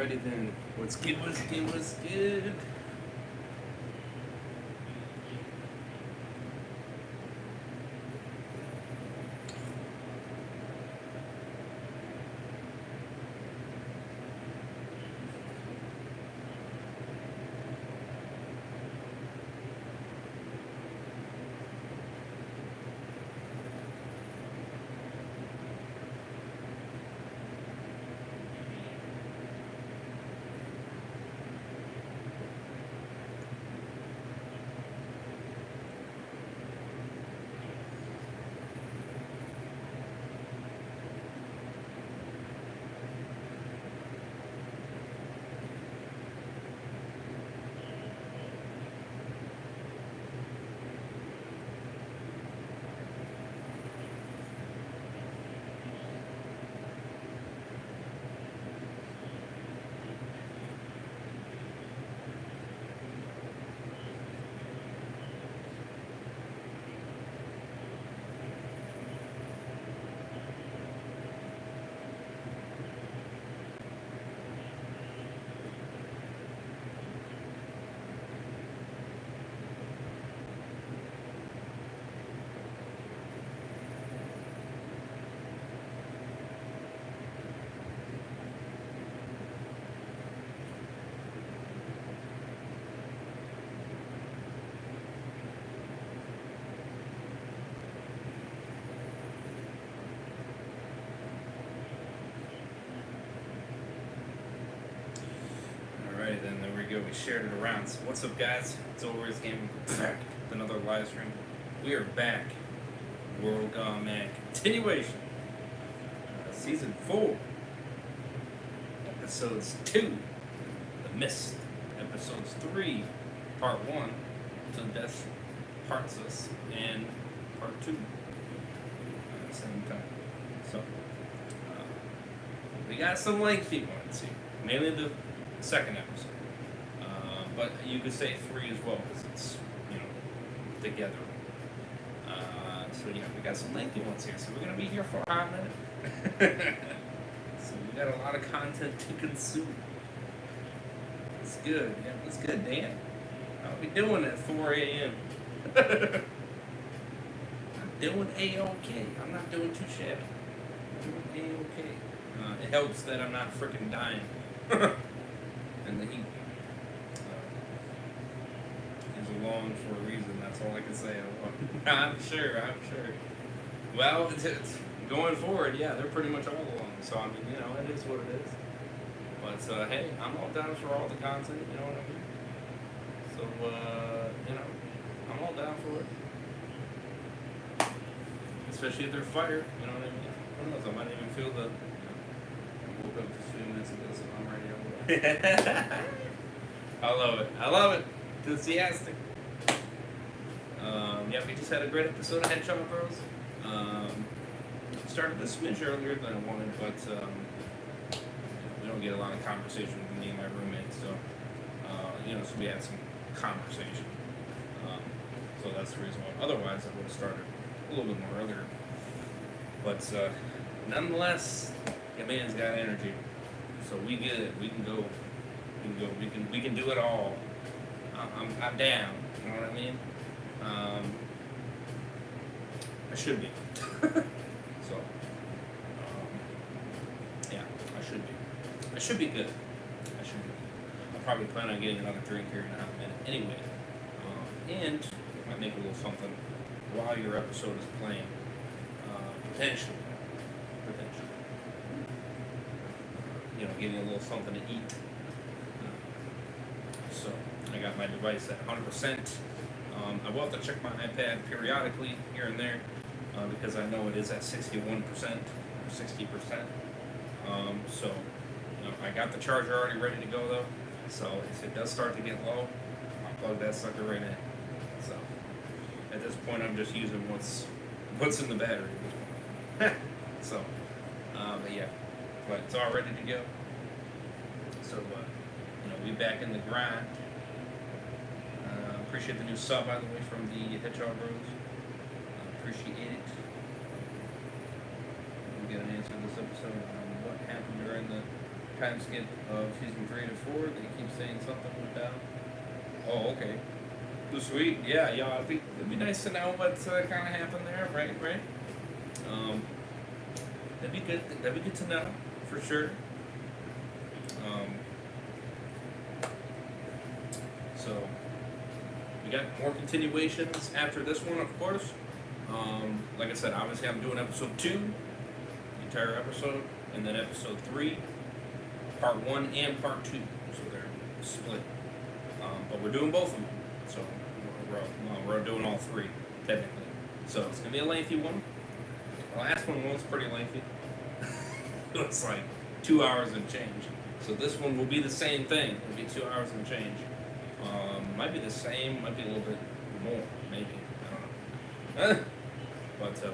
Alrighty then. What's good, what's good, what's good? Alright, then there we go. We shared it around. So what's up, guys? It's Always Gaming back with another live stream. We are back. World Gone Mad continuation. Season 4. Episodes 2. The Mist. Episodes 3. Part 1. Till Death Parts Us. And Part 2. At the same time. So, we got some lengthy ones here. Mainly the second episode. But you could say 3 as well, because it's, together. So yeah, we got some lengthy ones here. So we're going to be here for a hot minute. So we got a lot of content to consume. It's good. Yeah, it's good, Dan. How we doing at 4 a.m.? I'm doing A-OK. I'm not doing too shabby. I'm doing A-OK. It helps that I'm not freaking dying. And the heat. Is along for a reason. That's all I can say. I'm sure. Well, it's going forward. Yeah, they're pretty much all along. So I mean, it is what it is. But hey, I'm all down for all the content. You know what I mean? So I'm all down for it. Especially if they're fire. You know what I mean? Who knows? I might even feel the. I woke up just a few minutes ago, so I'm ready. I love it. Enthusiastic. Yeah, we just had a great episode of Hedgehog Bros. Started a smidge earlier than I wanted, but we don't get a lot of conversation with me and my roommate, so so we had some conversation. So that's the reason why. Otherwise, I would have started a little bit more earlier. But nonetheless, your man's got energy, so we good. We can go. We can do it all. I'm down. You know what I mean? I should be. So, yeah, I should be. I should be good. I'll probably plan on getting another drink here in a hot minute. Anyway, and I might make a little something while your episode is playing. Potentially. Getting a little something to eat. So, I got my device at 100%. I will have to check my iPad periodically here and there because I know it is at 61% or 60%. So, I got the charger already ready to go though. So if it does start to get low, I'll plug that sucker right in. So at this point, I'm just using what's in the battery at this point. So, but yeah, but it's all ready to go. So, we back in the grind. Appreciate the new sub, by the way, from the Hedgehog Bros. Appreciate it. We get an answer this episode on what happened during the time skip of season 3 to 4. They keep saying something went down. Oh, okay. Sweet. Yeah. It'd be nice to know what kind of happened there. Right. That'd be good. That'd be good to know for sure. So we got more continuations after this one, of course. Like I said, obviously I'm doing episode 2, the entire episode, and then episode 3, part 1 and part 2. So they're split. But we're doing both of them. So we're doing all 3, technically. So it's going to be a lengthy one. The last one was pretty lengthy. It was like 2 hours and change. So this one will be the same thing. It'll be 2 hours and change. Might be the same, might be a little bit more, maybe. I don't know.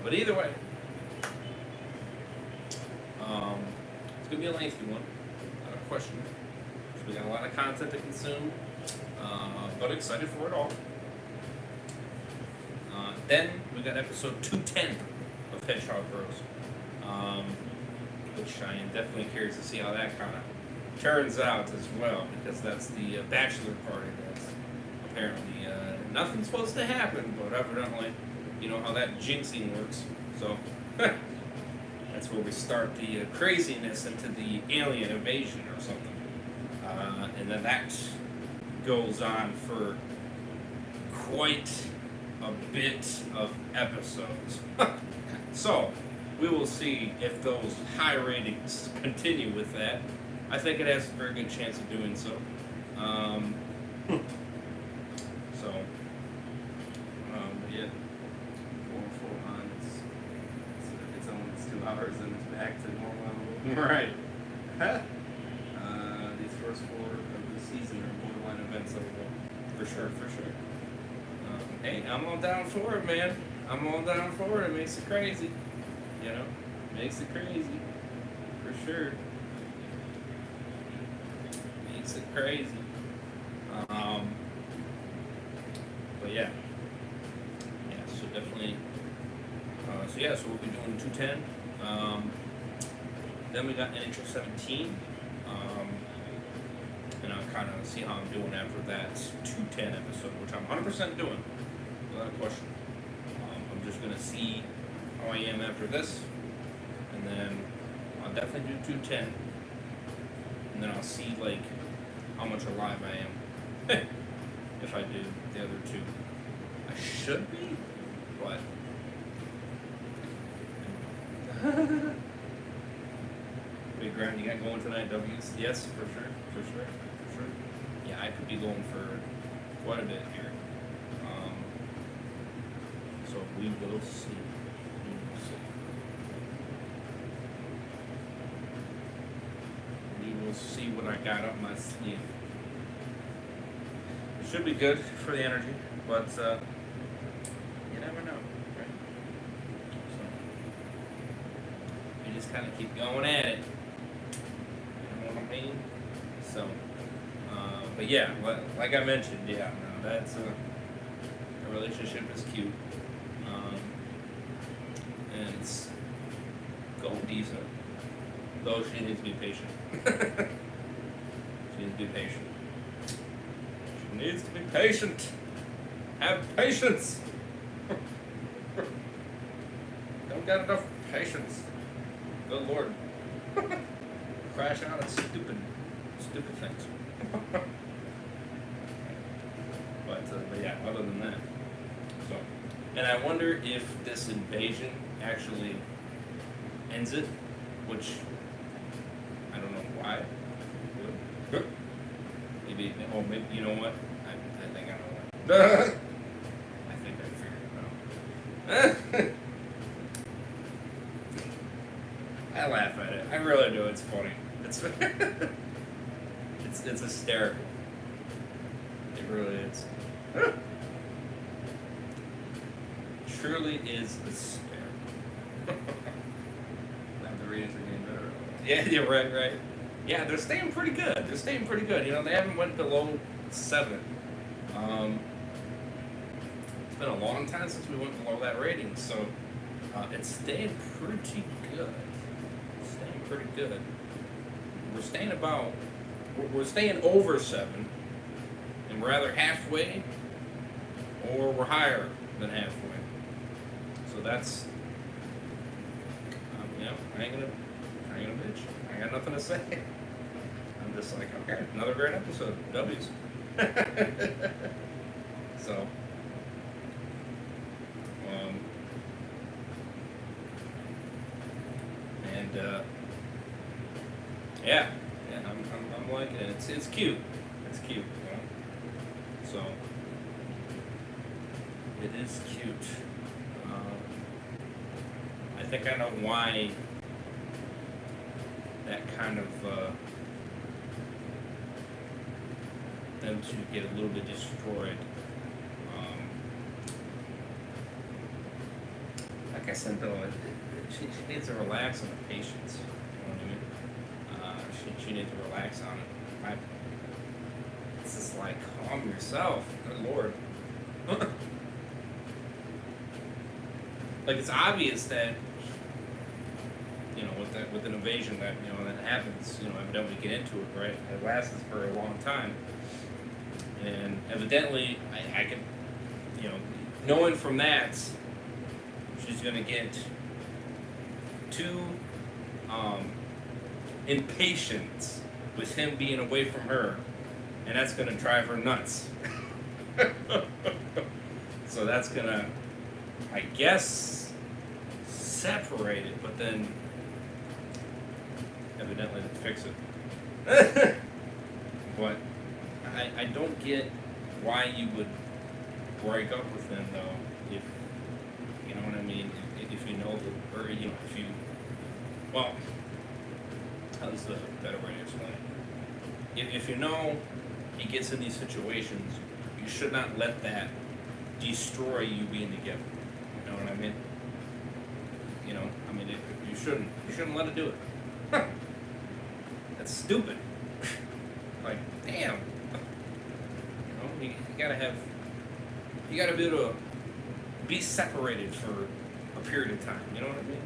But either way, it's gonna be a lengthy one, not a question. So we got a lot of content to consume, but excited for it all. Then we got episode 210 of Hedgehog Bros, which I am definitely curious to see how that kind of turns out as well, because that's the bachelor party that's apparently nothing's supposed to happen, but evidently, you know how that jinxing works. So that's where we start the craziness into the alien invasion or something, and then that goes on for quite a bit of episodes. So we will see if those high ratings continue with that. I think it has a very good chance of doing so. Yeah. 4 on. It's almost 2 hours and it's back to normal. Right. These first 4 of the season are borderline events of For sure. Hey, I'm all down for it, man. I'm all down for it. It makes it crazy. You know? Makes it crazy. For sure. Makes it crazy. But yeah. So definitely. So we'll be doing 210. Then we got NHL 17. And I'll kind of see how I'm doing after that 210 episode, which I'm 100% doing, without a question. I'm just going to see how I am after this, and then I'll definitely do 210, and then I'll see, like, how much alive I am if I do the other 2. I should be, but... Big Grant, you got going tonight, W's? Yes, for sure. Yeah, I could be going for quite a bit here. So we will see. We will see what I got up my sleeve. It should be good for the energy, but you never know, right? So you just kind of keep going at it. You know what I mean? So, but yeah, like I mentioned, yeah, no, that's the relationship is cute, and it's going decent. Though she needs to be patient. She needs to be patient. She needs to be patient. Have patience. Don't got enough patience. Good Lord. Crash out at stupid things. But yeah, other than that. So, and I wonder if this invasion actually ends it, which I don't know why. Maybe, you know what? I think I know what. I think I figured it out. I laugh at it. I really do. It's funny. It's hysterical. It really is. Truly is hysterical. Now the ratings are getting better. Yeah, right. Yeah, they're staying pretty good. You know, they haven't went below 7. It's been a long time since we went below that rating, so it's staying pretty good. we're staying we're staying over 7, and we're either halfway or we're higher than halfway. So that's, I ain't gonna bitch. I got nothing to say. I'm just like, okay, another great episode. W's. So, and yeah, I'm liking it. It's cute. It's cute. So it is cute. I think I know why that kind of them to get a little bit destroyed. Like I said though, she needs to relax on the patience. You know what I mean? She needs to relax on it. It's just like, calm yourself. Good Lord. Like, it's obvious that, with an invasion that, that happens, evidently get into it, right? It lasts for a long time. And evidently, I can, knowing from that, she's going to get too impatient with him being away from her. And that's going to drive her nuts. So that's going to, I guess, separate it, but then evidently to fix it. But I don't get why you would break up with them though, if you know what I mean. If you know the, or if you, well, this is a better way to explain it. If you know he gets in these situations, you should not let that destroy you being together. You know what I mean? You shouldn't let it do it. That's stupid. Like, damn. You gotta be able to be separated for a period of time. You know what I mean?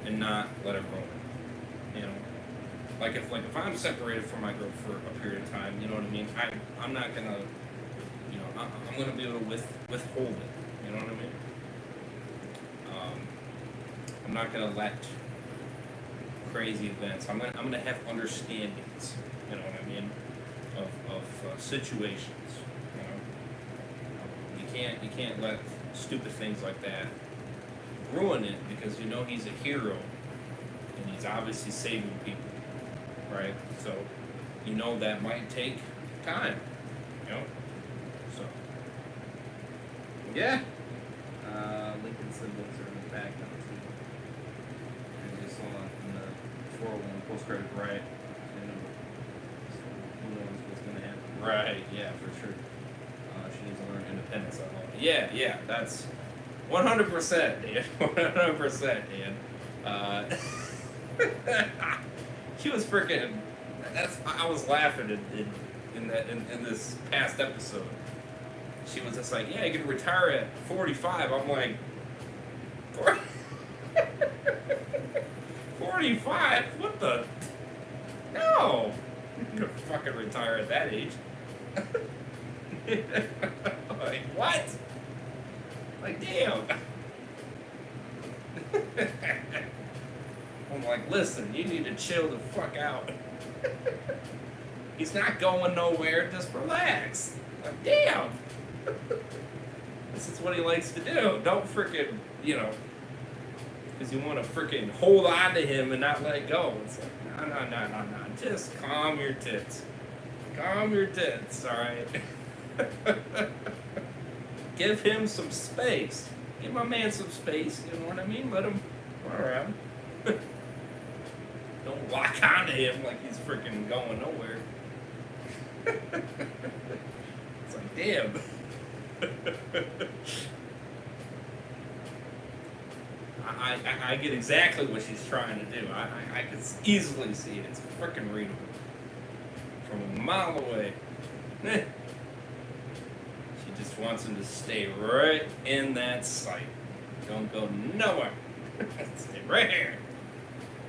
And not let it roll. Like if I'm separated from my girl for a period of time, you know what I mean? I'm not gonna, I'm gonna be able to withhold it. You know what I mean? I'm not gonna let crazy events. I'm gonna have understandings. You know what I mean? Of situations. You can't let stupid things like that ruin it, because he's a hero and he's obviously saving people, right? So that might take time. So yeah. Lincoln symbols are in the background too. And just on the 401 postcard, right? So who knows what's gonna happen? Right. Yeah, for sure. She needs to learn independence. Yeah. That's 100%, Dan. 100%, Dan. She was freaking. I was laughing in this past episode. She was just like, "Yeah, you can retire at 45." I'm like, 45? What the? No, you can fucking retire at that age. Like, what? Like, damn. I'm like, listen, you need to chill the fuck out. He's not going nowhere, just relax. Like, damn. This is what he likes to do. Don't freaking, because you want to freaking hold on to him and not let go. It's like, no. Just calm your tits. Calm your tits, alright? Give him some space. Give my man some space, you know what I mean? Let him run around. Don't lock onto him like he's freaking going nowhere. It's like, damn. I get exactly what she's trying to do. I could easily see it. It's freaking readable. From a mile away. She just wants him to stay right in that sight. Don't go nowhere. Stay right here.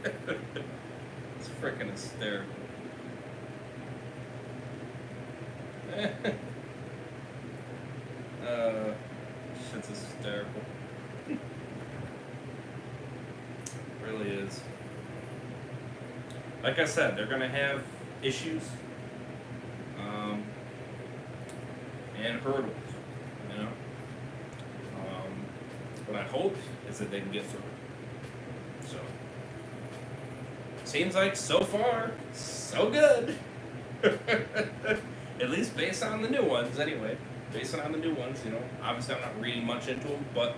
It's freaking hysterical. Shit's hysterical. Really is. Like I said, they're gonna have issues and hurdles, you know. What I hope is that they can get through it. So, seems like so far, so good. At least based on the new ones, anyway. Based on the new ones, you know. Obviously, I'm not reading much into them, but,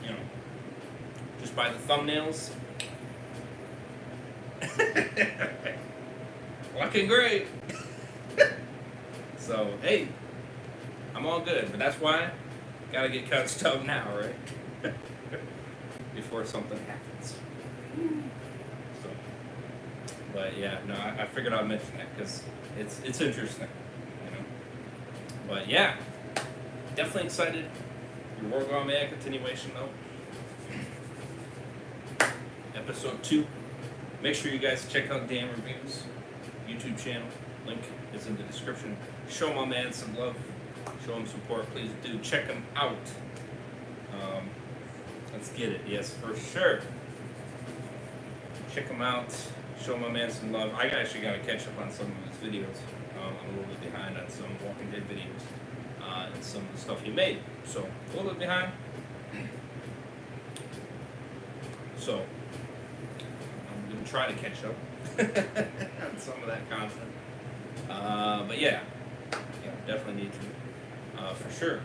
you know, just by the thumbnails. Looking great. So, hey, I'm all good, but that's why gotta get cut stuff now, right? Before something happens. So, but yeah, no, I figured I'd mention that because it's interesting, you know. But yeah, definitely excited. Your War Gone Mad continuation though. Episode 2. Make sure you guys check out Dan Reviews YouTube channel. Link is in the description. Show my man some love. Show him support. Please do check him out. Let's get it. Yes, for sure. Check him out. Show my man some love. I actually got to catch up on some of his videos. I'm a little bit behind on some Walking Dead videos and some of the stuff he made. So a little bit behind. So I'm gonna try to catch up on some of that content. But yeah, definitely need to, for sure.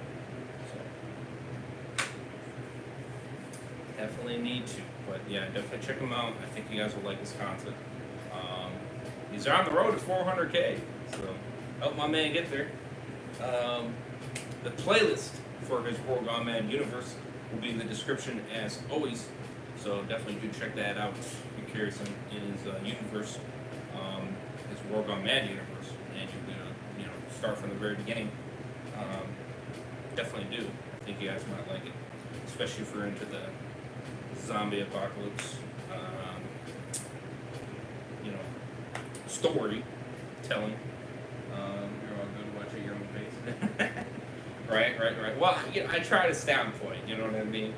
So definitely need to. But yeah, definitely check him out. I think you guys will like his content. He's on the road to 400K, so help my man get there. The playlist for his War Gone Mad universe will be in the description as always. So definitely do check that out. If you're curious in his universe, his War Gone Mad universe, and you're gonna, start from the very beginning. Definitely do. I think you guys might like it, especially if you're into the zombie apocalypse, story telling. You're all good. Watch at your own pace. Right. Well, I try to stay on point. You know what I mean?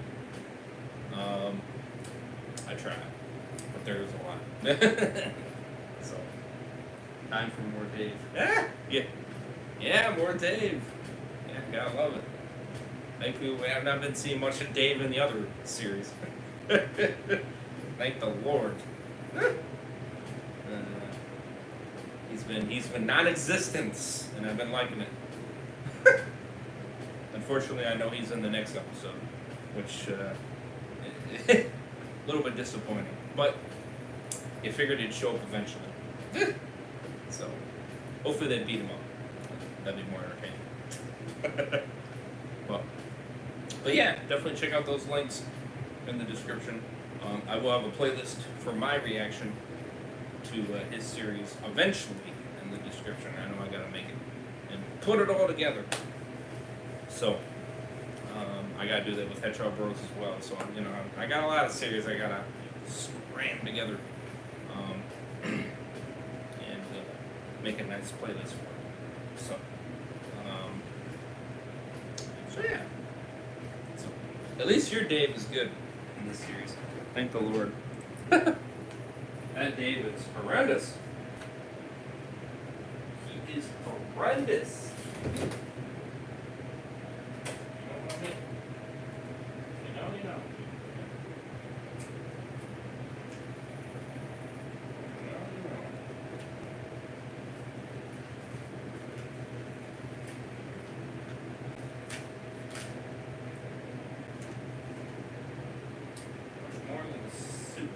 I try, but there's a lot. So, Time for more Dave. Yeah, more Dave. Yeah, gotta love it. Thankfully, we have not been seeing much of Dave in the other series. Thank the Lord. He's been non-existent, and I've been liking it. Unfortunately, I know he's in the next episode, which a little bit disappointing. But you figured he'd show up eventually. So hopefully they'd beat him up. That'd be more entertaining. But yeah, definitely check out those links in the description. I will have a playlist for my reaction to his series eventually in the description. I know I gotta make it and put it all together. So I gotta do that with Hedgehog Bros as well. So I got a lot of series I gotta cram together and make a nice playlist for it. So yeah. So at least your Dave is good in this series. Thank the Lord. That Dave is horrendous. He is horrendous. You know. More than a soup.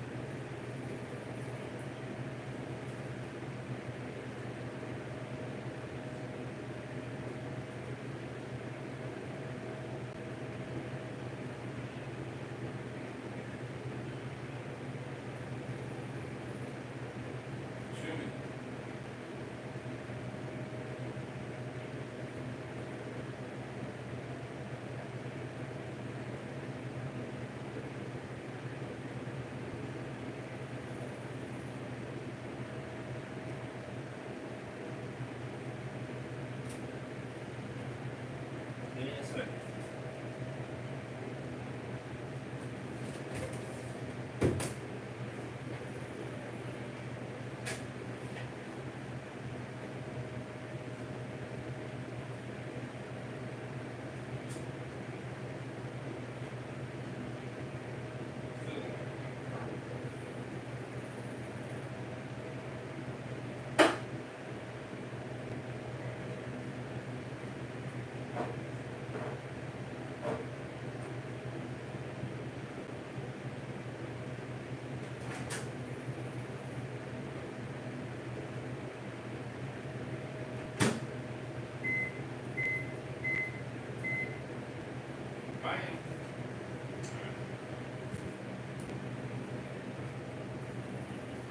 Bye.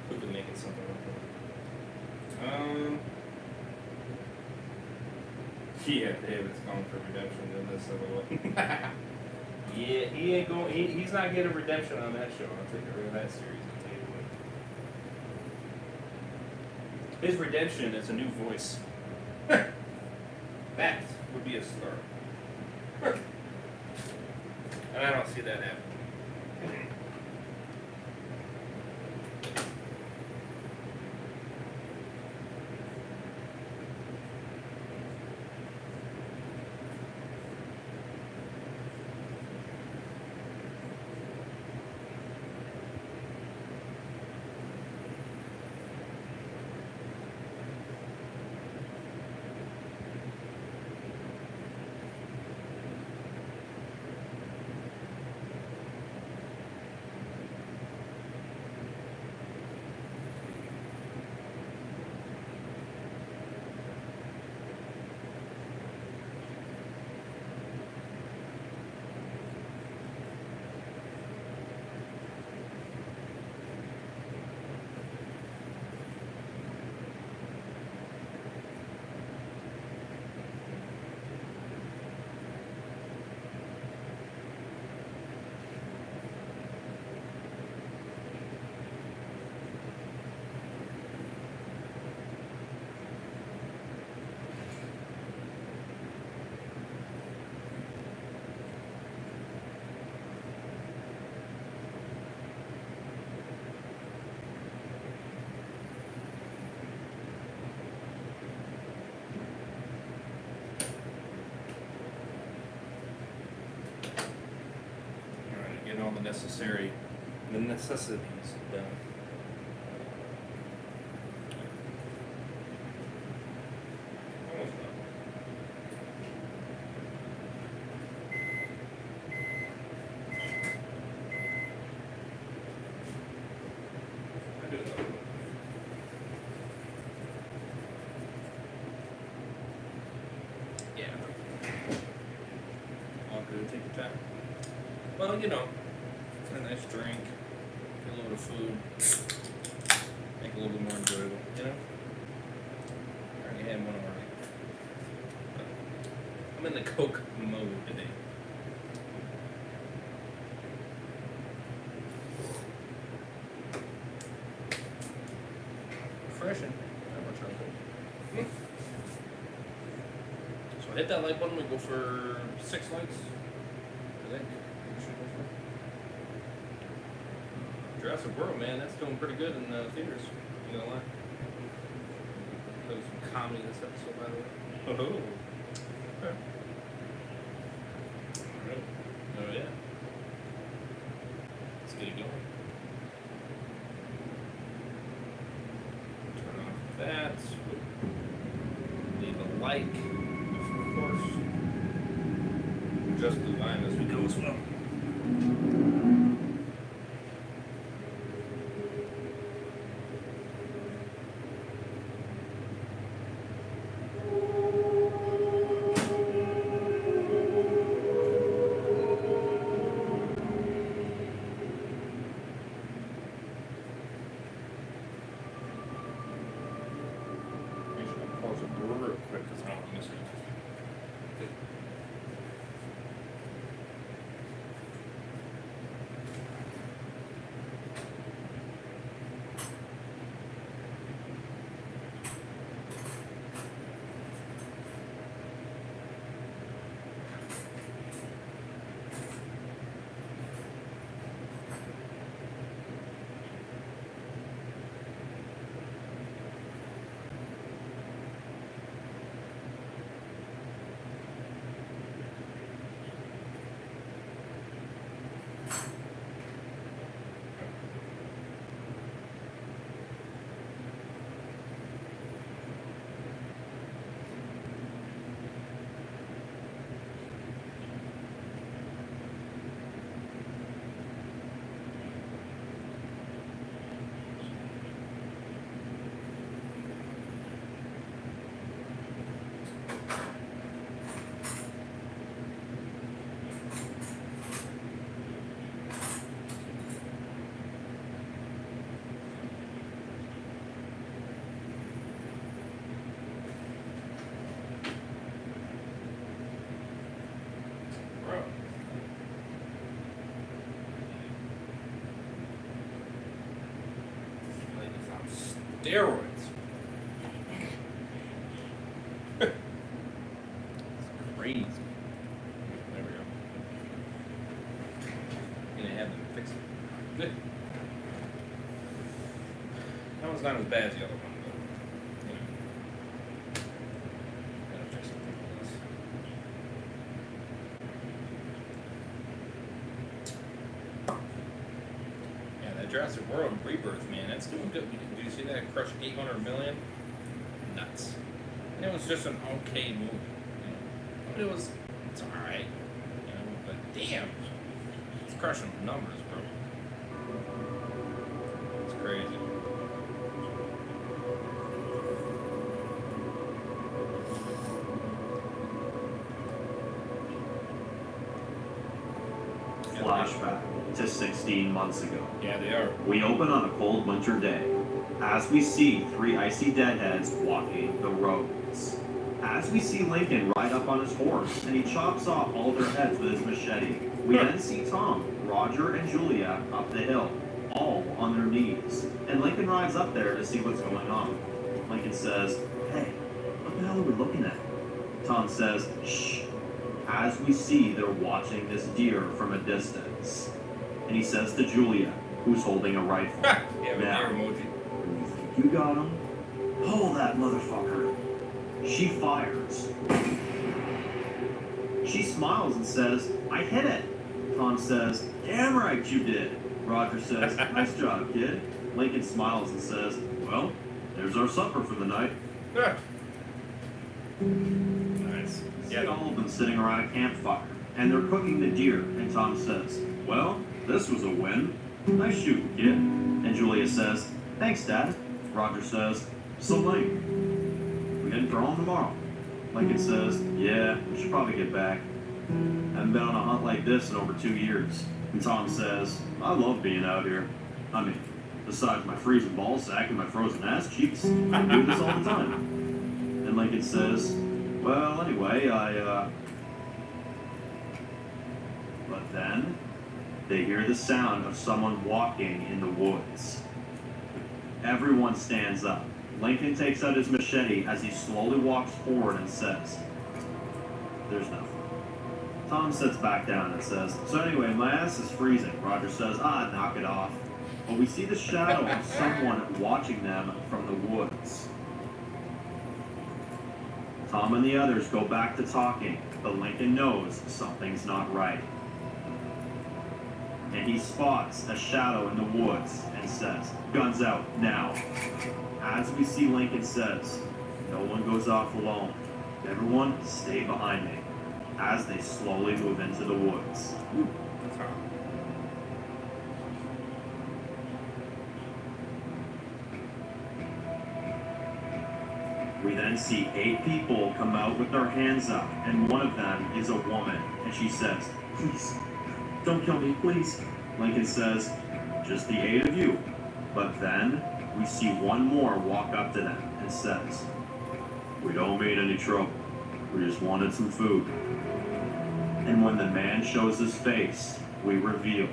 Who could make it something like that? Yeah, David's going for redemption in this other one. Yeah, he ain't going. He's not getting redemption on that show. I'll take it or that series. I'll tell you what. His redemption is a new voice. That would be a start. And I don't see that happening. Getting all the necessities done. Almost done. I do know. Yeah. All good. Take your time. Well, you know, a nice drink, get a little bit of food, make it a little bit more enjoyable, you know? I already had one already. I'm in the Coke mode today. Refreshing. Not much on Coke. So hit that like button, we go for 6 likes. I think. Jurassic World, man, that's doing pretty good in theaters. You know what? There was some comedy this episode, by the way. Oh, okay. Alright. Oh, yeah. Let's get it going. Turn off that. Leave a like, of course. Adjust the line as we go as well. Real quick because I don't want to miss it. steroids. It's crazy. There we go. Gonna have them fix it. Good. That one's not as bad as the other one, but you know. Gotta fix something with this. Yeah, that Jurassic World Rebirth, man, that's doing good. Did you see that? It crushed 800 million? Nuts. And it was just an okay movie, you know. But it's alright, you know, but damn. It's crushing numbers, bro. It's crazy. Flashback to 16 months ago. Yeah, they are. We open on a cold winter day as we see three icy deadheads walking the roads. As we see Lincoln ride up on his horse and he chops off all their heads with his machete, we then see Tom, Roger, and Julia up the hill, all on their knees. And Lincoln rides up there to see what's going on. Lincoln says, "Hey, what the hell are we looking at?" Tom says, "Shh." As we see they're watching this deer from a distance. And he says to Julia, who's holding a rifle, Yeah, with "Now, deer emoji. you think you got him? Pull that motherfucker." She fires. She smiles and says, "I hit it." Tom says, "Damn right you did." Roger says, "Nice job, kid." Lincoln smiles and says, "Well, there's our supper for the night." Nice. See all of them sitting around a campfire, and they're cooking the deer, and Tom says, "Well, this was a win. Nice shooting, kid." And Julia says, "Thanks, Dad." Roger says, "So late. We heading for home tomorrow?" Lincoln says, "Yeah, we should probably get back. Haven't been on a hunt like this in over 2 years." And Tom says, "I love being out here. I mean, besides my freezing ball sack and my frozen ass cheeks, I do this all the time." And Lincoln says, "Well, anyway, But then, they hear the sound of someone walking in the woods. Everyone stands up. Lincoln takes out his machete as he slowly walks forward and says, "There's nothing." Tom sits back down and says, "So anyway, my ass is freezing." Roger says, "Knock it off." But we see the shadow of someone watching them from the woods. Tom and the others go back to talking, but Lincoln knows something's not right. And he spots a shadow in the woods and says, "Guns out, now." As we see Lincoln says, "No one goes off alone. Everyone stay behind me," as they slowly move into the woods. That's hot. We then see 8 people come out with their hands up, and one of them is a woman, and she says, "Please, don't kill me, please." Lincoln says, "Just the 8 of you." But then we see one more walk up to them and says, "We don't mean any trouble. We just wanted some food." And when the man shows his face, we reveal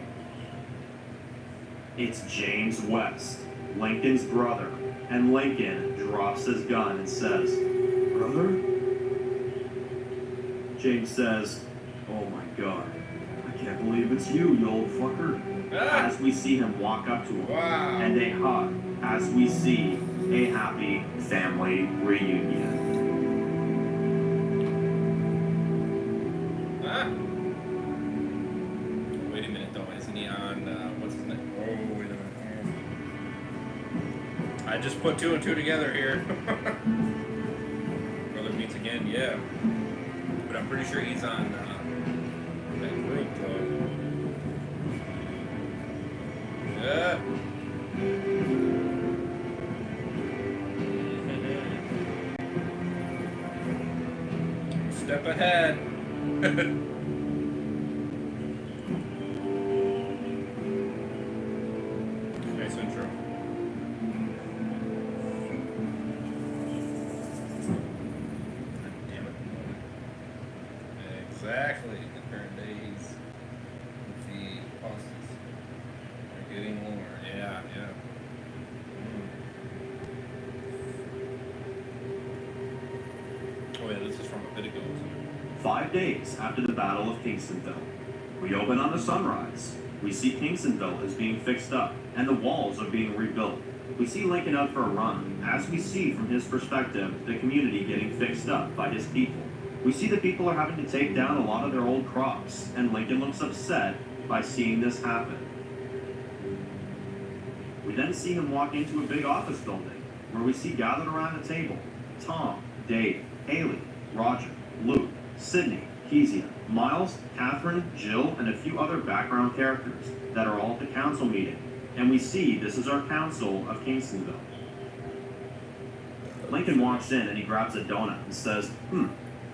it's James West, Lincoln's brother. And Lincoln drops his gun and says, "Brother?" James says, "Oh my God, I can't believe it's you, you old fucker." As we see him walk up to him, Wow. and they hug as we see a happy family reunion. Huh? Wait a minute, though. Isn't he on, what's his name? Oh, wait a minute. I just put 2 and 2 together here. Brother Meets Again, yeah. But I'm pretty sure he's on, that group, though. Yeah. Step ahead. Nice intro. Damn it. Exactly. The current days with the costs. They're getting lower. Yeah, yeah. 5 days after the Battle of Kingstonville. We open on the sunrise. We see Kingstonville is being fixed up, and the walls are being rebuilt. We see Lincoln out for a run, as we see from his perspective the community getting fixed up by his people. We see the people are having to take down a lot of their old crops, and Lincoln looks upset by seeing this happen. We then see him walk into a big office building, where we see gathered around a table Tom, Dave, Haley, Roger, Luke, Sydney, Kezia, Miles, Catherine, Jill, and a few other background characters that are all at the council meeting. And we see this is our council of Kingstonville. Lincoln walks in and he grabs a donut and says,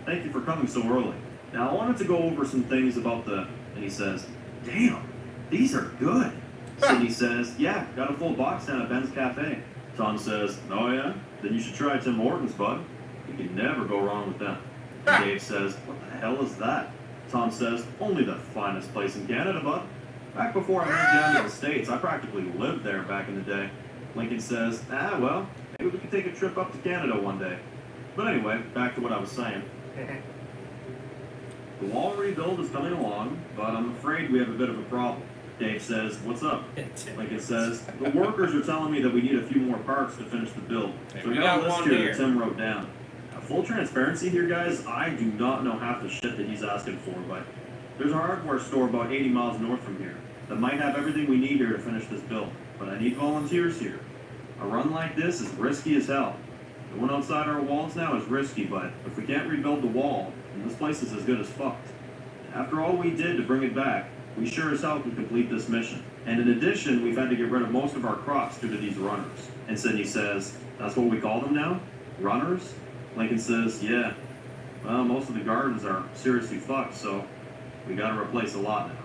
thank you for coming so early. Now I wanted to go over some things about and he says, damn, these are good. Sydney says, yeah, got a full box down at Ben's Cafe. Tom says, oh yeah? Then you should try Tim Hortons, bud. You can never go wrong with them. Dave says, what the hell is that? Tom says, only the finest place in Canada, bud. Back before I moved down to the States, I practically lived there back in the day. Lincoln says, well, maybe we could take a trip up to Canada one day. But anyway, back to what I was saying. The wall rebuild is coming along, but I'm afraid we have a bit of a problem. Dave says, what's up? Lincoln says, the workers are telling me that we need a few more parts to finish the build. So we got a list here that Tim wrote down. Now, full transparency here, guys, I do not know half the shit that he's asking for, but there's a hardware store about 80 miles north from here that might have everything we need here to finish this build. But I need volunteers here. A run like this is risky as hell. Going outside our walls now is risky, but if we can't rebuild the wall, then this place is as good as fucked. After all we did to bring it back, we sure as hell can complete this mission. And in addition, we've had to get rid of most of our crops due to these runners. And Sydney says, that's what we call them now? Runners? Lincoln says, yeah. Well, most of the gardens are seriously fucked, so we gotta replace a lot now.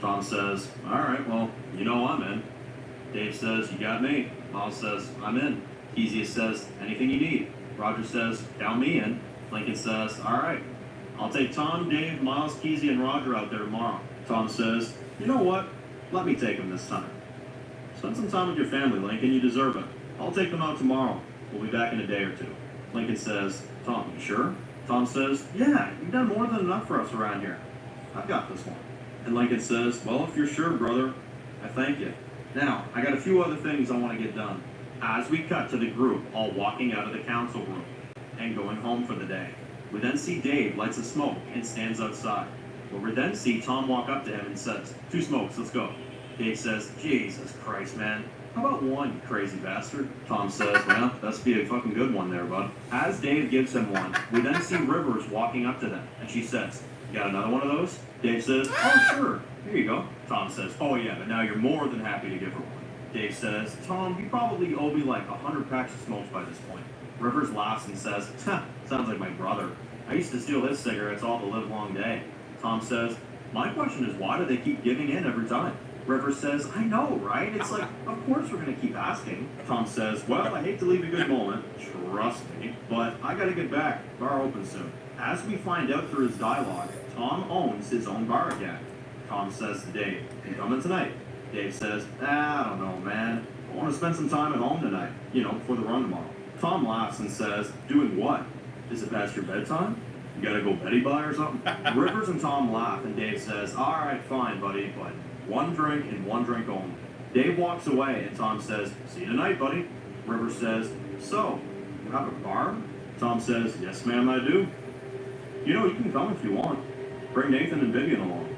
Tom says, alright, well, you know I'm in. Dave says, you got me. Miles says, I'm in. Kezia says, anything you need. Roger says, count me in. Lincoln says, alright. I'll take Tom, Dave, Miles, Kezia, and Roger out there tomorrow. Tom says, you know what? Let me take them this time. Spend some time with your family, Lincoln. You deserve it. I'll take them out tomorrow. We'll be back in a day or two. Lincoln says, Tom, you sure? Tom says, yeah, you've done more than enough for us around here. I've got this one. And Lincoln says, well, if you're sure, brother, I thank you. Now, I got a few other things I want to get done. As we cut to the group all walking out of the council room and going home for the day, we then see Dave lights a smoke and stands outside. We then see Tom walk up to him and says, 2 smokes, let's go. Dave says, Jesus Christ, man. How about 1, you crazy bastard? Tom says, well, that's be a fucking good one there, bud. As Dave gives him one, we then see Rivers walking up to them, and she says, you got another one of those? Dave says, oh, sure. Here you go. Tom says, oh, yeah, but now you're more than happy to give her one. Dave says, Tom, you probably owe me like 100 packs of smokes by this point. Rivers laughs and says, sounds like my brother. I used to steal his cigarettes all the live long day. Tom says, my question is, why do they keep giving in every time? Rivers says, I know, right? It's like, of course we're going to keep asking. Tom says, well, I hate to leave a good moment, trust me, but I got to get back. Bar opens soon. As we find out through his dialogue, Tom owns his own bar again. Tom says to Dave, you coming tonight? Dave says, I don't know, man. I want to spend some time at home tonight, before the run tomorrow. Tom laughs and says, doing what? Is it past your bedtime? You gotta go Betty by or something? Rivers and Tom laugh, and Dave says, all right, fine, buddy, but 1 drink and 1 drink only. Dave walks away, and Tom says, see you tonight, buddy. Rivers says, so, you have a bar? Tom says, yes, ma'am, I do. You can come if you want. Bring Nathan and Vivian along.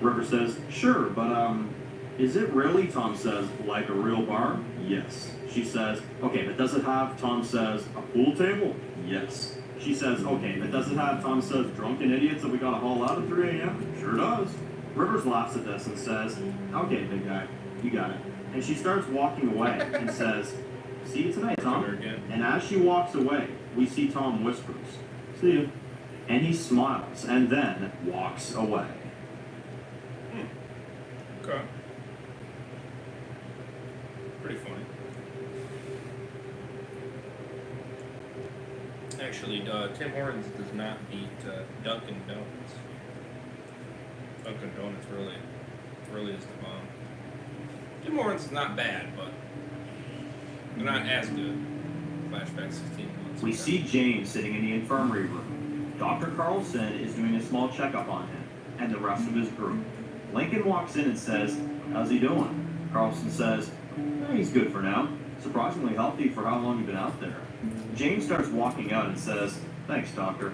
Rivers says, sure, but, is it really, Tom says, like a real bar? Yes. She says, okay, but does it have, Tom says, a pool table? Yes. She says, okay, but does it have, Tom says, drunken idiots that we gotta haul out at 3 a.m.? Sure does. Rivers laughs at this and says, okay, big guy, you got it. And she starts walking away and says, see you tonight, Tom. And as she walks away, we see Tom whispers, see you. And he smiles and then walks away. Okay. Pretty funny. Actually, Tim Hortons does not beat Dunkin' Donuts. Dunkin' Donuts really is the bomb. Tim Hortons is not bad, but they're not as good. Flashback 16 months. We see James sitting in the infirmary room. Dr. Carlson is doing a small checkup on him and the rest of his group. Lincoln walks in and says, "How's he doing?" Carlson says, "He's good for now. Surprisingly healthy for how long you've been out there." James starts walking out and says, "Thanks, Doctor."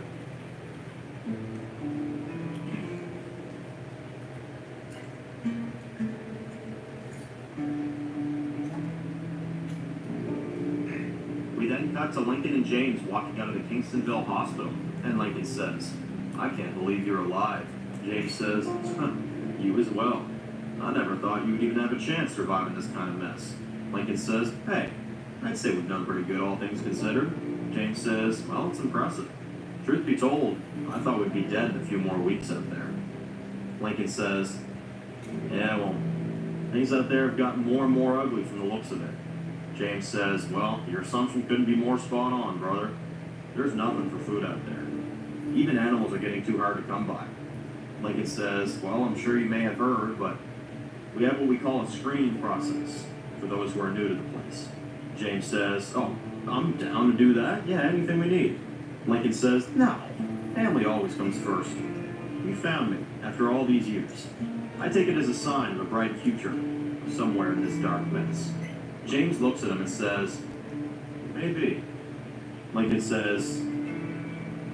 We then cut to Lincoln and James walking out of the Kingstonville hospital, and Lincoln says, "I can't believe you're alive." James says, "You as well. I never thought you would even have a chance surviving this kind of mess." Lincoln says, "Hey, I'd say we've done pretty good, all things considered." James says, "Well, it's impressive. Truth be told, I thought we'd be dead in a few more weeks out there." Lincoln says, "Yeah, well, things out there have gotten more and more ugly from the looks of it." James says, "Well, your assumption couldn't be more spot on, brother. There's nothing for food out there. Even animals are getting too hard to come by." Lincoln says, "Well, I'm sure you may have heard, but we have what we call a screening process for those who are new to the place." James says, "Oh, I'm down to do that. Yeah, anything we need." Lincoln says, "No, family always comes first. You found me after all these years. I take it as a sign of a bright future somewhere in this dark mess." James looks at him and says, "Maybe." Lincoln says,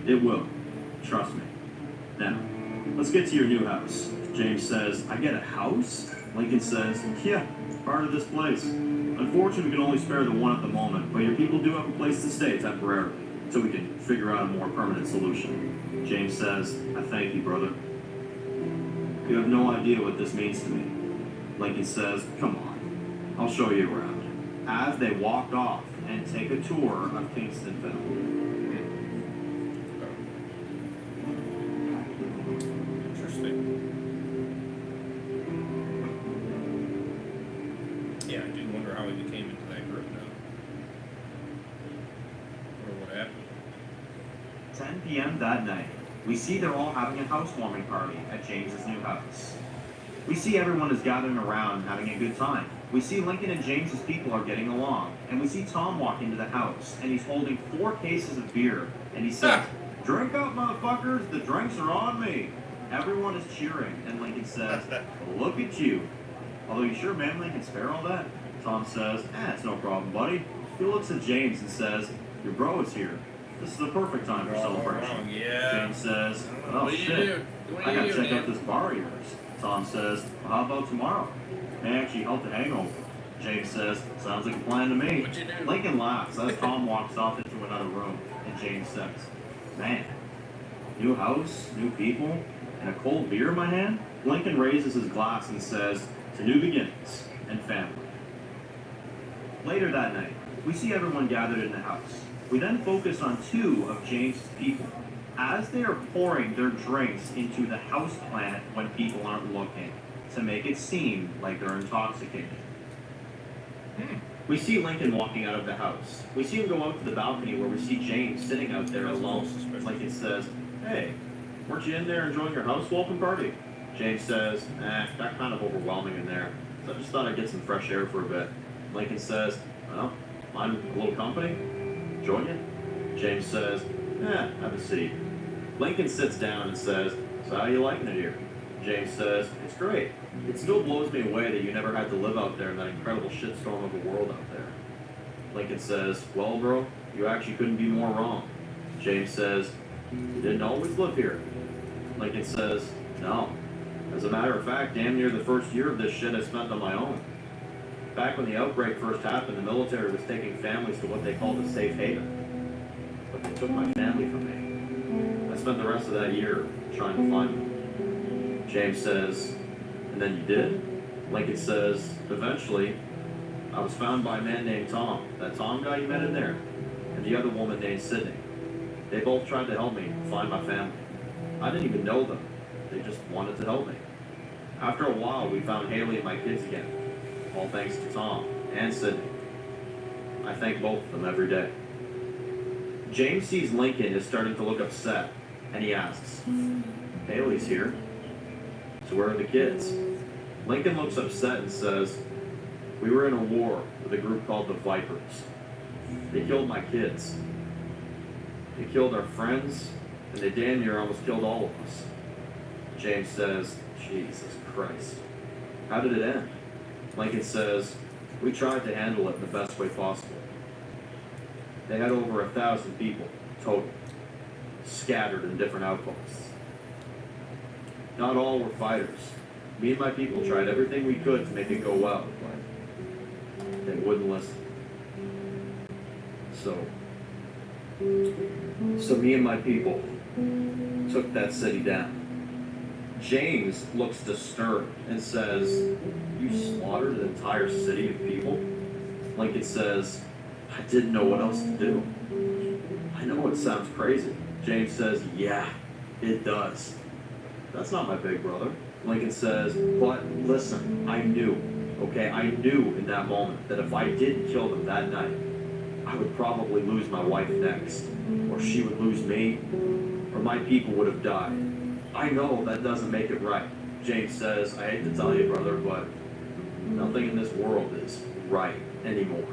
"It will. Trust me. Now, let's get to your new house." James says, "I get a house?" Lincoln says, "Yeah, part of this place. Unfortunately, we can only spare the one at the moment, but your people do have a place to stay temporarily, so we can figure out a more permanent solution." James says, "I thank you, brother. You have no idea what this means to me." Lincoln says, "Come on, I'll show you around." As they walk off and take a tour of Kingstonville. Interesting. Yeah, I do wonder how he became into that group now. Or what happened. 10 p.m. that night, we see they're all having a housewarming party at James's new house. We see everyone is gathering around and having a good time. We see Lincoln and James's people are getting along, and we see Tom walk into the house, and he's holding 4 cases of beer, and he says, "Drink up, motherfuckers, the drinks are on me." Everyone is cheering, and Lincoln says, "Look at you." "Although you sure Manly can spare all that?" Tom says, "It's no problem, buddy." He looks at James and says, "Your bro is here. This is the perfect time for celebration." Yeah. James says, "Oh What do you shit, do? What do I you gotta do, check man?" out this bar of yours." Tom says, "Well, how about tomorrow? May actually help the hangover." James says, "Sounds like a plan to me." What'd you do? Lincoln laughs as Tom walks off into another room, and James says, "Man, new house, new people, and a cold beer in my hand?" Lincoln raises his glass and says, "To new beginnings and family." Later that night, we see everyone gathered in the house. We then focus on 2 of James's people as they are pouring their drinks into the house plant when people aren't looking to make it seem like they're intoxicated. We see Lincoln walking out of the house. We see him go out to the balcony where we see James sitting out there alone. Lincoln says, "Hey, weren't you in there enjoying your house welcome party?" James says, "Got kind of overwhelming in there. So I just thought I'd get some fresh air for a bit." Lincoln says, "Well, mind a little company? Join you?" James says, "Have a seat." Lincoln sits down and says, "So how you liking it here?" James says, "It's great. It still blows me away that you never had to live out there in that incredible shitstorm of a world out there." Lincoln says, "Well, bro, you actually couldn't be more wrong." James says, "You didn't always live here." Lincoln says, "No. As a matter of fact, damn near the first year of this shit I spent on my own. Back when the outbreak first happened, the military was taking families to what they called a safe haven. But they took my family from me. I spent the rest of that year trying to find them." James says, "And then you did?" Lincoln says, "Eventually, I was found by a man named Tom, that Tom guy you met in there, and the other woman named Sydney. They both tried to help me find my family. I didn't even know them. They just wanted to help me. After a while, we found Haley and my kids again, all thanks to Tom and Sydney. I thank both of them every day." James sees Lincoln is starting to look upset, and he asks, "Haley's here. So where are the kids?" Lincoln looks upset and says, "We were in a war with a group called the Vipers. They killed my kids. They killed our friends and they damn near almost killed all of us. James says, Jesus Christ. How did it end? Lincoln says, we tried to handle it in the best way possible. They had over 1,000 people, total, scattered in different outposts. Not all were fighters. Me and my people tried everything we could to make it go well, but they wouldn't listen. So me and my people took that city down. James looks disturbed and says, you slaughtered an entire city of people? Lincoln says, I didn't know what else to do. I know it sounds crazy. James says, yeah, it does. That's not my big brother. Lincoln says, but listen, I knew, okay? I knew in that moment that if I didn't kill them that night, I would probably lose my wife next, or she would lose me, or my people would have died. I know that doesn't make it right. James says, I hate to tell you, brother, but nothing in this world is right anymore.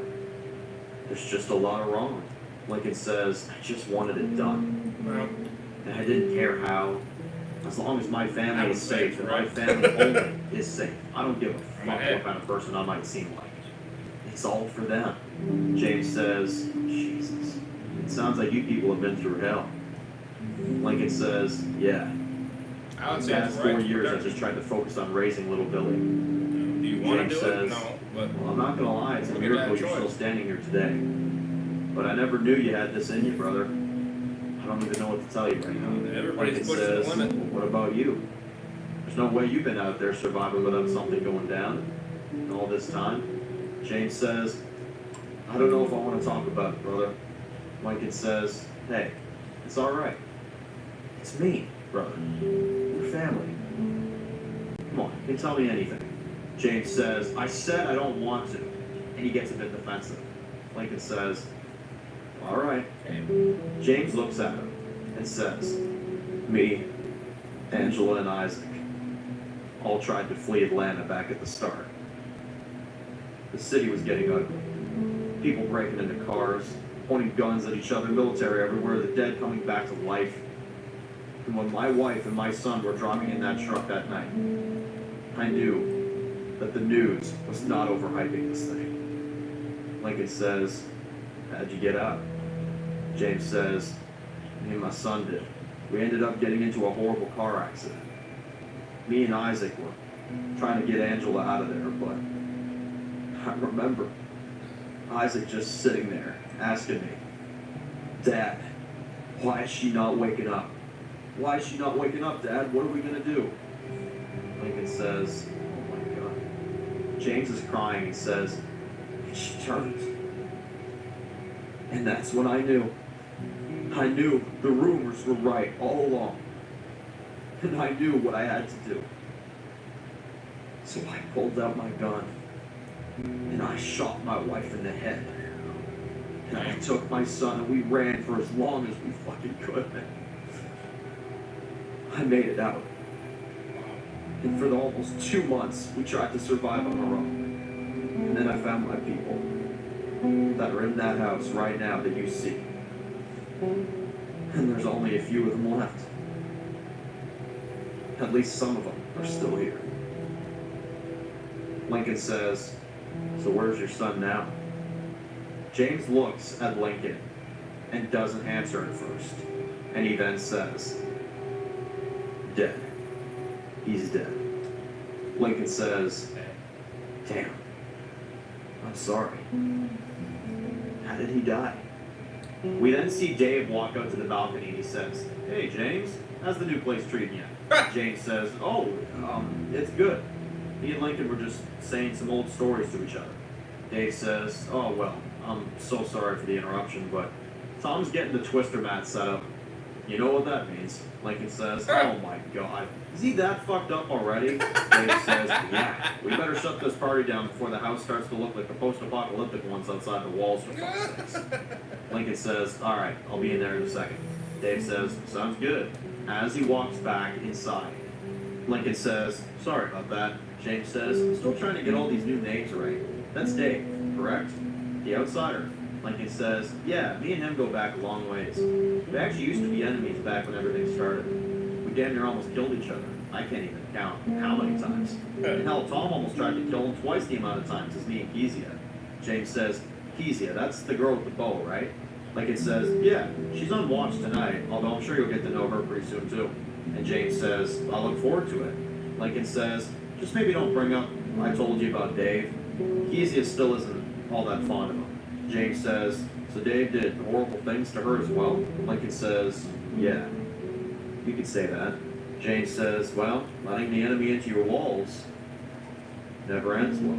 There's just a lot of wrong. Lincoln says, I just wanted it done. Well, And I didn't care how. As long as my family is safe, and my right? family only is safe. I don't give a fuck ahead. what kind of person I might seem like. It's all for them. James says, Jesus, it sounds like you people have been through hell. Lincoln says, yeah. I would The say it's past right. 4 years I just tried to focus on raising little Billy. Do you want James to do it? says, No, but Well, I'm not gonna lie, it's a Look at that miracle you're still choice. standing here today. But I never knew you had this in you, brother. I don't even know what to tell you right now. everybody's Lincoln pushing the says, limit. well, what about you? There's no way you've been out there surviving without something going down in all this time. James says, I don't know if I want to talk about it, brother. Lincoln says, hey, it's all right. It's me, brother. We're family. Come on, you can tell me anything. James says, I said I don't want to. And he gets a bit defensive. Lincoln says, all right. James looks at him and says, me, Angela, and Isaac all tried to flee Atlanta back at the start. The city was getting ugly. People breaking into cars, pointing guns at each other, military everywhere, the dead coming back to life. And when my wife and my son were driving in that truck that night, I knew that the news was not overhyping this thing. Lincoln says, how'd you get out? James says, me and my son did. We ended up getting into a horrible car accident. Me and Isaac were trying to get Angela out of there, but I remember Isaac just sitting there asking me, Dad, why is she not waking up? Why is she not waking up, Dad? What are we gonna do? Lincoln says, oh my God. James is crying and says, and she turns. And that's when I knew. I knew the rumors were right all along. And I knew what I had to do. So I pulled out my gun. And I shot my wife in the head. And I took my son and we ran for as long as we fucking could. I made it out. And for the almost 2 months, we tried to survive on our own. And then I found my people that are in that house right now that you see. And there's only a few of them left. At least some of them are still here. Lincoln says, so where's your son now? James looks at Lincoln and doesn't answer at first. And he then says, dead. He's dead. Lincoln says, damn. I'm sorry. How did he die? We then see Dave walk out to the balcony and he says, hey James, how's the new place treating you? James says, oh, it's good. Me and Lincoln were just saying some old stories to each other. Dave says, oh well, I'm so sorry for the interruption, but Tom's getting the twister mat set up. You know what that means? Lincoln says, oh my God, is he that fucked up already? Dave says, yeah, we better shut this party down before the house starts to look like the post-apocalyptic ones outside the walls for fuck's sakes. Lincoln says, all right, I'll be in there in a second. Dave says, sounds good. As he walks back inside, Lincoln says, sorry about that. James says, I'm still trying to get all these new names right. That's Dave, correct? The outsider. Lincoln says, yeah, me and him go back a long ways. We actually used to be enemies back when everything started. We damn near almost killed each other. I can't even count how many times. And hell, Tom almost tried to kill him twice the amount of times as me and Kezia. James says, Kezia, that's the girl with the bow, right? Lincoln says, yeah, she's on watch tonight, although I'm sure you'll get to know her pretty soon too. And James says, I'll look forward to it. Lincoln says, just maybe don't bring up I told you about Dave. Kezia still isn't all that fond of him. James says, so Dave did horrible things to her as well? Lincoln says, yeah, you could say that. James says, well, letting the enemy into your walls never ends well.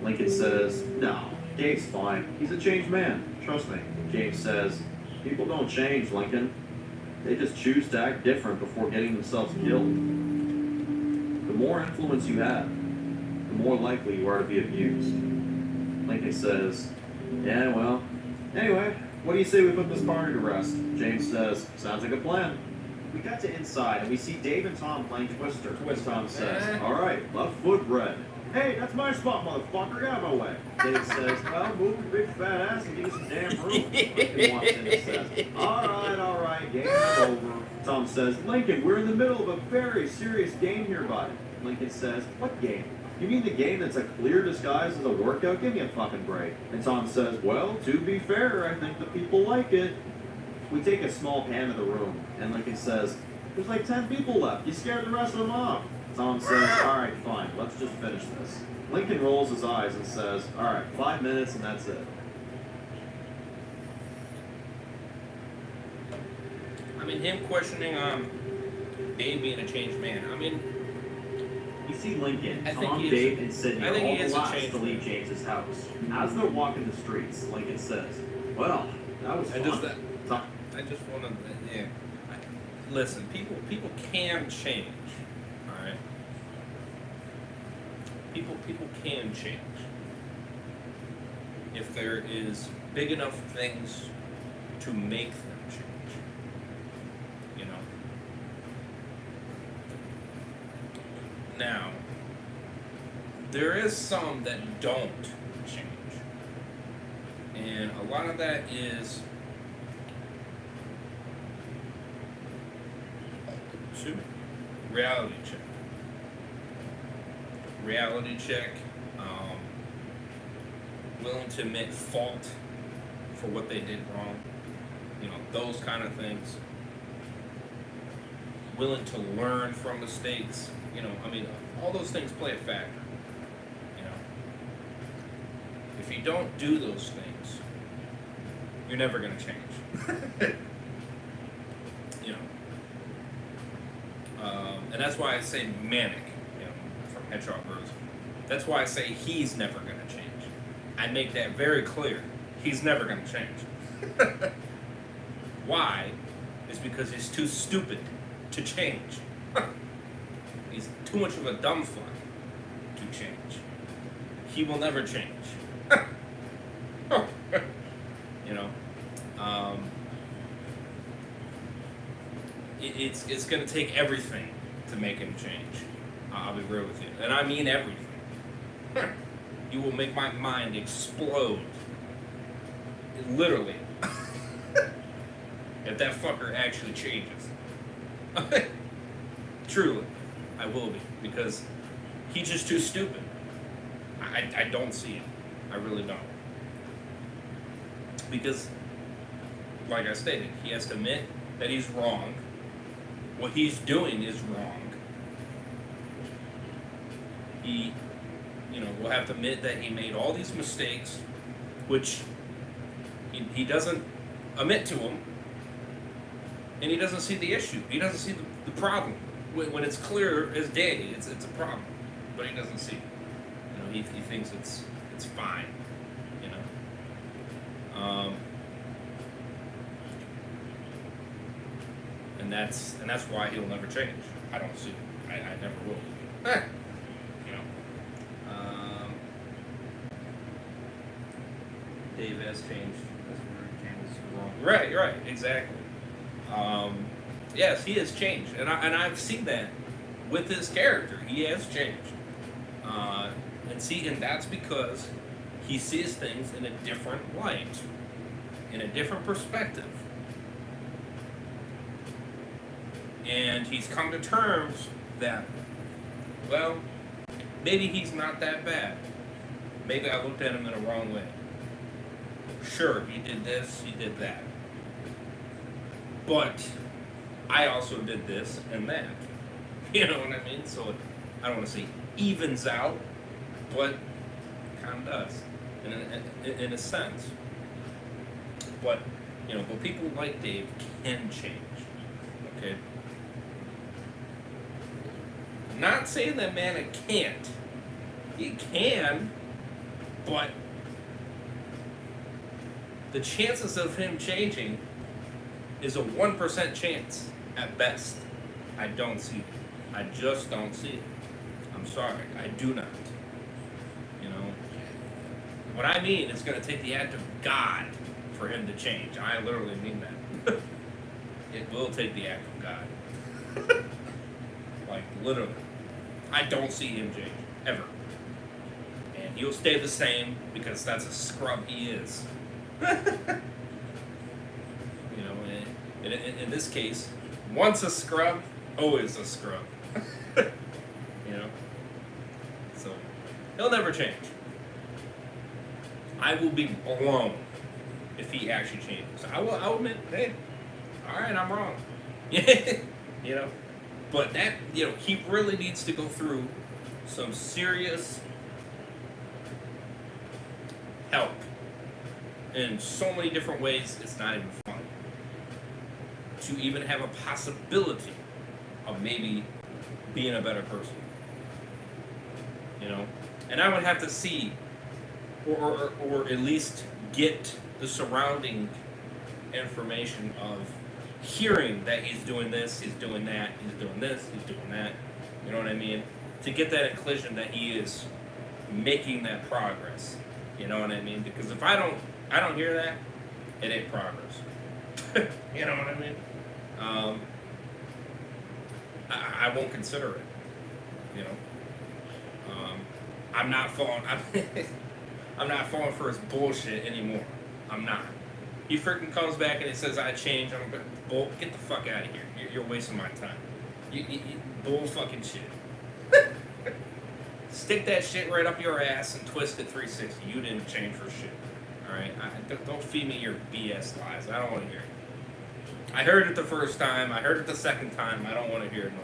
Lincoln says, no, Dave's fine. He's a changed man. Trust me. James says, people don't change, Lincoln. They just choose to act different before getting themselves killed. The more influence you have, the more likely you are to be abused. Lincoln says, yeah, well, anyway, what do you say we put this party to rest? James says, sounds like a plan. We got to inside and we see Dave and Tom playing Twister. Tom says, all right, left foot red. Hey, that's my spot, motherfucker. Get out of my way. Dave says, well, move your big fat ass and give me some damn room. Lincoln walks in and says, all right, game over. Tom says, Lincoln, we're in the middle of a very serious game here, bud. Lincoln says, what game? You mean the game that's a clear disguise as a workout? Give me a fucking break. And Tom says, well, to be fair, I think the people like it. We take a small pan of the room, and Lincoln says, there's like 10 people left. You scared the rest of them off. Tom says, all right, fine, let's just finish this. Lincoln rolls his eyes and says, all right, 5 minutes and that's it. I mean, him questioning Dave being a changed man. I mean, You see Lincoln, I think Tom, he is- Dave, and Sidney I are think he all the is a last changed to leave James's house. As they're walking the streets, Lincoln says, well, that was I fun. just Tom, I just want to, yeah. Listen, people can change, all right. People can change if there is big enough things to make them change. You know. Now, there is some that don't change, and a lot of that is. Reality check. Reality check. Willing to admit fault for what they did wrong. You know, those kind of things. Willing to learn from mistakes. You know, I mean, all those things play a factor. You know, if you don't do those things, you're never going to change. You know. And that's why I say manic, you know, from Hedgehog Rose. That's why I say he's never going to change. I make that very clear. He's never going to change. Why? Is because he's too stupid to change. He's too much of a dumb fuck to change. He will never change. You know? It's going to take everything to make him change. I'll be real with you. And I mean everything. You will make my mind explode. Literally. If that fucker actually changes. Truly. I will be. Because he's just too stupid. I don't see it. I really don't. Because, like I stated, he has to admit that he's wrong. What he's doing is wrong. He, you know, will have to admit that he made all these mistakes, which he doesn't admit to them, and he doesn't see the issue. He doesn't see the problem. When it's clear as day, it's a problem, but he doesn't see it. You know, he thinks it's fine. You know. And that's why he'll never change. I don't see it. I never will. You know. Dave has changed. That's where James is wrong. Right, exactly. Yes, he has changed, and I've seen that with his character. He has changed, and that's because he sees things in a different light, in a different perspective. And he's come to terms that, well, maybe he's not that bad. Maybe I looked at him in a wrong way. Sure, he did this, he did that. But I also did this and that. You know what I mean? So I don't want to say evens out, but kind of does, in a sense. But people like Dave can change. Okay. I'm not saying that man can't. He can, but the chances of him changing is a 1% chance at best. I don't see it. I just don't see it. I'm sorry, I do not. What I mean is going to take the act of God for him to change. I literally mean that. It will take the act of God. Like, literally. I don't see him change, ever. And he'll stay the same because that's a scrub he is. In this case, once a scrub, always a scrub. So, he'll never change. I will be blown if he actually changes. I'll admit, hey, all right, I'm wrong. But that, he really needs to go through some serious help in so many different ways, it's not even funny. To even have a possibility of maybe being a better person. And I would have to see or at least get the surrounding information of hearing that he's doing this, he's doing that, he's doing this, he's doing that. You know what I mean? To get that inclusion that he is making that progress. You know what I mean? Because if I don't hear that, it ain't progress. You know what I mean? I won't consider it. I'm not falling. I'm not falling for his bullshit anymore. I'm not. He freaking comes back and he says I changed. I'm going, get the fuck out of here. You're wasting my time. You bull fucking shit. Stick that shit right up your ass and twist it 360. You didn't change for shit. All right. Don't feed me your BS lies. I don't want to hear it. I heard it the first time. I heard it the second time. I don't want to hear it no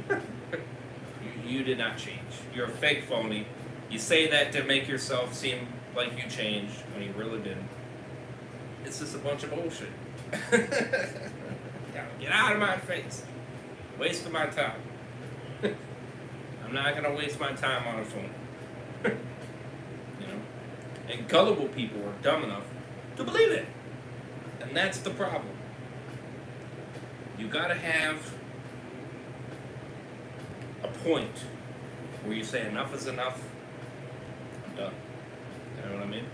more. You did not change. You're a fake phony. You say that to make yourself seem like you changed when you really didn't. It's just a bunch of bullshit. Get out of my face. Wasting my time. I'm not going to waste my time on a phone. And gullible people are dumb enough to believe it. And that's the problem. You got to have a point where you say enough is enough. I'm done. You know what I mean?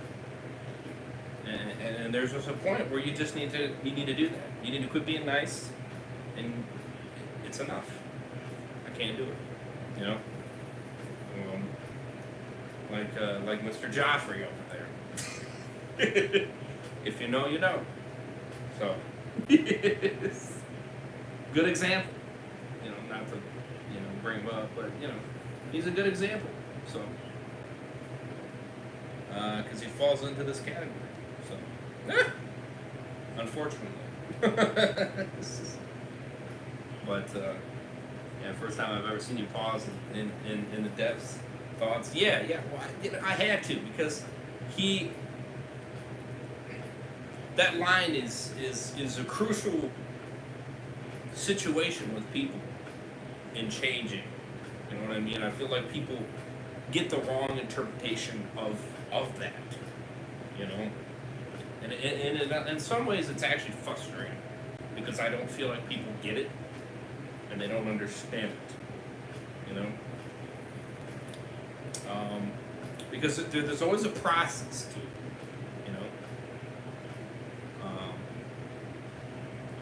And there's just a point where you just need to do that. You need to quit being nice, and it's enough. I can't do it. Like Mr. Joffrey over there. If you know, you know. So, good example. Not to bring him up, but he's a good example. So, because he falls into this category. So, unfortunately. But first time I've ever seen you pause in the depths thoughts. Yeah. Well, I had to because that line is a crucial situation with people in changing. You know what I mean? I feel like people get the wrong interpretation of that. And in some ways it's actually frustrating because I don't feel like people get it and they don't understand it. Because there's always a process to it.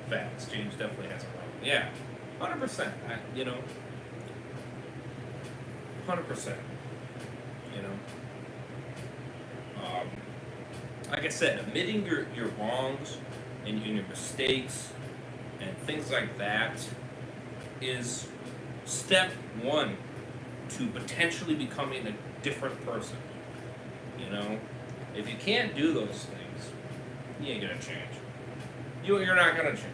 Facts. Change definitely has a problem. Yeah, 100%. 100%. like I said, admitting your wrongs and your mistakes and things like that is step one to potentially becoming a different person. You know, if you can't do those things, you ain't gonna change. You're not gonna change.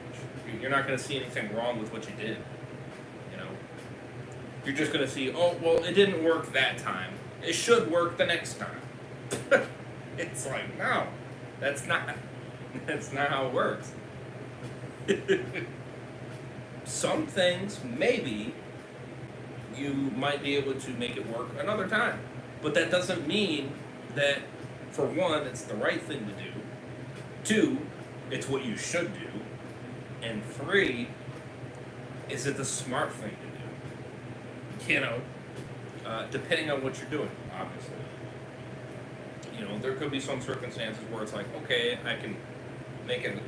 You're not gonna see anything wrong with what you did. You know, you're just gonna see, oh well, it didn't work that time. It should work the next time. It's like, no, that's not how it works. Some things, maybe, you might be able to make it work another time. But that doesn't mean that, for one, it's the right thing to do. Two, it's what you should do. And three, is it the smart thing to do? You know, depending on what you're doing, obviously. You know, there could be some circumstances where it's like, okay, I can make an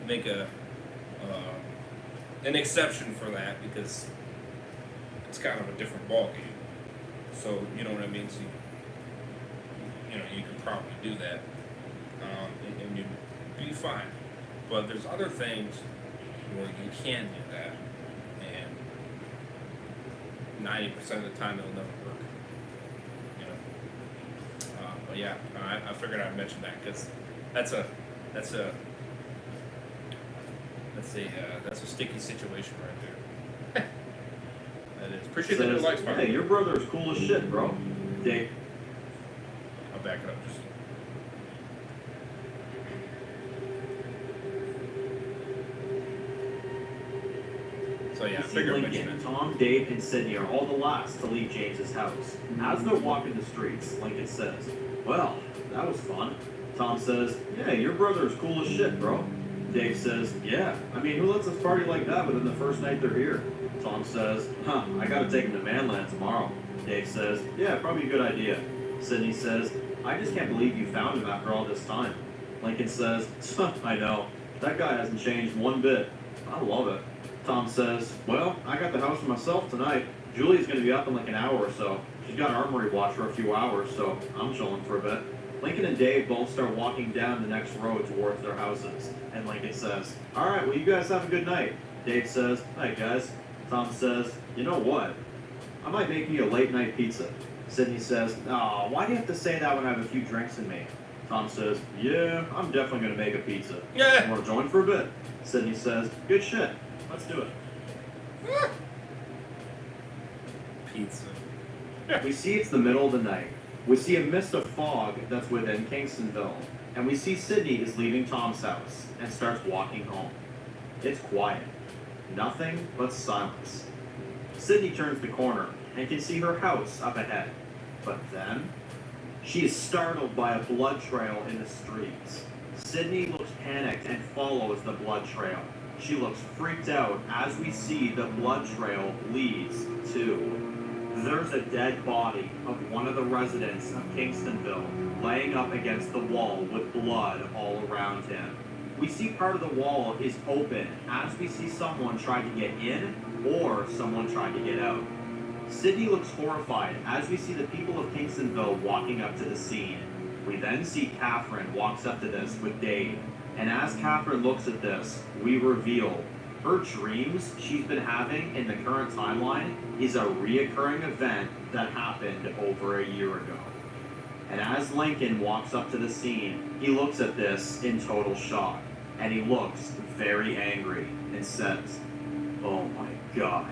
exception for that because it's kind of a different ballgame. So, you know what I mean? So you can probably do that, and you'd be fine. But there's other things where you can't do that, and 90% of the time it'll never work. You know. But yeah, I figured I'd mention that because that's a sticky situation right there. That is. Appreciate the new likes, man. Hey, your brother is cool as shit, bro. Dave. I'll back it up just. So yeah, I figured I'd mention it. Tom, Dave, and Sydney are all the last to leave James's house. As they're walking the streets, Lincoln says, "Well, that was fun." Tom says, "Yeah, your brother is cool as shit, bro." Dave says, "Yeah, I mean, who lets us party like that within the first night they're here?" Tom says, I gotta take him to Manland tomorrow." Dave says, "Yeah, probably a good idea." Sydney says, "I just can't believe you found him after all this time." Lincoln says, "I know. That guy hasn't changed one bit. I love it." Tom says, "Well, I got the house for myself tonight. Julie's gonna be up in like an hour or so. She's got armory watch for a few hours, so I'm chilling for a bit." Lincoln and Dave both start walking down the next road towards their houses, and Lincoln says, "All right, well, you guys have a good night." Dave says, "Night, guys." Tom says, "You know what? I might make you a late-night pizza." Sydney says, "Aw, why do you have to say that when I have a few drinks in me?" Tom says, "Yeah, I'm definitely going to make a pizza. Yeah. Want to join for a bit?" Sydney says, "Good shit. Let's do it." Pizza. We see it's the middle of the night. We see a mist of fog that's within Kingstonville, and we see Sydney is leaving Tom's house and starts walking home. It's quiet. Nothing but silence. Sydney turns the corner and can see her house up ahead. But then, she is startled by a blood trail in the streets. Sydney looks panicked and follows the blood trail. She looks freaked out as we see the blood trail leads to... There's a dead body of one of the residents of Kingstonville laying up against the wall with blood all around him. We see part of the wall is open as we see someone try to get in or someone trying to get out. Sydney looks horrified as we see the people of Kingstonville walking up to the scene. We then see Catherine walks up to this with Dave, and as Catherine looks at this, we reveal her dreams she's been having in the current timeline is a reoccurring event that happened over a year ago. And as Lincoln walks up to the scene, he looks at this in total shock, and he looks very angry and says, "Oh my God."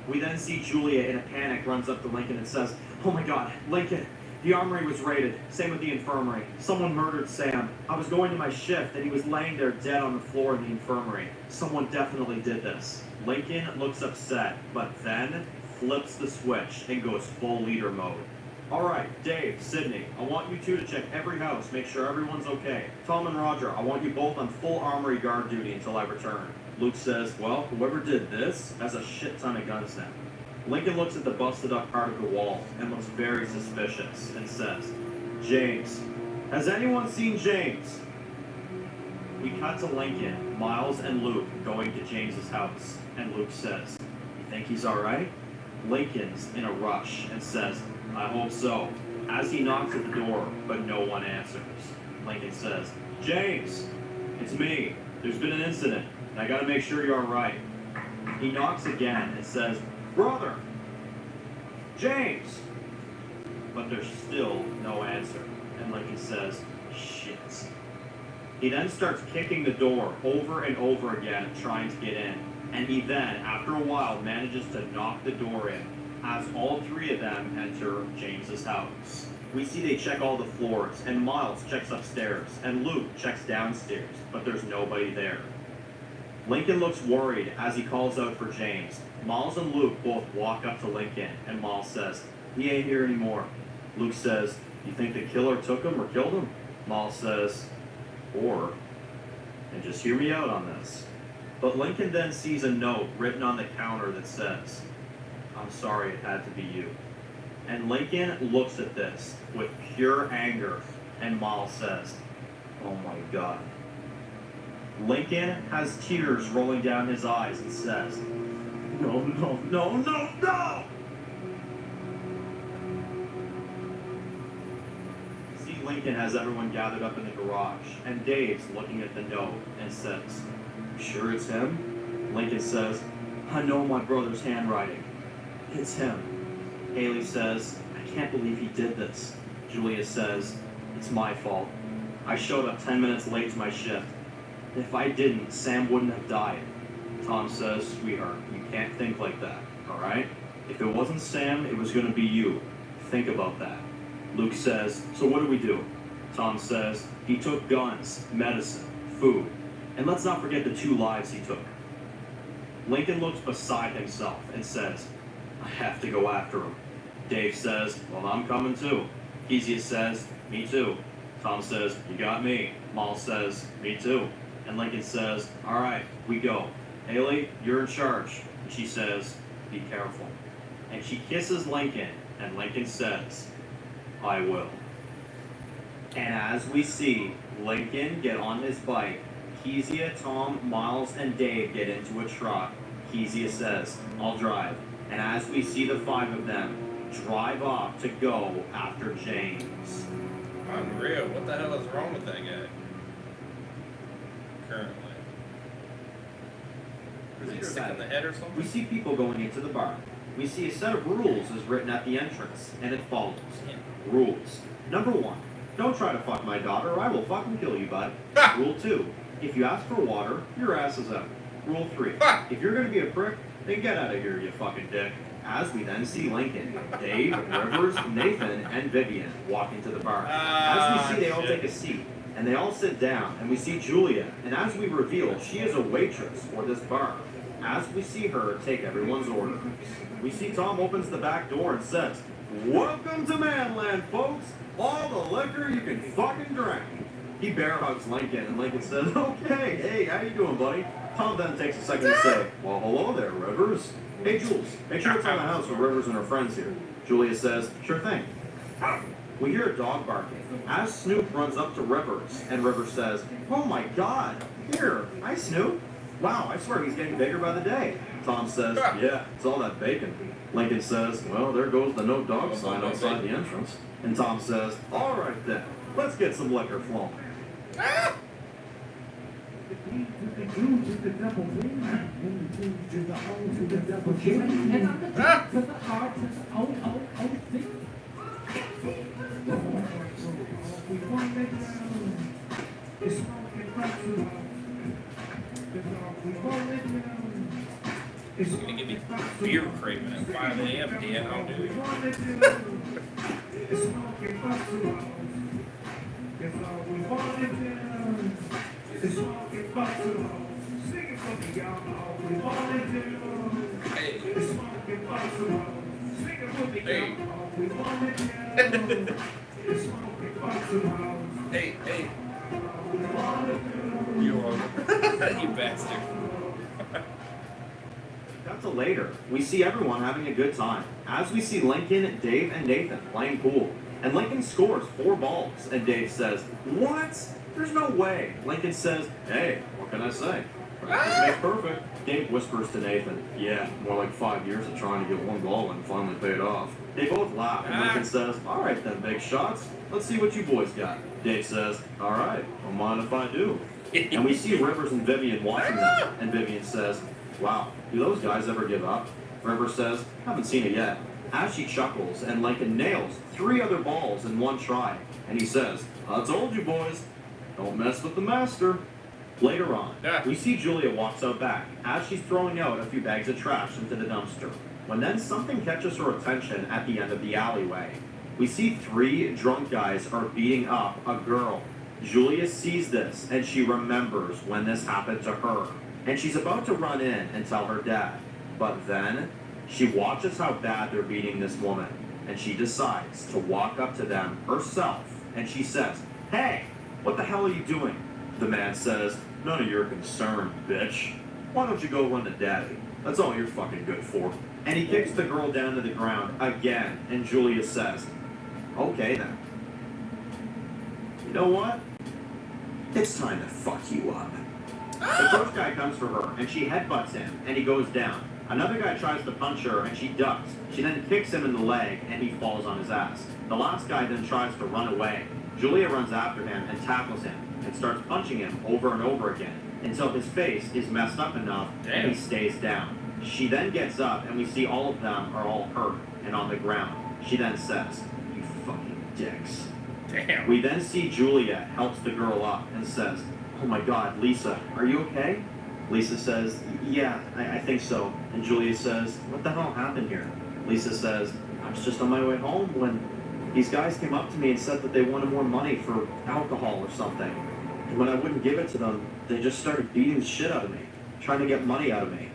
We then see Julia in a panic runs up to Lincoln and says, "Oh my God, Lincoln, the armory was raided. Same with the infirmary. Someone murdered Sam. I was going to my shift and he was laying there dead on the floor in the infirmary. Someone definitely did this." Lincoln looks upset, but then flips the switch and goes full leader mode. "All right, Dave, Sydney, I want you two to check every house, make sure everyone's okay. Tom and Roger, I want you both on full armory guard duty until I return." Luke says, "Well, whoever did this has a shit ton of guns now." Lincoln looks at the busted up part of the wall and looks very suspicious and says, "James. Has anyone seen James?" We cut to Lincoln, Miles, and Luke going to James's house, and Luke says, "You think he's alright?" Lincoln's in a rush and says, "I hope so," as he knocks at the door, but no one answers. Lincoln says, James, it's me. There's been an incident, and I gotta make sure you're alright. He knocks again and says, Brother! James! But there's still no answer, and Lincoln says, Shit. He then starts kicking the door over and over again, trying to get in. And he then, after a while, manages to knock the door in, as all three of them enter James's house. We see they check all the floors, and Miles checks upstairs, and Luke checks downstairs, but there's nobody there. Lincoln looks worried as he calls out for James. Miles and Luke both walk up to Lincoln, and Miles says, He ain't here anymore. Luke says, You think the killer took him or killed him? Miles says, Or, and just hear me out on this. But Lincoln then sees a note written on the counter that says, I'm sorry it had to be you. And Lincoln looks at this with pure anger, and Miles says, Oh my God. Lincoln has tears rolling down his eyes and says, No, no, no, no, no! See, Lincoln has everyone gathered up in the garage, and Dave's looking at the note and says, You sure it's him? Lincoln says, I know my brother's handwriting. It's him. Haley says, I can't believe he did this. Julia says, It's my fault. I showed up 10 minutes late to my shift. If I didn't, Sam wouldn't have died. Tom says, Sweetheart, you can't think like that, alright? If it wasn't Sam, it was gonna be you. Think about that. Luke says, So what do we do? Tom says, He took guns, medicine, food, and let's not forget the 2 lives he took. Lincoln looks beside himself and says, I have to go after him. Dave says, Well, I'm coming too. Kezia says, Me too. Tom says, You got me. Miles says, Me too. And Lincoln says, All right, we go. Haley, you're in charge. And she says, Be careful. And she kisses Lincoln, and Lincoln says, I will. And as we see Lincoln get on his bike, Kezia, Tom, Miles, and Dave get into a truck. Kezia says, I'll drive. And as we see the 5 of them drive off to go after James. Unreal. What the hell is wrong with that guy? Currently. Is he sick in the head or something? We see people going into the bar. We see a set of rules is written at the entrance, and it follows. Yeah. Rules. Number 1, don't try to fuck my daughter or I will fucking kill you, bud. Rule 2, if you ask for water, your ass is out. Rule 3, if you're gonna be a prick, then get out of here, you fucking dick. As we then see Lincoln, Dave, Rivers, Nathan, and Vivian walk into the bar. As we see they all take a seat, and they all sit down, and we see Julia, and as we reveal, she is a waitress for this bar. As we see her take everyone's order, we see Tom opens the back door and says, Welcome to Manland, folks! All the liquor you can fucking drink. He bear hugs Lincoln, and Lincoln says, Okay, hey, how you doing, buddy? Tom then takes a second to say, Well, hello there, Rivers. Hey, Jules, make sure it's on the house with Rivers and her friends here. Julia says, Sure thing. We hear a dog barking. As Snoop runs up to Rivers, and Rivers says, Oh my God, here, hi Snoop. Wow, I swear he's getting bigger by the day. Tom says, Yeah, it's all that bacon. Lincoln says, Well, there goes the no dog sign outside the entrance. And Tom says, All right then, let's get some liquor flowing. He's gonna give me beer craving at 5 a.m. Dan, I'll do it. Hey. Hey. Hey. You are. You bastard. Cut to later. We see everyone having a good time. As we see Lincoln, Dave, and Nathan playing pool. And Lincoln scores 4 balls. And Dave says, What? There's no way. Lincoln says, Hey, what can I say? This makes perfect. Dave whispers to Nathan, yeah, more like 5 years of trying to get one goal and finally paid off. They both laugh, and Lincoln says, all right then, big shots. Let's see what you boys got. Dave says, all right, don't mind if I do. And we see Rivers and Vivian watching them, and Vivian says, wow, do those guys ever give up? Rivers says, haven't seen it yet. As she chuckles, and Lincoln nails 3 other balls in one try, and he says, I told you boys, don't mess with the master. Later on, we see Julia walks out back as she's throwing out a few bags of trash into the dumpster, when then something catches her attention at the end of the alleyway. We see 3 drunk guys are beating up a girl. Julia sees this, and she remembers when this happened to her, and she's about to run in and tell her dad. But then, she watches how bad they're beating this woman, and she decides to walk up to them herself, and she says, hey, what the hell are you doing? The man says, none of your concern, bitch. Why don't you go run to daddy? That's all you're fucking good for. And he kicks the girl down to the ground again, and Julia says, okay then. You know what? It's time to fuck you up. The first guy comes for her, and she headbutts him, and he goes down. Another guy tries to punch her, and she ducks. She then kicks him in the leg, and he falls on his ass. The last guy then tries to run away. Julia runs after him and tackles him, and starts punching him over and over again, until his face is messed up enough, and he stays down. She then gets up, and we see all of them are all hurt, and on the ground. She then says, you fucking dicks. Damn. We then see Julia helps the girl up and says, oh my god, Lisa, are you okay? Lisa says, yeah, I think so. And Julia says, what the hell happened here? Lisa says, I was just on my way home when these guys came up to me and said that they wanted more money for alcohol or something. And when I wouldn't give it to them, they just started beating the shit out of me, trying to get money out of me.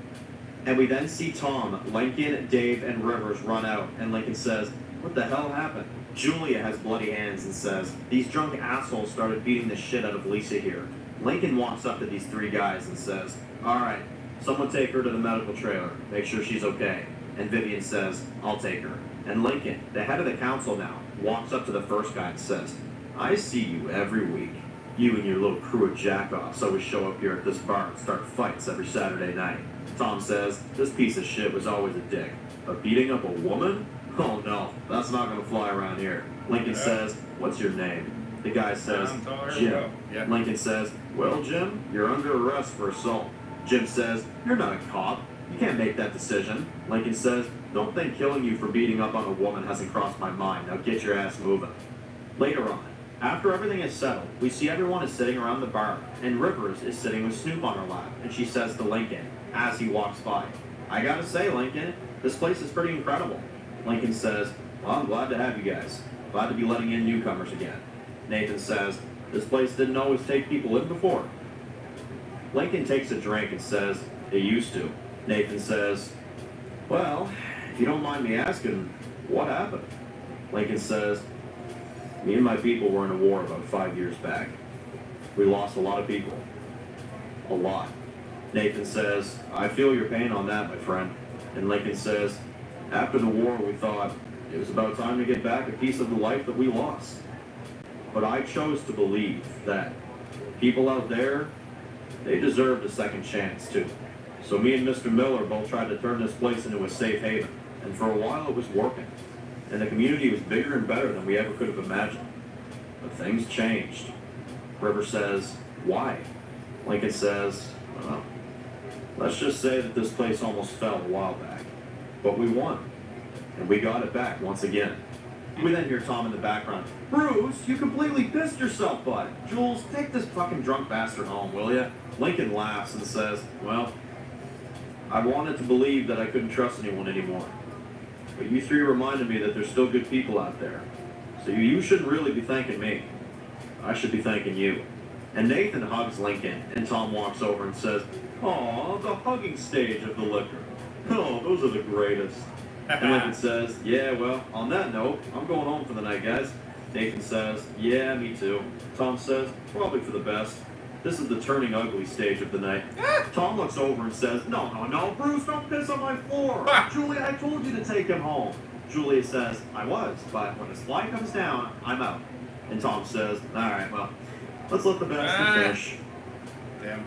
And we then see Tom, Lincoln, Dave, and Rivers run out, and Lincoln says, what the hell happened? Julia has bloody hands and says, these drunk assholes started beating the shit out of Lisa here. Lincoln walks up to these 3 guys and says, all right, someone take her to the medical trailer, make sure she's okay. And Vivian says, I'll take her. And Lincoln, the head of the council now, walks up to the first guy and says, I see you every week. You and your little crew of jackoffs always show up here at this bar and start fights every Saturday night. Tom says, this piece of shit was always a dick. But beating up a woman? Oh no, that's not gonna fly around here. Lincoln says, what's your name? The guy says, Jim. Yeah. Lincoln says, well, Jim, you're under arrest for assault. Jim says, you're not a cop. You can't make that decision. Lincoln says, don't think killing you for beating up on a woman hasn't crossed my mind. Now get your ass moving. Later on, after everything is settled, we see everyone is sitting around the bar, and Rivers is sitting with Snoop on her lap, and she says to Lincoln, as he walks by, I gotta say, Lincoln, this place is pretty incredible. Lincoln says, well, I'm glad to have you guys. Glad to be letting in newcomers again. Nathan says, this place didn't always take people in before. Lincoln takes a drink and says, it used to. Nathan says, well, if you don't mind me asking, what happened? Lincoln says, me and my people were in a war about 5 years back. We lost a lot of people. A lot. Nathan says, I feel your pain on that, my friend. And Lincoln says, after the war, we thought it was about time to get back a piece of the life that we lost. But I chose to believe that people out there, they deserved a second chance, too. So me and Mr. Miller both tried to turn this place into a safe haven. And for a while, it was working. And the community was bigger and better than we ever could have imagined. But things changed. River says, why? Lincoln says, well, let's just say that this place almost fell a while back. But we won. And we got it back once again. We then hear Tom in the background, Bruce, you completely pissed yourself, bud. Jules, take this fucking drunk bastard home, will ya? Lincoln laughs and says, well, I wanted to believe that I couldn't trust anyone anymore. But you 3 reminded me that there's still good people out there. So you shouldn't really be thanking me. I should be thanking you. And Nathan hugs Lincoln, and Tom walks over and says, aw, the hugging stage of the liquor. Oh, those are the greatest. And Lincoln says, yeah, well, on that note, I'm going home for the night, guys. Nathan says, yeah, me too. Tom says, probably for the best. This is the turning ugly stage of the night. Tom looks over and says, no, Bruce, don't piss on my floor. Julia, I told you to take him home. Julia says, I was, but when his fly comes down, I'm out. And Tom says, all right, well, let's let the best finish. Damn.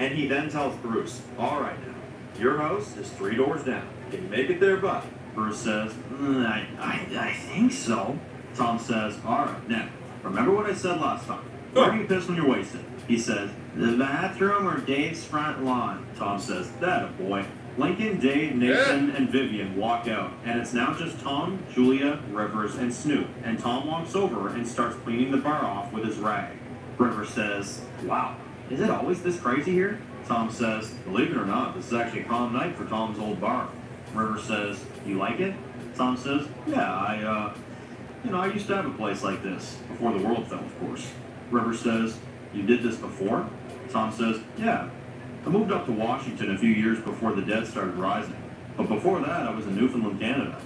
And he then tells Bruce, all right now, your house is 3 doors down. Can you make it there, bud? Bruce says, I think so. Tom says, all right, now, remember what I said last time. Where do you piss when you're wasted? He says, the bathroom or Dave's front lawn. Tom says, that a boy. Lincoln, Dave, Nathan, and Vivian walk out, and it's now just Tom, Julia, Rivers, and Snoop. And Tom walks over and starts cleaning the bar off with his rag. Rivers says, wow, is it always this crazy here? Tom says, believe it or not, this is actually a calm night for Tom's old bar. Rivers says, you like it? Tom says, yeah, I used to have a place like this, before the world fell, of course. Rivers says, you did this before? Tom says, yeah. I moved up to Washington a few years before the dead started rising. But before that, I was in Newfoundland, Canada.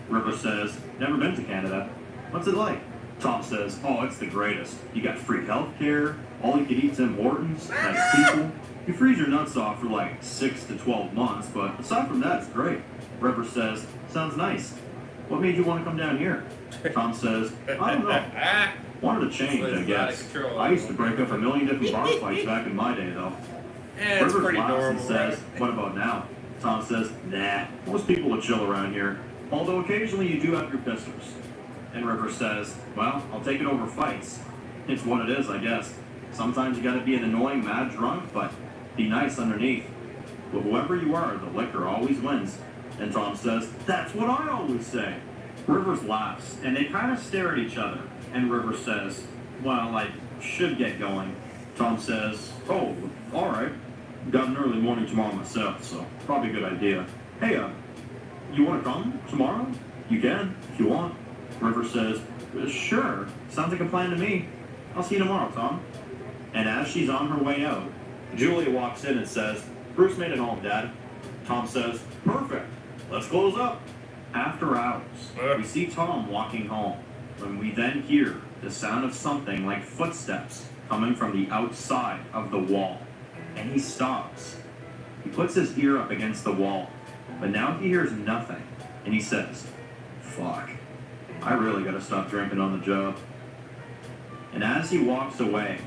Rivers says, never been to Canada. What's it like? Tom says, oh, it's the greatest. You got free health care, all you can eat Tim Hortons, nice people. You freeze your nuts off for like 6 to 12 months, but aside from that, it's great. Rivers says, sounds nice. What made you want to come down here? Tom says, I don't know. Wanted to change, I guess. I used to break up a million different bar fights back in my day, though. Yeah, it's Rivers pretty laughs normal, and says, right? what about now? Tom says, nah, most people will chill around here. Although occasionally you do have your pissers. And Rivers says, well, I'll take it over fights. It's what it is, I guess. Sometimes you gotta be an annoying mad drunk, but be nice underneath. But whoever you are, the liquor always wins. And Tom says, that's what I always say. Rivers laughs, and they kind of stare at each other. And Rivers says, well, I should get going. Tom says, oh, all right. Got an early morning tomorrow myself, so probably a good idea. Hey, you want to come tomorrow? You can, if you want. Rivers says, sure. Sounds like a plan to me. I'll see you tomorrow, Tom. And as she's on her way out, Julia walks in and says, Bruce made it home, Dad. Tom says, perfect. Let's close up. After hours, we see Tom walking home, when we then hear the sound of something like footsteps coming from the outside of the wall. And he stops. He puts his ear up against the wall, but now he hears nothing. And he says, fuck, I really gotta stop drinking on the job. And as he walks away,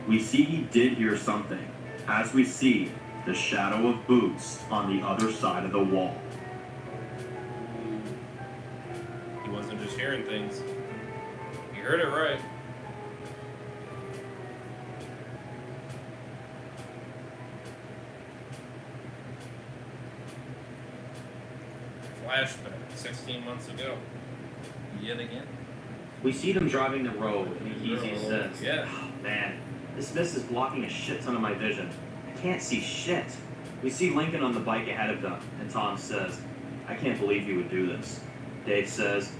we see he did hear something, as we see the shadow of boots on the other side of the wall. He wasn't just hearing things. He heard it right. Flashback 16 months ago. Yet again. We see them driving the road, and Easy says, Yeah. oh, man, this mist is blocking a shit ton of my vision. I can't see shit. We see Lincoln on the bike ahead of them, and Tom says, I can't believe you would do this. Dave says,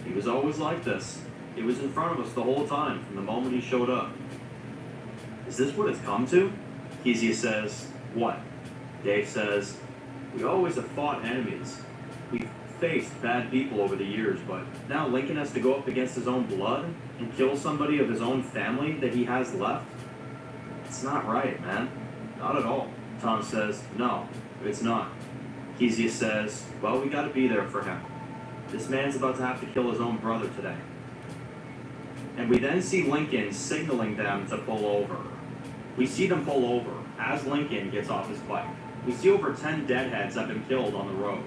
he was always like this. He was in front of us the whole time, from the moment he showed up. Is this what it's come to? Kezia says, what? Dave says, we always have fought enemies. We've faced bad people over the years, but now Lincoln has to go up against his own blood and kill somebody of his own family that he has left? It's not right, man. Not at all. Tom says, no, it's not. Kezia says, well, we gotta be there for him. This man's about to have to kill his own brother today. And we then see Lincoln signaling them to pull over. We see them pull over as Lincoln gets off his bike. We see over 10 deadheads have been killed on the road.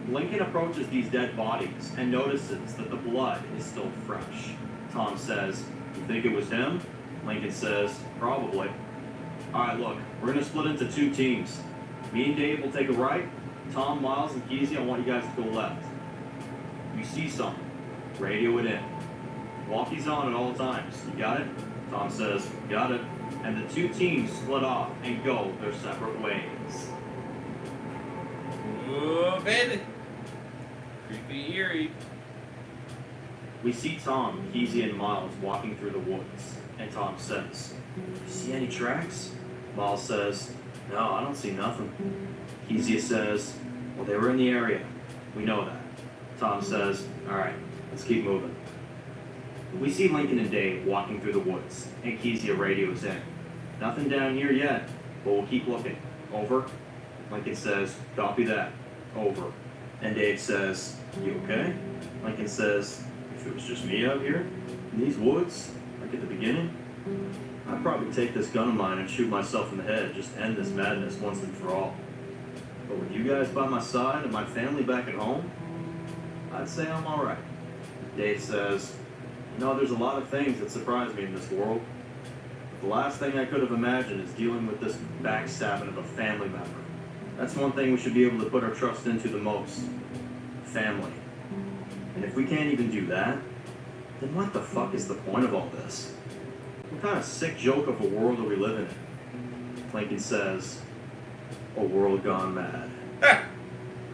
Lincoln approaches these dead bodies and notices that the blood is still fresh. Tom says, you think it was him? Lincoln says, probably. Alright, look, we're gonna split into 2 teams. Me and Dave will take a right. Tom, Miles, and Kesey, I want you guys to go left. You see something, radio it in. Walkie's on at all times. You got it? Tom says, got it. And the 2 teams split off and go their separate ways. Oh, baby. Creepy, eerie. We see Tom, Kesey, and Miles walking through the woods. And Tom says, you see any tracks? Miles says, no, I don't see nothing. Kezia says, well, they were in the area. We know that. Tom says, all right, let's keep moving. We see Lincoln and Dave walking through the woods, and Kezia radios in. Nothing down here yet, but we'll keep looking. Over. Lincoln says, copy that. Over. And Dave says, you okay? Lincoln says, if it was just me out here, in these woods, like at the beginning, I'd probably take this gun of mine and shoot myself in the head, just to end this madness once and for all. But with you guys by my side and my family back at home, I'd say I'm alright. Dave says, there's a lot of things that surprise me in this world. But the last thing I could have imagined is dealing with this backstabbing of a family member. That's one thing we should be able to put our trust into the most. Family. And if we can't even do that, then what the fuck is the point of all this? What kind of sick joke of a world are we living in? Lincoln says, a world gone mad.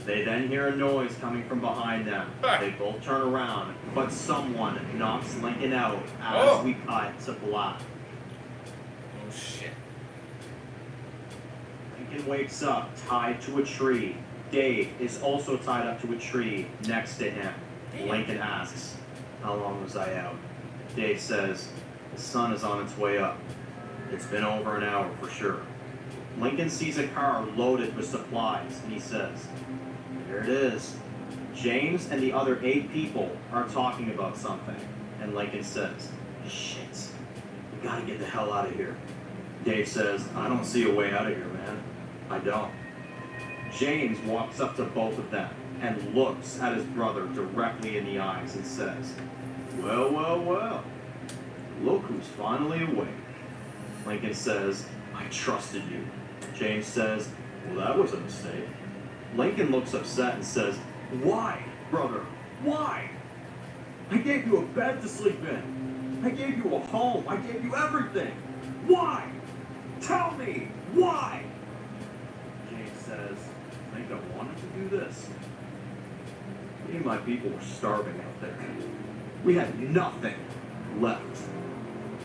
They then hear a noise coming from behind them. They both turn around, but someone knocks Lincoln out as we cut to black. Oh shit. Lincoln wakes up tied to a tree. Dave is also tied up to a tree next to him. Damn. Lincoln asks, how long was I out? Dave says, the sun is on its way up. It's been over an hour for sure. Lincoln sees a car loaded with supplies, and he says, there it is. James and the other 8 people are talking about something. And Lincoln says, shit, we gotta get the hell out of here. Dave says, I don't see a way out of here, man. I don't. James walks up to both of them and looks at his brother directly in the eyes and says, well, well, well. Look who's finally awake. Lincoln says, I trusted you. James says, well, that was a mistake. Lincoln looks upset and says, why, brother? Why? I gave you a bed to sleep in. I gave you a home. I gave you everything. Why? Tell me, why? James says, I think I wanted to do this. Me and my people were starving out there. We had nothing left.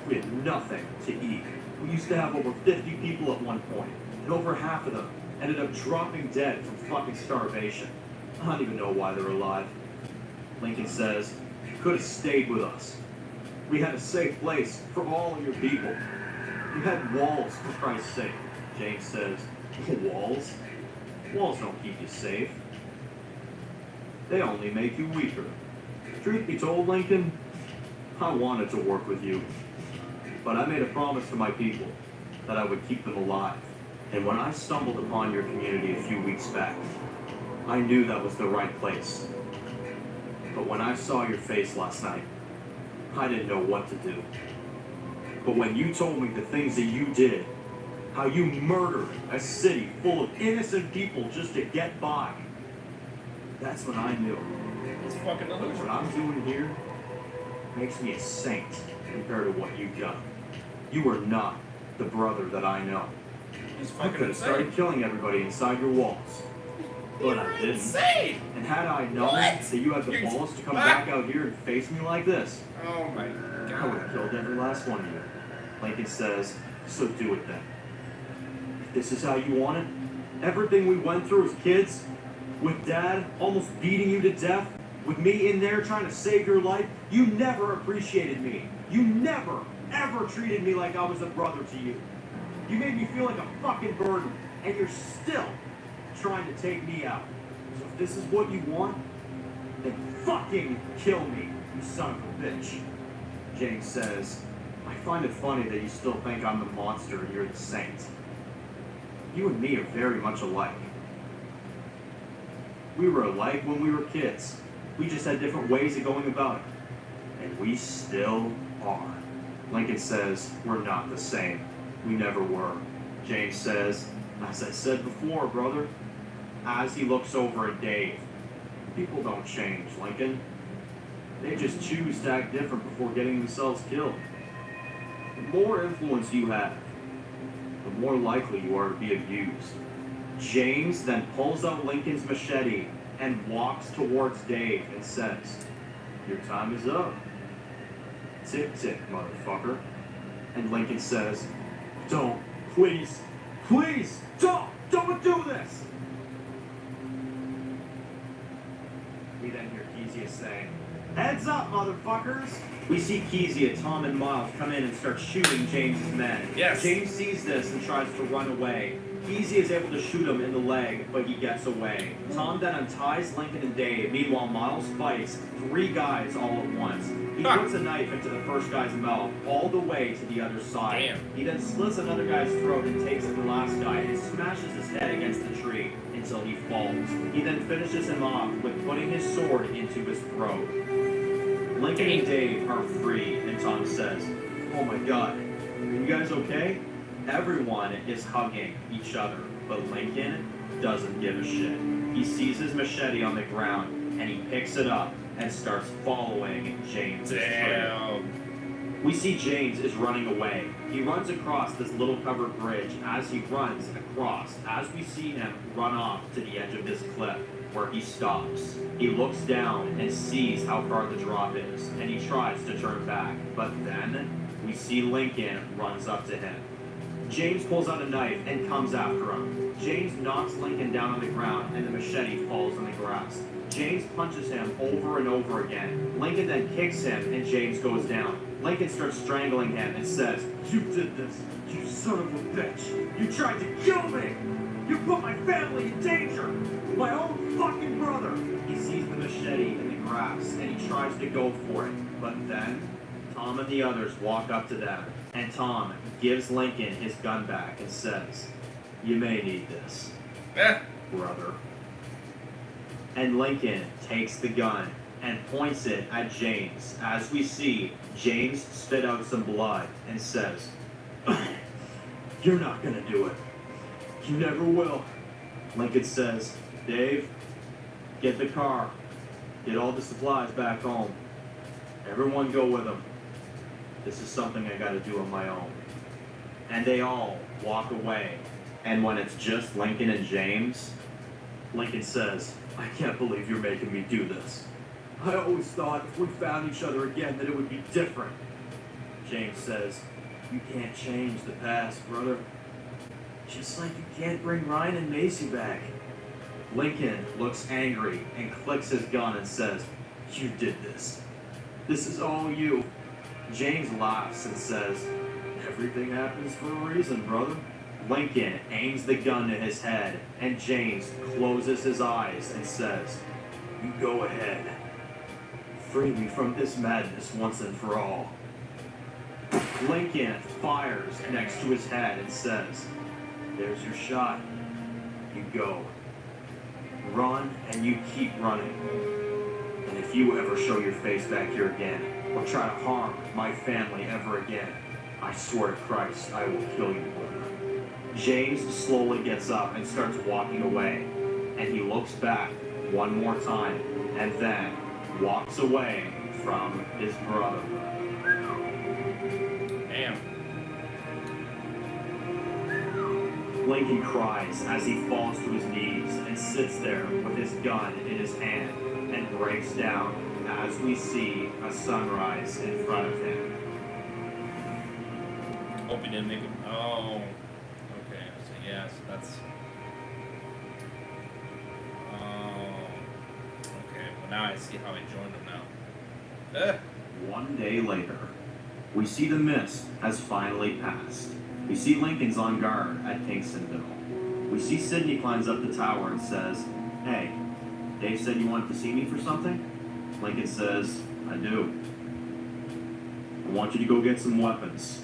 We had nothing to eat. We used to have over 50 people at one point, and over half of them ended up dropping dead from fucking starvation. I don't even know why they're alive. Lincoln says, you could have stayed with us. We had a safe place for all of your people. You had walls, for Christ's sake. James says, walls? Walls don't keep you safe. They only make you weaker. Truth be told, Lincoln, I wanted to work with you. But I made a promise to my people that I would keep them alive. And when I stumbled upon your community a few weeks back, I knew that was the right place. But when I saw your face last night, I didn't know what to do. But when you told me the things that you did, how you murdered a city full of innocent people just to get by, that's when I knew. It's fucking What delusional. I'm doing here makes me a saint compared to what you've done. You are not the brother that I know. He's I fucking could have insane. started killing everybody inside your walls. But I didn't. Insane. And had I known What? that you had the You're- balls to come back out here and face me like this, Oh my I would god. have killed every last one of you. Lincoln says, so do it then. If this is how you want it, everything we went through as kids, with Dad almost beating you to death, with me in there trying to save your life, you never appreciated me. You never, ever treated me like I was a brother to you. You made me feel like a fucking burden, and you're still trying to take me out. So if this is what you want, then fucking kill me, you son of a bitch. James says, I find it funny that you still think I'm the monster and you're the saint. You and me are very much alike. We were alike when we were kids. We just had different ways of going about it. And we still are. Lincoln says, we're not the same. We never were. James says, as I said before, brother, as he looks over at Dave, people don't change, Lincoln. They just choose to act different before getting themselves killed. The more influence you have, the more likely you are to be abused. James then pulls out Lincoln's machete and walks towards Dave and says, your time is up. Tick, tick, motherfucker. And Lincoln says, don't, please, please, don't do this! We then hear Kezia saying, heads up, motherfuckers! We see Kezia, Tom, and Miles come in and start shooting James's men. Yes. James sees this and tries to run away, Easy is able to shoot him in the leg, but he gets away. Tom then unties Lincoln and Dave. Meanwhile, Miles fights 3 guys all at once. He puts a knife into the first guy's mouth all the way to the other side. Damn. He then slits another guy's throat and takes the last guy and smashes his head against the tree until he falls. He then finishes him off with putting his sword into his throat. Lincoln and Dave are free, and Tom says, "Oh my God, are you guys okay?" Everyone is hugging each other, but Lincoln doesn't give a shit. He sees his machete on the ground, and he picks it up and starts following James' trail. We see James is running away. He runs across this little covered bridge. As he runs across, as we see him run off to the edge of this cliff, where he stops. He looks down and sees how far the drop is, and he tries to turn back, but then we see Lincoln runs up to him. James pulls out a knife and comes after him. James knocks Lincoln down on the ground, and the machete falls on the grass. James punches him over and over again. Lincoln then kicks him, and James goes down. Lincoln starts strangling him and says, "You did this, you son of a bitch! You tried to kill me! You put my family in danger! My own fucking brother!" He sees the machete in the grass, and he tries to go for it. But then, Tom and the others walk up to them, and Tom gives Lincoln his gun back and says, "You may need this, brother." And Lincoln takes the gun and points it at James. As we see, James spit out some blood and says, "You're not gonna do it. You never will." Lincoln says, "Dave, get the car. Get all the supplies back home. Everyone go with him. This is something I gotta do on my own." And they all walk away. And when it's just Lincoln and James, Lincoln says, "I can't believe you're making me do this. I always thought if we found each other again that it would be different." James says, "You can't change the past, brother. Just like you can't bring Ryan and Macy back." Lincoln looks angry and clicks his gun and says, "You did this. This is all you." James laughs and says, "Everything happens for a reason, brother." Lincoln aims the gun at his head, and James closes his eyes and says, "You go ahead. Free me from this madness once and for all." Lincoln fires next to his head and says, "There's your shot. You go. Run, and you keep running. And if you ever show your face back here again, or try to harm my family ever again, I swear to Christ, I will kill you, brother." James slowly gets up and starts walking away, and he looks back one more time, and then walks away from his brother. Damn. Lincoln cries as he falls to his knees and sits there with his gun in his hand and breaks down as we see a sunrise in front of him. Hope he didn't make it. Oh. Okay. So yeah. So that's. Oh. Okay. Well, now I see how I joined him now. One day later, we see the mist has finally passed. We see Lincoln's on guard at Kingstonville. We see Sydney climbs up the tower and says, "Hey, Dave said you wanted to see me for something?" Lincoln says, "I do. I want you to go get some weapons,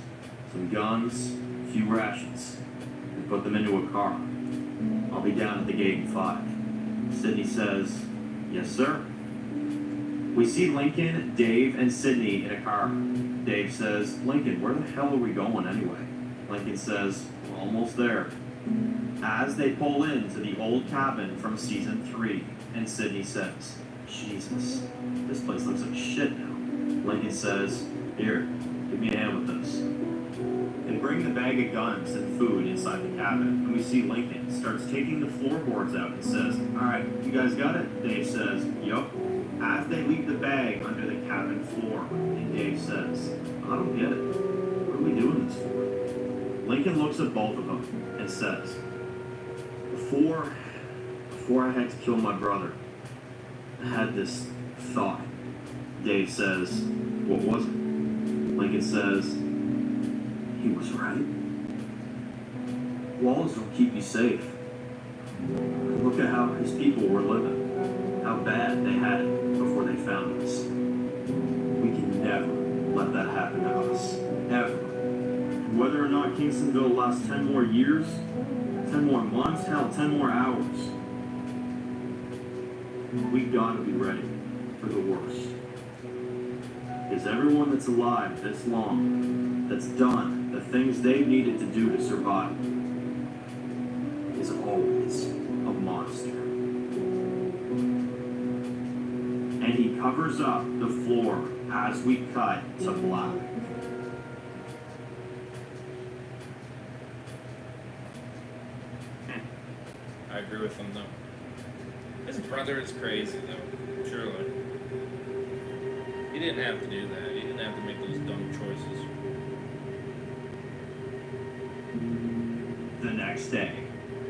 some guns, a few rations, and put them into a car. I'll be down at the gate in 5. Sydney says, "Yes, sir." We see Lincoln, Dave, and Sydney in a car. Dave says, "Lincoln, where the hell are we going anyway?" Lincoln says, "We're almost there." As they pull into the old cabin from season 3, and Sydney says, "Jesus, this place looks like shit now." Lincoln says, "Here, give me a hand with this." They bring the bag of guns and food inside the cabin, and we see Lincoln starts taking the floorboards out and says, "All right, you guys got it?" Dave says, "Yup." As they leave the bag under the cabin floor, and Dave says, "I don't get it. What are we doing this for?" Lincoln looks at both of them and says, Before I had to kill my brother, I had this thought." Dave says, "What was it?" Lincoln says, "He was right." Walls don't keep you safe. Look at how his people were living, how bad they had it before they found us. We can never let that happen to us, ever. Whether or not Kingstonville lasts 10 more years, 10 more months, hell, 10 more hours, we gotta be ready for the worst. Because everyone that's alive this long, that's done the things they've needed to do to survive, is always a monster. And he covers up the floor as we cut to black. I agree with him though. His brother is crazy though, surely. He didn't have to do that. He didn't have to make those dumb choices. The next day,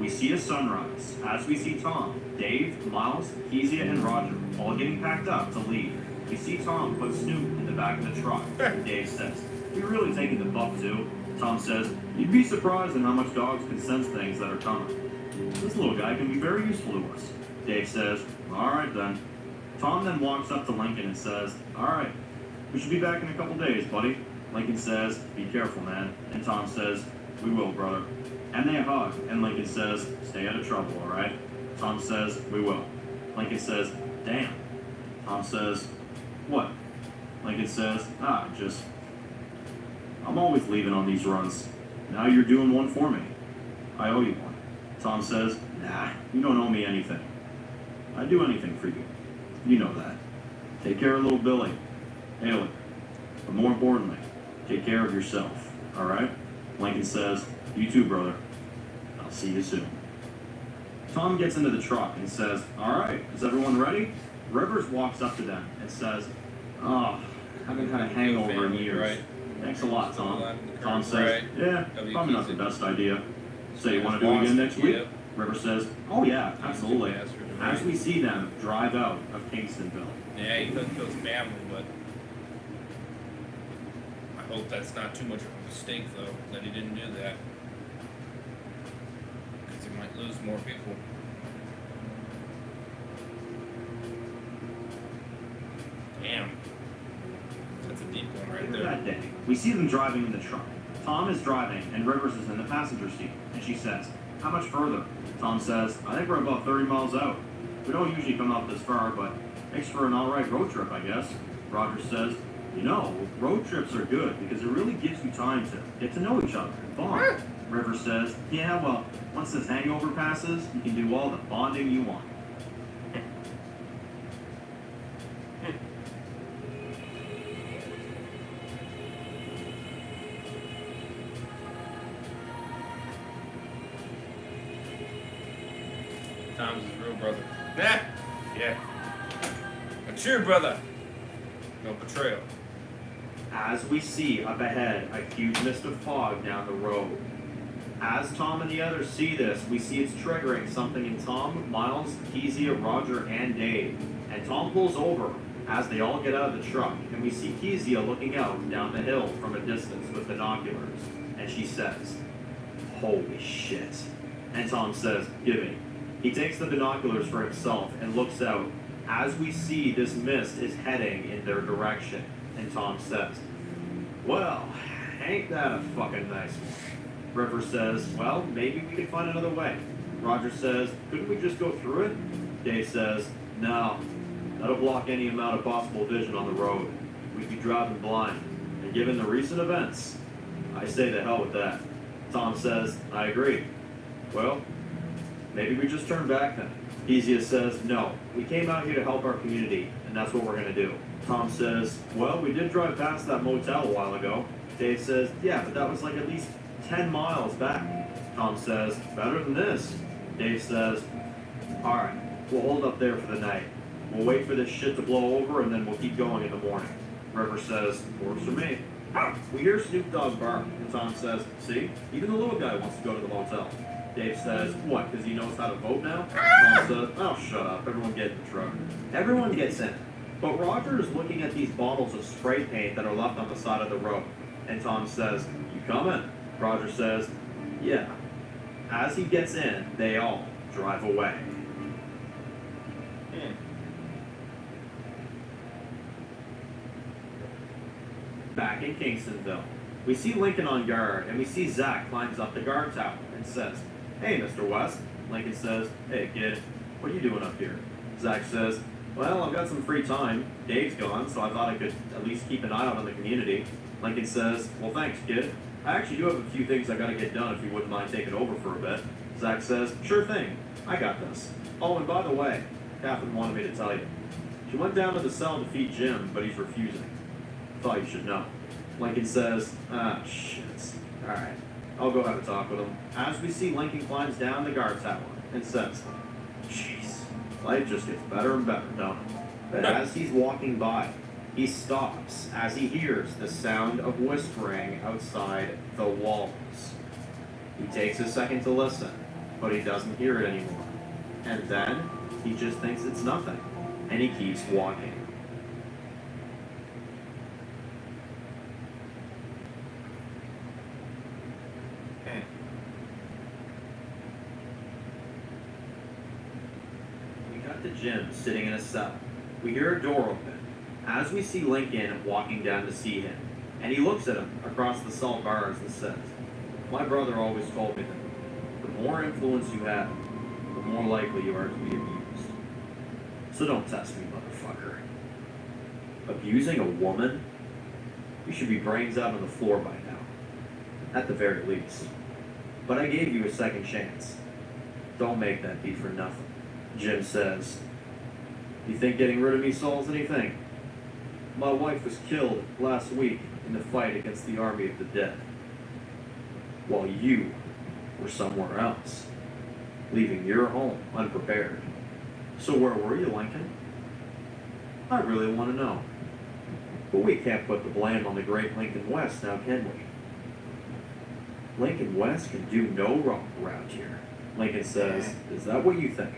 we see a sunrise as we see Tom, Dave, Miles, Kezia, and Roger all getting packed up to leave. We see Tom put Snoop in the back of the truck, and Dave says, "You're really taking the buff too?" Tom says, "You'd be surprised at how much dogs can sense things that are coming. This little guy can be very useful to us." Dave says, "All right then." Tom then walks up to Lincoln and says, "All right, we should be back in a couple days, buddy." Lincoln says, "Be careful, man." And Tom says, "We will, brother." And they hug, and Lincoln says, "Stay out of trouble, all right?" Tom says, "We will." Lincoln says, "Damn." Tom says, "What?" Lincoln says, just, I'm always leaving on these runs. Now you're doing one for me. I owe you one." Tom says, "Nah, you don't owe me anything. I'd do anything for you. You know that. Take care of little Billy, Haley. But more importantly, take care of yourself, all right?" Lincoln says, "You too, brother. I'll see you soon." Tom gets into the truck and says, "All right, is everyone ready?" Rivers walks up to them and says, "Oh, haven't had a hangover in years." Right. "Thanks a lot, Tom." Tom says, Right. "Yeah, probably not the best idea. So you want to do it again next week?" Yep. Rivers says, "Oh yeah, absolutely." Bastard, As right? we see them drive out of Kingstonville. Yeah, he couldn't kill his family, but I hope that's not too much of a mistake, though, that he didn't do that. Because he might lose more people. Damn. That's a deep one right Later there. that day, we see them driving in the truck. Tom is driving and Rivers is in the passenger seat, and she says, "How much further?" Tom says, "I think we're about 30 miles out. We don't usually come out this far, but makes for an alright road trip, I guess." Roger says, "You know, road trips are good because it really gives you time to get to know each other and bond." Rivers says, "Yeah, well, once this hangover passes, you can do all the bonding you want." Tom's his real brother. Nah! Yeah. A true brother. No betrayal. As we see up ahead a huge mist of fog down the road. As Tom and the others see this, we see it's triggering something in Tom, Miles, Kezia, Roger, and Dave. And Tom pulls over as they all get out of the truck, and we see Kezia looking out down the hill from a distance with binoculars. And she says, "Holy shit." And Tom says, "Give me." He takes the binoculars for himself and looks out as we see this mist is heading in their direction. And Tom says, "Well, ain't that a fucking nice one?" River says, "Well, maybe we could find another way." Roger says, "Couldn't we just go through it?" Dave says, "No, that'll block any amount of possible vision on the road. We'd be driving blind. And given the recent events, I say to hell with that." Tom says, "I agree. Well, maybe we just turn back then." Kezia says, "No, we came out here to help our community, and that's what we're going to do." Tom says, "Well, we did drive past that motel a while ago." Dave says, "Yeah, but that was like at least 10 miles back." Tom says, "Better than this." Dave says, "All right, we'll hold up there for the night. We'll wait for this shit to blow over, and then we'll keep going in the morning." River says, "Works for me." We hear Snoop Dogg bark, and Tom says, "See, even the little guy wants to go to the motel." Dave says, "What, because he knows how to vote now?" Tom says, "Oh, shut up. Everyone get in the truck." Everyone gets in. But Roger is looking at these bottles of spray paint that are left on the side of the road. And Tom says, "You coming?" Roger says, "Yeah." As he gets in, they all drive away. Back in Kingstonville, we see Lincoln on guard, and we see Zach climbs up the guard tower and says, "Hey, Mr. West." Lincoln says, "Hey, kid, what are you doing up here?" Zach says, "Well, I've got some free time. Dave's gone, so I thought I could at least keep an eye out on the community." Lincoln says, "Well, thanks, kid. I actually do have a few things I gotta get done if you wouldn't mind taking over for a bit." Zach says, "Sure thing. I got this. Oh, and by the way, Catherine wanted me to tell you. She went down to the cell to feed Jim, but he's refusing. Thought you should know." Lincoln says, "Ah, shit. Alright, I'll go have a talk with him." As we see Lincoln climbs down the guard tower and says, "Jeez, life just gets better and better, don't it?" But as he's walking by, he stops as he hears the sound of whispering outside the walls. He takes a second to listen, but he doesn't hear it anymore. And then he just thinks it's nothing, and he keeps walking. We cut to Jim sitting in a cell. We hear a door open as we see Lincoln walking down to see him, and he looks at him across the cell bars and says, "My brother always told me that the more influence you have, the more likely you are to be abused. So don't test me, motherfucker. Abusing a woman? You should be brains out on the floor by now. At the very least. But I gave you a second chance. Don't make that be for nothing." Jim says, "You think getting rid of me solves anything? My wife was killed last week in the fight against the army of the dead, while you were somewhere else, leaving your home unprepared. So where were you, Lincoln? I really want to know. But we can't put the blame on the great Lincoln West now, can we? Lincoln West can do no wrong around here." Lincoln says, "Is that what you think?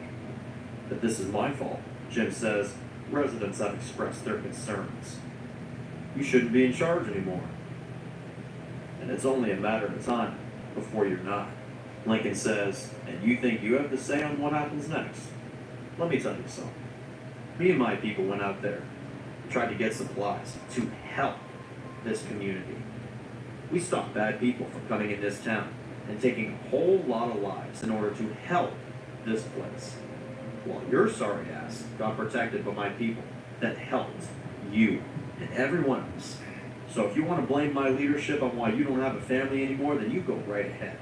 That this is my fault?" Jim says, "Residents have expressed their concerns. You shouldn't be in charge anymore. And it's only a matter of time before you're not." Lincoln says, "And you think you have the say on what happens next? Let me tell you something. Me and my people went out there and tried to get supplies to help this community. We stopped bad people from coming in this town and taking a whole lot of lives in order to help this place. While your sorry ass got protected by my people that helped you and everyone else. So if you want to blame my leadership on why you don't have a family anymore, then you go right ahead.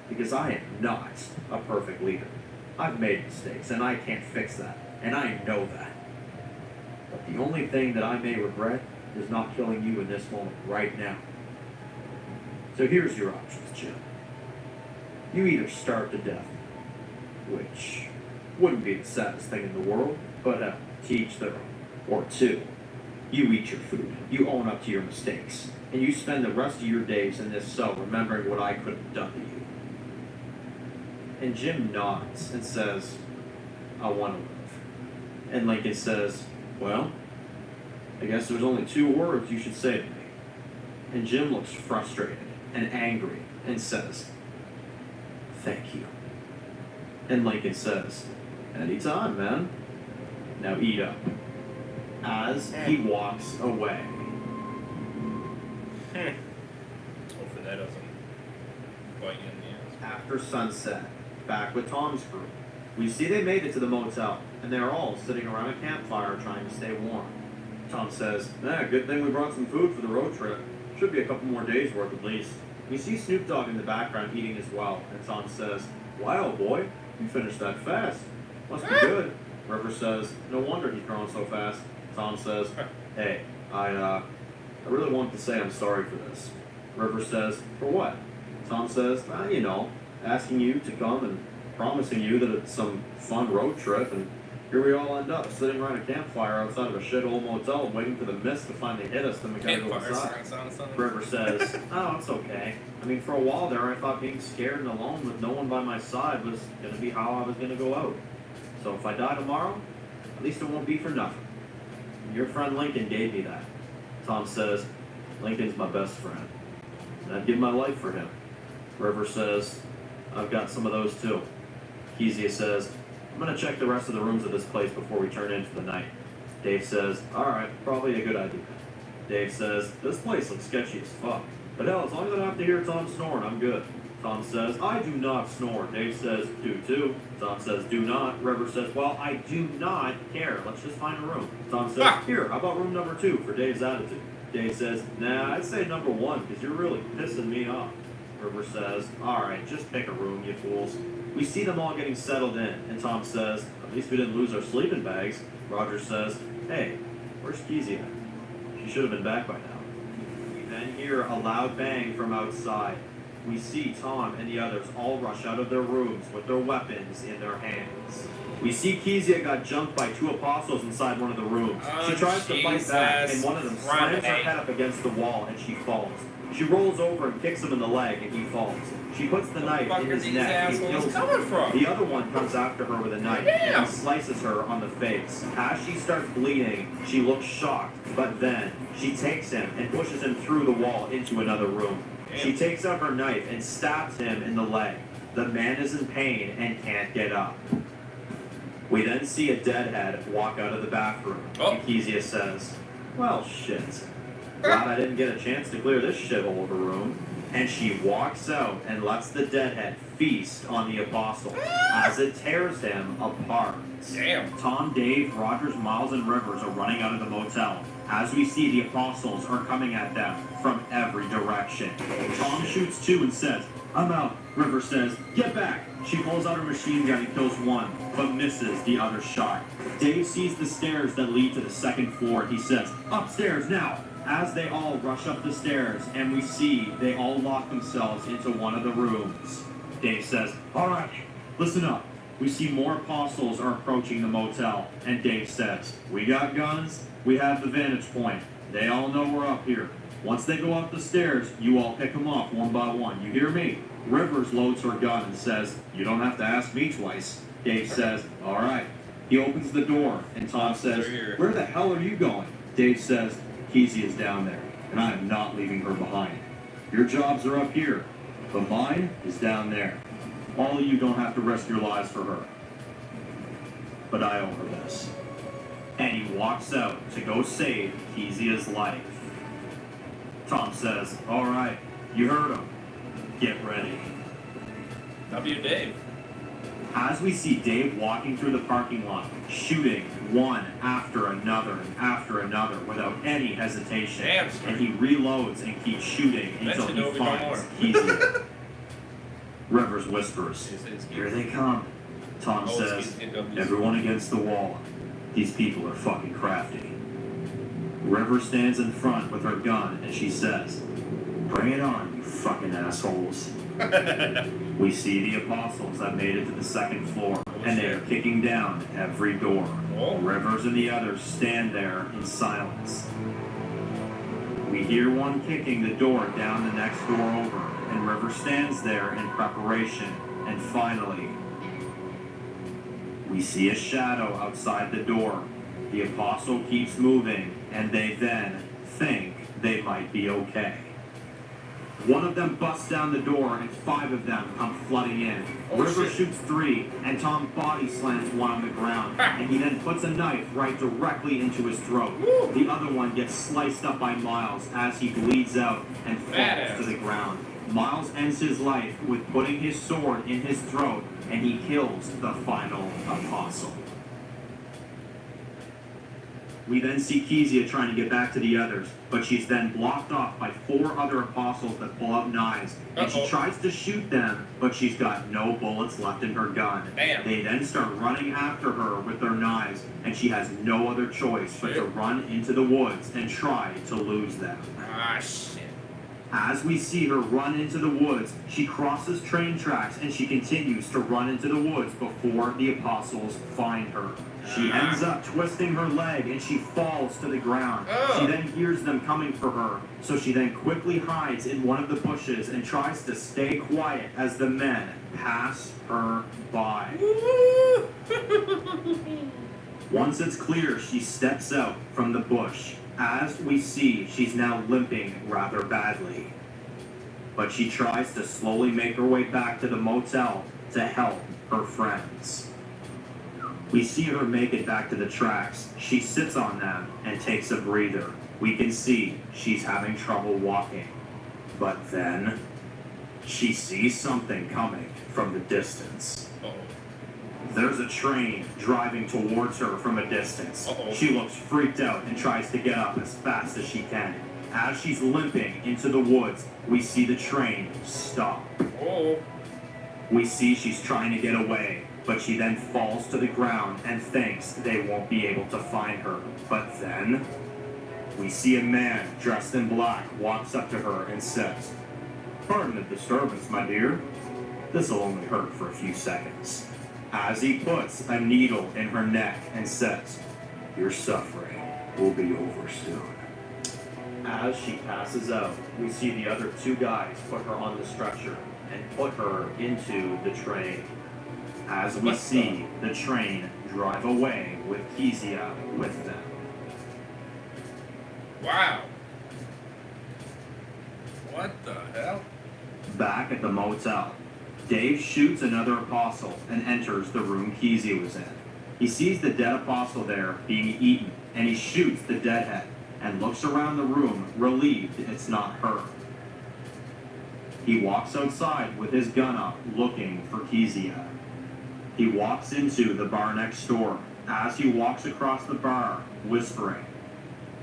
Because I am not a perfect leader. I've made mistakes, and I can't fix that, and I know that. But the only thing that I may regret is not killing you in this moment right now. So here's your options, Jim. You either starve to death, which wouldn't be the saddest thing in the world, but to each their own. Or two, you eat your food, you own up to your mistakes, and you spend the rest of your days in this cell remembering what I could have done to you." And Jim nods and says, "I want to live." And Lincoln says, "Well, I guess there's only two words you should say to me." And Jim looks frustrated and angry and says, "Thank you." And Lincoln says, "Anytime, man. Now eat up." As he walks away. Hopefully that doesn't bite you in the ass. After sunset, back with Tom's group, we see they made it to the motel, and they're all sitting around a campfire trying to stay warm. Tom says, "Good thing we brought some food for the road trip. Should be a couple more days worth at least." We see Snoop Dogg in the background eating as well, and Tom says, "Wow, boy, you finished that fast. Must be good." River says, "No wonder he's growing so fast." Tom says, "Hey, I really want to say I'm sorry for this." River says, "For what?" Tom says, asking you to come and promising you that it's some fun road trip, and here we all end up sitting around a campfire outside of a shithole motel waiting for the mist to finally hit us, then we gotta go inside. River says, "Oh, it's okay. I mean, for a while there, I thought being scared and alone with no one by my side was gonna be how I was gonna go out. So if I die tomorrow, at least it won't be for nothing. Your friend Lincoln gave me that." Tom says, "Lincoln's my best friend, and I'd give my life for him." River says, I've got some of those too. Kezia says, I'm gonna check the rest of the rooms of this place before we turn in for the night. Dave says, alright, probably a good idea. Dave says, this place looks sketchy as fuck. But hell, as long as I don't have to hear Tom snoring, I'm good. Tom says, I do not snore. Dave says, do too. Tom says, do not. River says, well, I do not care. Let's just find a room. Tom says, here, how about room number 2 for Dave's attitude? Dave says, nah, I'd say number 1 because you're really pissing me off. River says, alright, just pick a room, you fools. We see them all getting settled in, and Tom says, at least we didn't lose our sleeping bags. Roger says, hey, where's Kezia? She should have been back by now. We then hear a loud bang from outside. We see Tom and the others all rush out of their rooms with their weapons in their hands. We see Kezia got jumped by 2 apostles inside one of the rooms. She tries to fight back, and one of them slams her head up against the wall, and she falls. She rolls over and kicks him in the leg, and he falls. She puts the knife in his neck and kills him. The other one comes after her with a knife and slices her on the face. As she starts bleeding, she looks shocked, but then she takes him and pushes him through the wall into another room. She takes out her knife and stabs him in the leg. The man is in pain and can't get up. We then see a deadhead walk out of the bathroom, and Kezia says, well, shit. Glad I didn't get a chance to clear this shithole of a room. And she walks out and lets the deadhead feast on the apostle as it tears him apart. Damn. Tom, Dave, Rogers, Miles, and Rivers are running out of the motel as we see the apostles are coming at them from every direction. Tom shoots 2 and says, I'm out. Rivers says, get back. She pulls out her machine gun and kills 1, but misses the other shot. Dave sees the stairs that lead to the 2nd floor. He says, upstairs now. As they all rush up the stairs, and we see they all lock themselves into one of the rooms. Dave says, alright, listen up. We see more apostles are approaching the motel, and Dave says, we got guns, we have the vantage point. They all know we're up here. Once they go up the stairs, you all pick them off one by one. You hear me? Rivers loads her gun and says, you don't have to ask me twice. Dave says, alright. He opens the door, and Tom says, where the hell are you going? Dave says, Kezia is down there, and I am not leaving her behind. Your jobs are up here, but mine is down there. All of you don't have to risk your lives for her. But I owe her this. And he walks out to go save Kezia's life. Tom says, all right, you heard him. Get ready. W. Dave. As we see Dave walking through the parking lot, shooting one after another and after another without any hesitation. And he reloads and keeps shooting until he finds Kezia. Rivers whispers, here they come. Tom says, everyone against the wall. These people are fucking crafty. Rivers stands in front with her gun and she says, bring it on, you fucking assholes. We see the apostles that made it to the 2nd floor, and they are kicking down every door. Rivers and the others stand there in silence. We hear one kicking the door down the next door over, and Rivers stands there in preparation, and finally, we see a shadow outside the door. The apostle keeps moving, and they then think they might be okay. One of them busts down the door, and 5 of them come flooding in. Rivers shoots 3, and Tom body slams one on the ground, and he then puts a knife right directly into his throat. The other one gets sliced up by Miles as he bleeds out and falls to the ground. Miles ends his life with putting his sword in his throat, and he kills the final apostle. We then see Kezia trying to get back to the others, but she's then blocked off by 4 other apostles that pull out knives, and she tries to shoot them, but she's got no bullets left in her gun. Damn. They then start running after her with their knives, and she has no other choice but to run into the woods and try to lose them. Ah, shit. As we see her run into the woods, she crosses train tracks and she continues to run into the woods before the apostles find her. She ends up twisting her leg and she falls to the ground. She then hears them coming for her, so she then quickly hides in one of the bushes and tries to stay quiet as the men pass her by. Once it's clear, she steps out from the bush. As we see, she's now limping rather badly. but she tries to slowly make her way back to the motel to help her friends. We see her make it back to the tracks. She sits on them and takes a breather. We can see she's having trouble walking. But then, she sees something coming from the distance. Uh-oh. There's a train driving towards her from a distance. Uh-oh. She looks freaked out and tries to get up as fast as she can. As she's limping into the woods, we see the train stop. Oh. We see she's trying to get away, but she then falls to the ground and thinks they won't be able to find her. But then, we see a man dressed in black walks up to her and says, "Pardon the disturbance, my dear. This'll only hurt for a few seconds." As he puts a needle in her neck and says, "Your suffering will be over soon." As she passes out, we see the other two guys put her on the stretcher and put her into the train. As we see the train drive away with Kezia with them. Wow. What the hell? Back at the motel, Dave shoots another apostle and enters the room Kezia was in. He sees the dead apostle there being eaten, and he shoots the deadhead and looks around the room, relieved it's not her. He walks outside with his gun up, looking for Kezia. He walks into the bar next door. As he walks across the bar, whispering,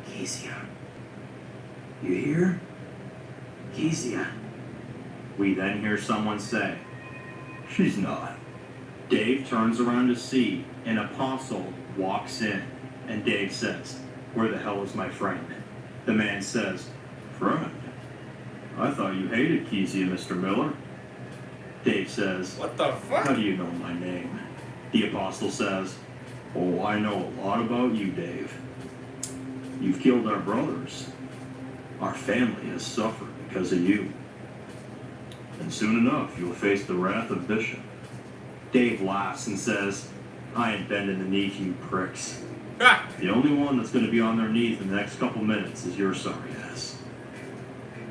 "Kezia, you here? Kezia." We then hear someone say, "She's not." Dave turns around to see an apostle walks in, and Dave says, "Where the hell is my friend?" The man says, "Friend? I thought you hated Kezia, Mr. Miller." Dave says, What the "How fuck? do you know my name?" The apostle says, "Oh, I know a lot about you, Dave. You've killed our brothers. Our family has suffered because of you. And soon enough, you'll face the wrath of Bishop." Dave laughs and says, "I ain't bending the knee to you pricks. Ha! The only one that's going to be on their knees in the next couple minutes is your sorry ass.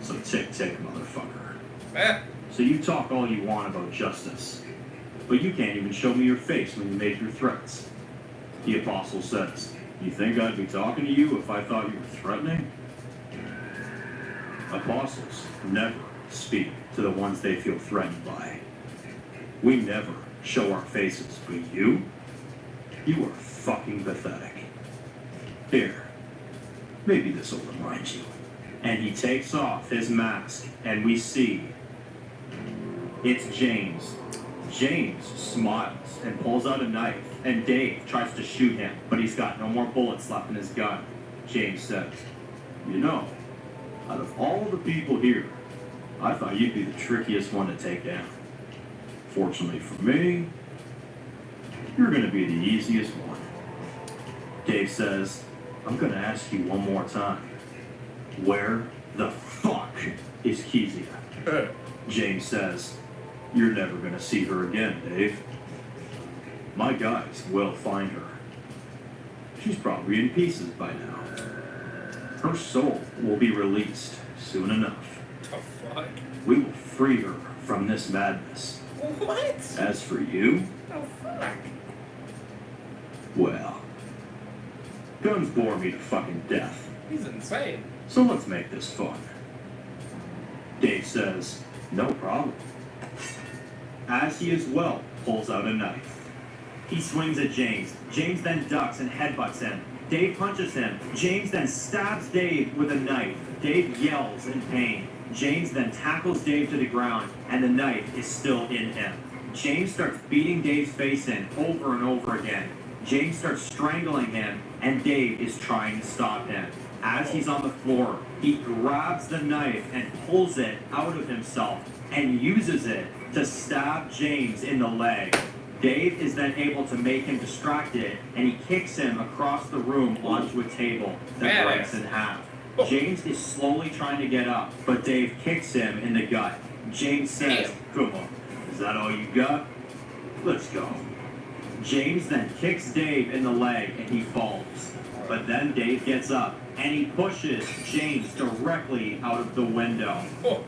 So tick, motherfucker. Eh. So you talk all you want about justice, but you can't even show me your face when you make your threats." The apostle says, "You think I'd be talking to you if I thought you were threatening?" Apostles never speak to the ones they feel threatened by. We never show our faces, but you are fucking pathetic. Here, maybe this will remind you. And he takes off his mask, and we see it's James. James smiles and pulls out a knife, and Dave tries to shoot him, but he's got no more bullets left in his gun. James says, "You know, out of all the people here, I thought you'd be the trickiest one to take down. Fortunately for me, you're going to be the easiest one." Dave says, "I'm going to ask you one more time. Where the fuck is Kezia?" James says, "You're never going to see her again, Dave. My guys will find her. She's probably in pieces by now. Her soul will be released soon enough. The fuck? We will free her from this madness. What? As for you, The fuck? well, guns bore me to fucking death. He's insane. So let's make this fun." Dave says, "No problem." As he as well pulls out a knife. He swings at James. James then ducks and headbutts him. Dave punches him. James then stabs Dave with a knife. Dave yells in pain. James then tackles Dave to the ground, and the knife is still in him. James starts beating Dave's face in over and over again. James starts strangling him, and Dave is trying to stop him. As he's on the floor, he grabs the knife and pulls it out of himself and uses it to stab James in the leg. Dave is then able to make him distracted, and he kicks him across the room onto a table that breaks in half. James is slowly trying to get up, but Dave kicks him in the gut. James says, "Come on, is that all you got? Let's go." James then kicks Dave in the leg, and he falls. But then Dave gets up, and he pushes James directly out of the window. Oh.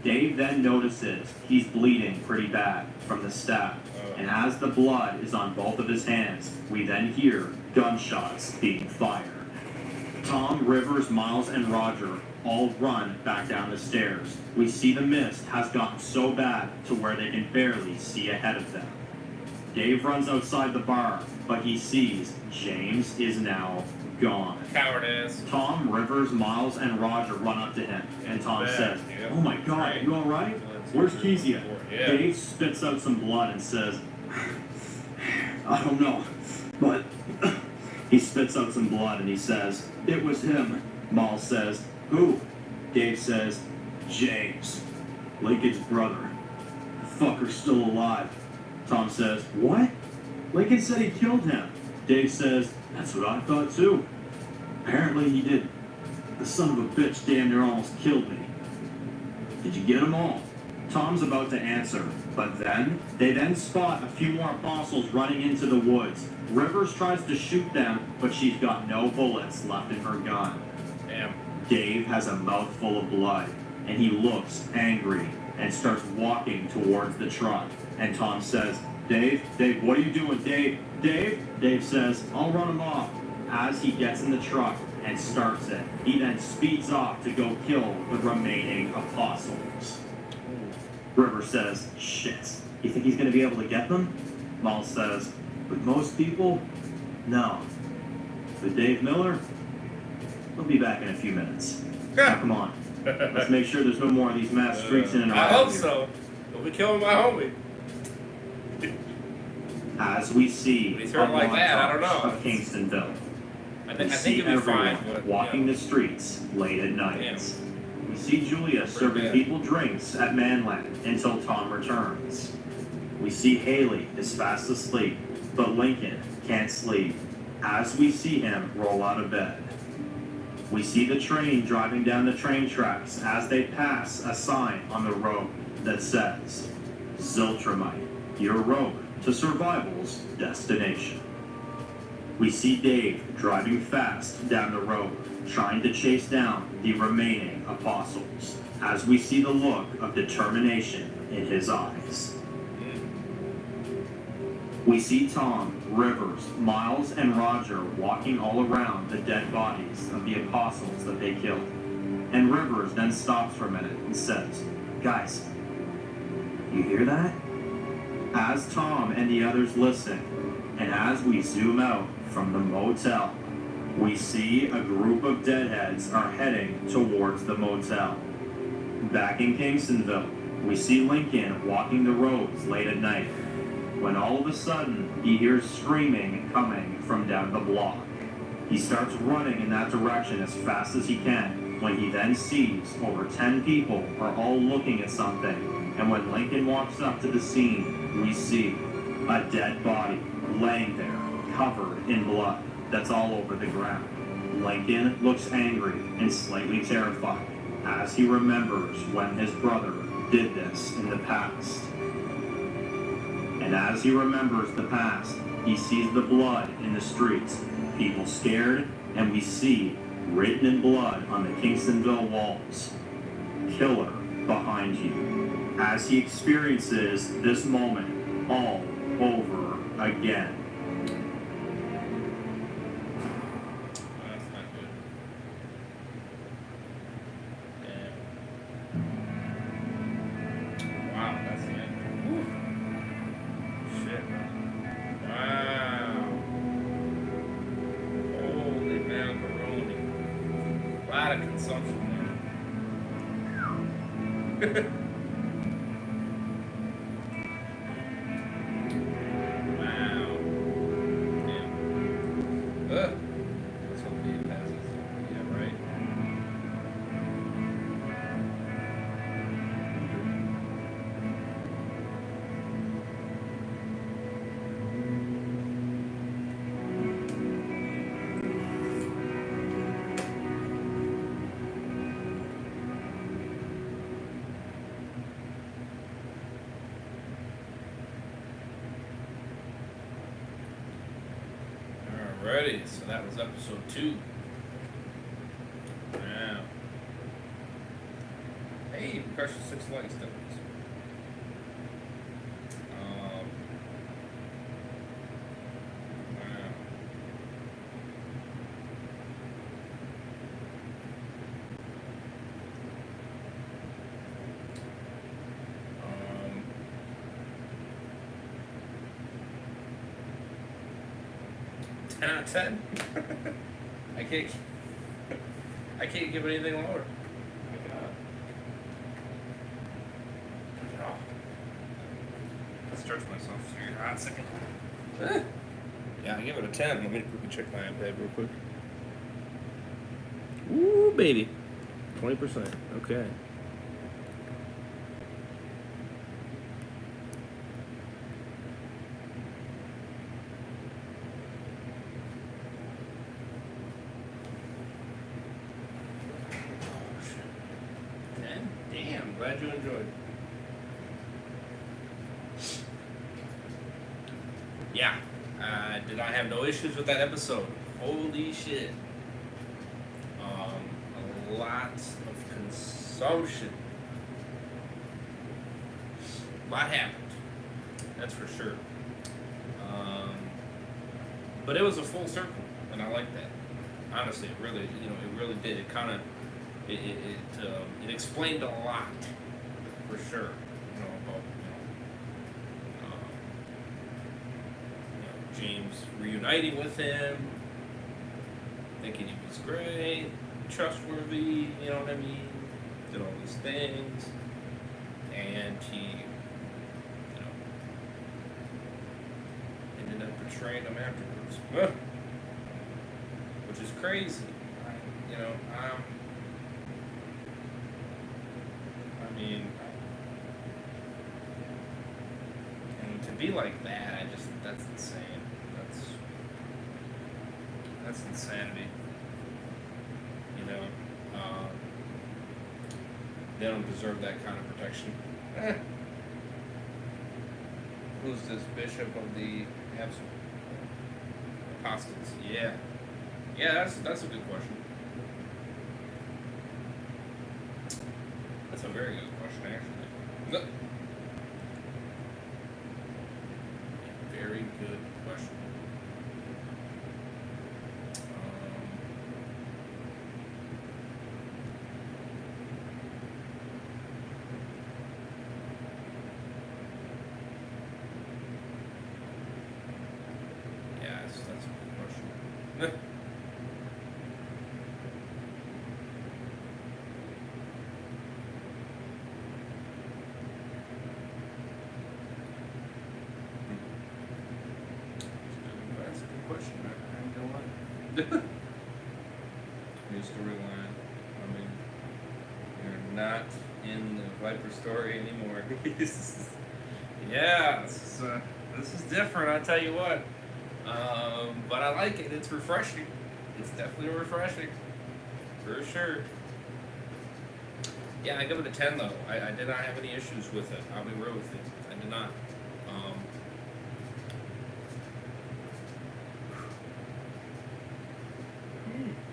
Dave then notices he's bleeding pretty bad from the stab, and as the blood is on both of his hands, we then hear gunshots being fired. Tom, Rivers, Miles, and Roger all run back down the stairs. We see the mist has gotten so bad to where they can barely see ahead of them. Dave runs outside the bar, but he sees James is now gone. Cowardice. Tom, Rivers, Miles, and Roger run up to him, and Tom says, "Oh my God, are you all right? Where's Kezia?" Yeah. Dave spits out some blood and says, "I don't know, but..." He spits out some blood and he says, "It was him." Miles says, "Who?" Dave says, "James, Lincoln's brother. The fucker's still alive." Tom says, "What?" Lincoln said he killed him. Dave says, "That's what I thought too. Apparently he did. The son of a bitch damn near almost killed me. Did you get them all?" Tom's about to answer, but they then spot a few more apostles running into the woods. Rivers tries to shoot them, but she's got no bullets left in her gun. Damn. Dave has a mouthful of blood, and he looks angry and starts walking towards the truck. And Tom says, Dave, what are you doing, Dave? Dave says, "I'll run him off." As he gets in the truck and starts it, he then speeds off to go kill the remaining apostles. River says, "Shit, you think he's going to be able to get them?" Miles says, "With most people, no. With Dave Miller, he'll be back in a few minutes. Now, come on. Let's make sure there's no more of these mass freaks in and around I hope here." so. Don't be killing my homie. As we see When he's hurt like that, I don't know. of Kingstonville, I we think see it'll be everyone fine. But, walking yeah. the streets late at night. Damn. We see Julia serving bad. people drinks at Manland until Tom returns. We see Haley is fast asleep, but Lincoln can't sleep as we see him roll out of bed. We see the train driving down the train tracks as they pass a sign on the road that says, "Ziltramite, your road to survival's destination." We see Dave driving fast down the road, trying to chase down the remaining apostles, as we see the look of determination in his eyes. We see Tom, Rivers, Miles, and Roger walking all around the dead bodies of the apostles that they killed. And Rivers then stops for a minute and says, "Guys, you hear that?" As Tom and the others listen, and as we zoom out from the motel, we see a group of deadheads are heading towards the motel. Back in Kingstonville, we see Lincoln walking the roads late at night, when all of a sudden he hears screaming coming from down the block. He starts running in that direction as fast as he can, when he then sees over 10 people are all looking at something, and when Lincoln walks up to the scene, we see a dead body laying there, covered in blood that's all over the ground. Lincoln looks angry and slightly terrified as he remembers when his brother did this in the past. And as he remembers the past, he sees the blood in the streets, people scared, and we see, written in blood on the Kingstonville walls, "Killer behind you," as he experiences this moment all over again. That's not good. Damn. Wow, that's the end. Whew. Shit. Wow. Holy macaroni. A lot of consumption there. Wow. Damn. Let's hope he passes. Yeah, right. Alrighty, so that was episode 2. Wow. Hey, crushes 6 likes, that was. Wow. Um, 10 out of 10. I can't. I can't give it anything lower. I cannot. Oh. Let's stretch myself for a hot second. Yeah, I give it a 10. Let me quickly check my iPad real quick. Ooh, baby. 20%. Okay. Damn, glad you enjoyed. Yeah, did I have no issues with that episode? Holy shit. A lot of consumption. A lot happened. That's for sure. But it was a full circle, and I like that. Honestly, it really did. It kind of, it explained a lot, for sure. About James reuniting with him, thinking he was great, trustworthy. You know what I mean? Did all these things, and he, ended up betraying him afterwards. Which is crazy. And to be like that, that's insane. That's insanity. They don't deserve that kind of protection. Who's this bishop of the apostles? Yeah, that's a good question. That's a very good question, actually. No. Very good question. That's a good question. That's a good question. I ain't gonna lie. New storyline. You're not in the Viper story anymore. Yeah, this is different. I'll tell you what. But I like it. It's refreshing. It's definitely refreshing, for sure. Yeah, I give it a 10 though. I did not have any issues with it. I'll be real with you. I did not.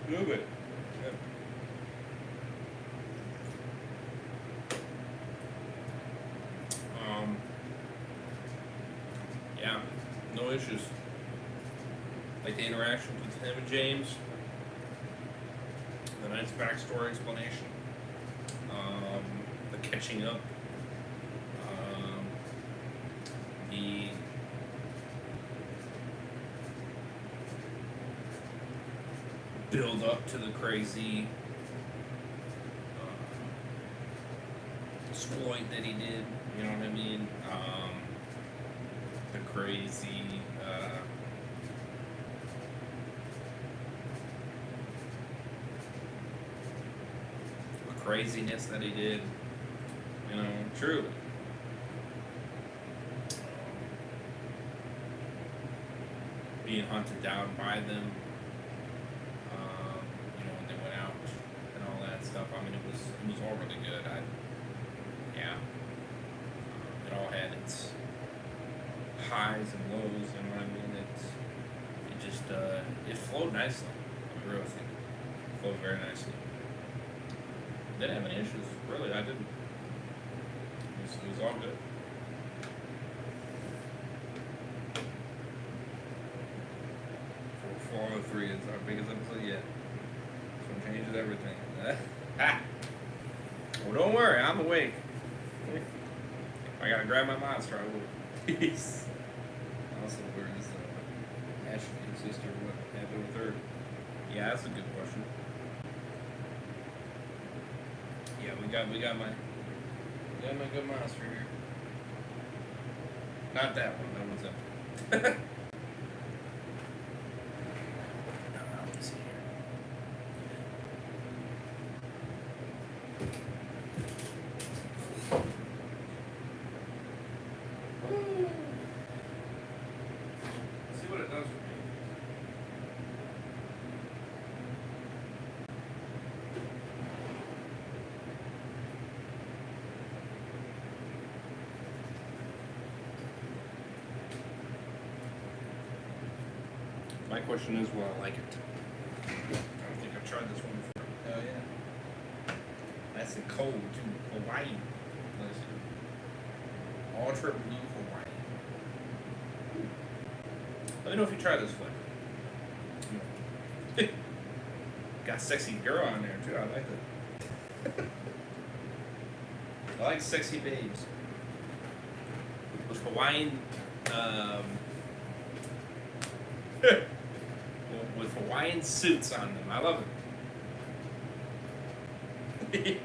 Move it. Yeah, no issues. Like the interactions with him and James, the nice backstory explanation, the catching up, the build up to the crazy exploit that he did. You know what I mean? The crazy. Craziness that he did, truly. Being hunted down by them, when they went out and all that stuff. It was all really good. It all had its highs and lows, you know what I mean? It flowed nicely. I really think it flowed very nicely. Didn't have any issues, really. I didn't. it was all good. Fallout 3 is our biggest episode yet. This one changes everything. Ah. Well, don't worry, I'm awake. I gotta grab my monster, I will. Peace. Also, where is Ashley and sister? What happened with her? Yeah, that's a good question. Yeah, we got my good monster here. Not that one. That one's empty. Let's see here. See what it does with me. My question is, will I like it? I don't think I've tried this one before. Oh yeah. Nice and cold too. Hawaii. Listen. Ultra blue Hawaii. Let me know if you try this flavor. Got sexy girl on there too. I like it. I like sexy babes. With Hawaiian, with Hawaiian suits on them. I love it.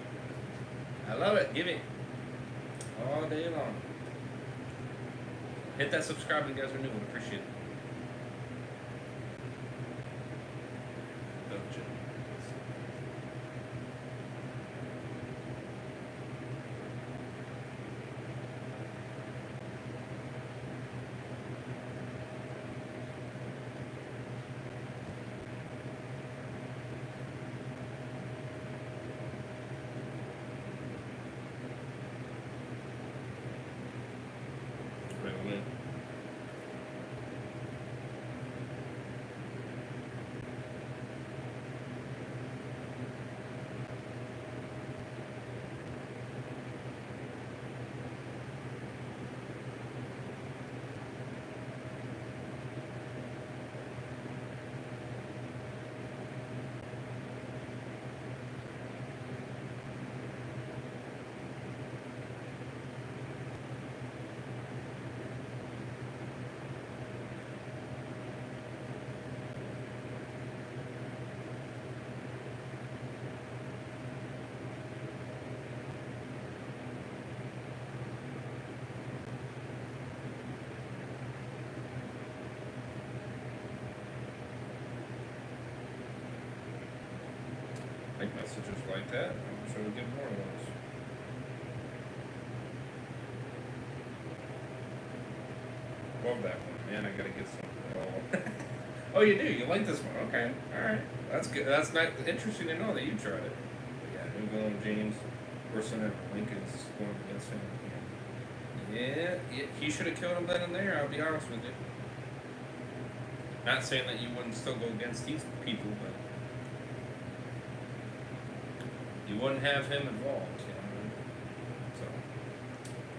I love it. Give me all day long. Hit that subscribe if you guys are new. Would appreciate it. Don't you? Wait a minute. Like messages like that. I'm sure we'll get more of those. Love that one, man. I gotta get some. Oh, oh, you do? You like this one? Okay, all right. That's good. That's not interesting to know that you tried it. But yeah, New England James, worse than ever. Lincoln's going up against him. Yeah, he should have killed him then and there. I'll be honest with you. Not saying that you wouldn't still go against these people, but you wouldn't have him involved, you know what I mean? So,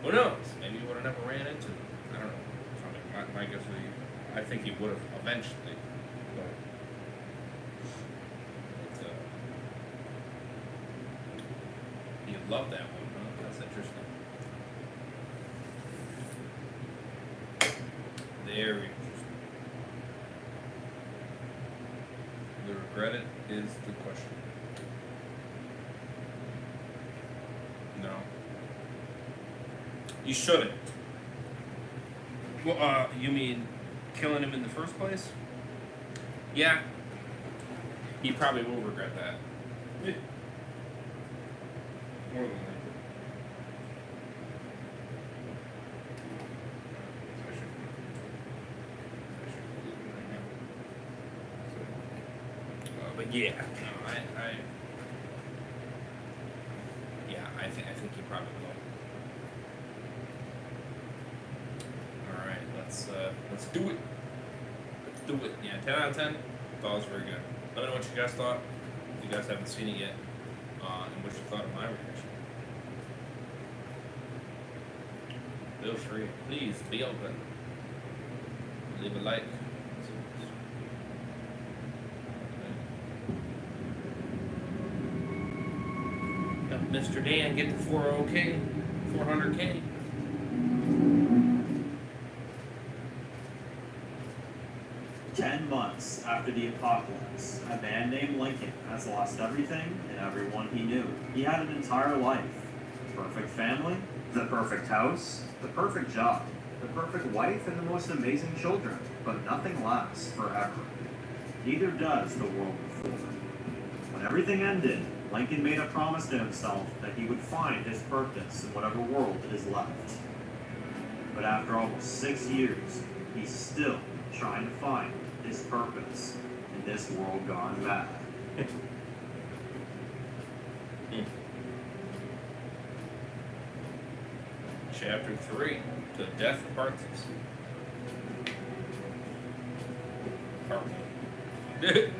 who knows? Maybe you would have never ran into him. I don't know. I mean, my guess would be, I think he would have eventually, but you love that one, huh? That's interesting. Very interesting. The regret it is the question. No. You shouldn't. Well, you mean killing him in the first place? Yeah. He probably will regret that. Yeah. More than likely. But yeah, no, I think he probably will. All right, let's do it. Let's do it. Yeah, 10 out of 10. Thought it was very good. Let me know what you guys thought. If you guys haven't seen it yet, and what you thought of my reaction. Feel free. Please be open. Leave a like. Help Mr. Dan get to 400K. 400K. Ten months after the apocalypse, a man named Lincoln has lost everything and everyone he knew. He had an entire life. Perfect family, the perfect house, the perfect job, the perfect wife, and the most amazing children. But nothing lasts forever. Neither does the world before. When everything ended, Lincoln made a promise to himself that he would find his purpose in whatever world is left. But after almost 6 years, he's still trying to find his purpose in this world gone bad. Chapter 3, The Death Parts Us. Part 1.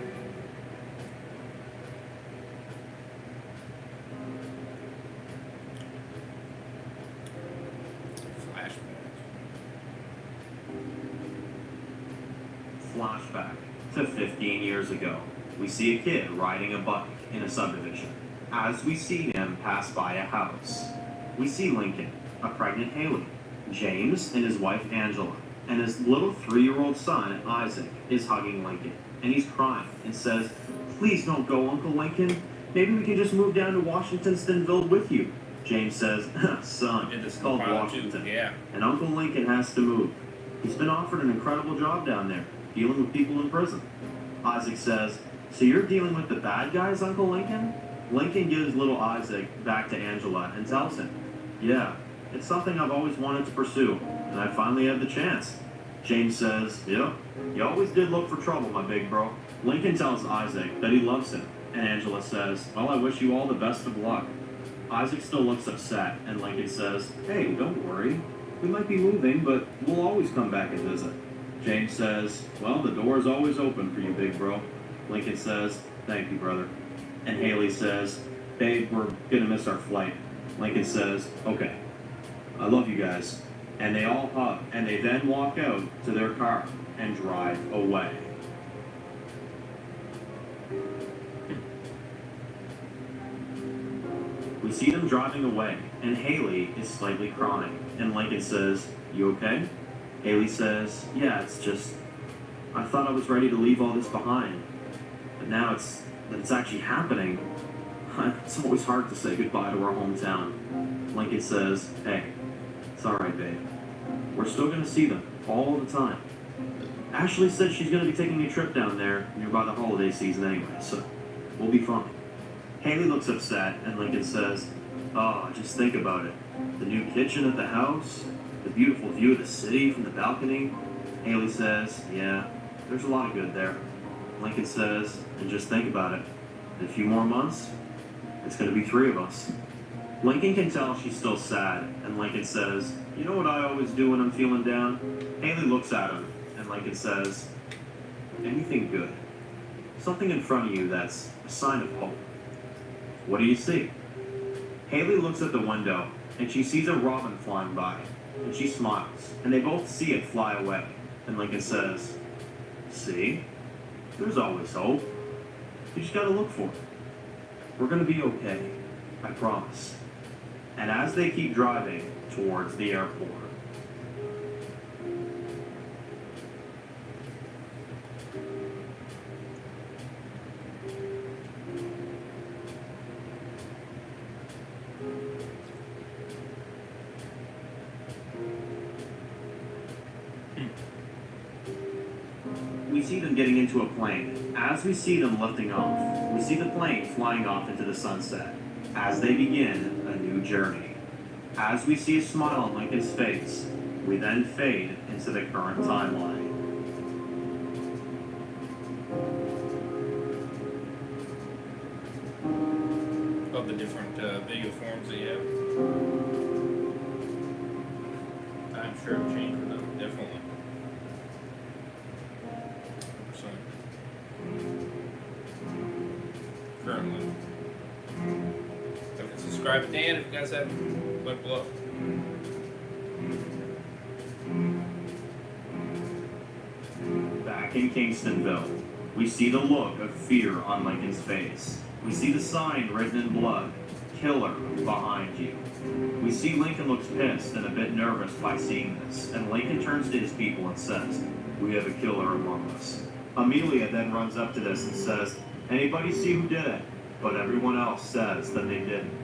Flashback to 15 years ago. We see a kid riding a bike in a subdivision. As we see him pass by a house, we see Lincoln, a pregnant Haley, James and his wife Angela, and his little 3-year-old son Isaac is hugging Lincoln, and he's crying and says, "Please don't go, Uncle Lincoln. Maybe we can just move down to Washingtonville with you." James says, "Son, it's called Washington, and Uncle Lincoln has to move. He's been offered an incredible job down there, dealing with people in prison." Isaac says, "So you're dealing with the bad guys, Uncle Lincoln?" Lincoln gives little Isaac back to Angela and tells him, "Yeah, it's something I've always wanted to pursue, and I finally had the chance." James says, "Yeah, you always did look for trouble, my big bro." Lincoln tells Isaac that he loves him, and Angela says, "Well, I wish you all the best of luck." Isaac still looks upset, and Lincoln says, "Hey, don't worry. We might be moving, but we'll always come back and visit." James says, "Well, the door is always open for you, big bro." Lincoln says, "Thank you, brother." And Haley says, "Babe, we're gonna miss our flight." Lincoln says, "Okay, I love you guys." And they all hug, and they then walk out to their car and drive away. We see them driving away, and Haley is slightly crying. And Lincoln says, "You okay?" Haley says, "Yeah, it's just, I thought I was ready to leave all this behind. But now it's actually happening. It's always hard to say goodbye to our hometown." Lincoln says, "Hey, it's alright, babe. We're still going to see them all the time. Ashley said she's going to be taking a trip down there nearby the holiday season anyway, so we'll be fine." Haley looks upset, and Lincoln says, "Oh, just think about it. The new kitchen at the house, the beautiful view of the city from the balcony." Haley says, "Yeah, there's a lot of good there." Lincoln says, "And just think about it. In a few more months, it's going to be 3 of us." Lincoln can tell she's still sad, and Lincoln says, "You know what I always do when I'm feeling down?" Haley looks at him, and Lincoln says, "Anything good. Something in front of you that's a sign of hope." "What do you see?" Haley looks at the window, and she sees a robin flying by, and she smiles, and they both see it fly away. And Lincoln says, "See? There's always hope. You just gotta look for it. We're gonna be okay. I promise." And as they keep driving towards the airport, we see them getting into a plane. As we see them lifting off, we see the plane flying off into the sunset as they begin a new journey. As we see a smile on Lincoln's face, we then fade into the current timeline. Of the different video forms that you have. I'm sure I've changed them, definitely. 100%. Currently. Okay, subscribe to Dan if you guys haven't. Click below. in Kingstonville. We see the look of fear on Lincoln's face. We see the sign written in blood, "Killer," behind you. We see Lincoln looks pissed and a bit nervous by seeing this, and Lincoln turns to his people and says, "We have a killer among us." Amelia then runs up to this and says, "Anybody see who did it?" But everyone else says that they didn't.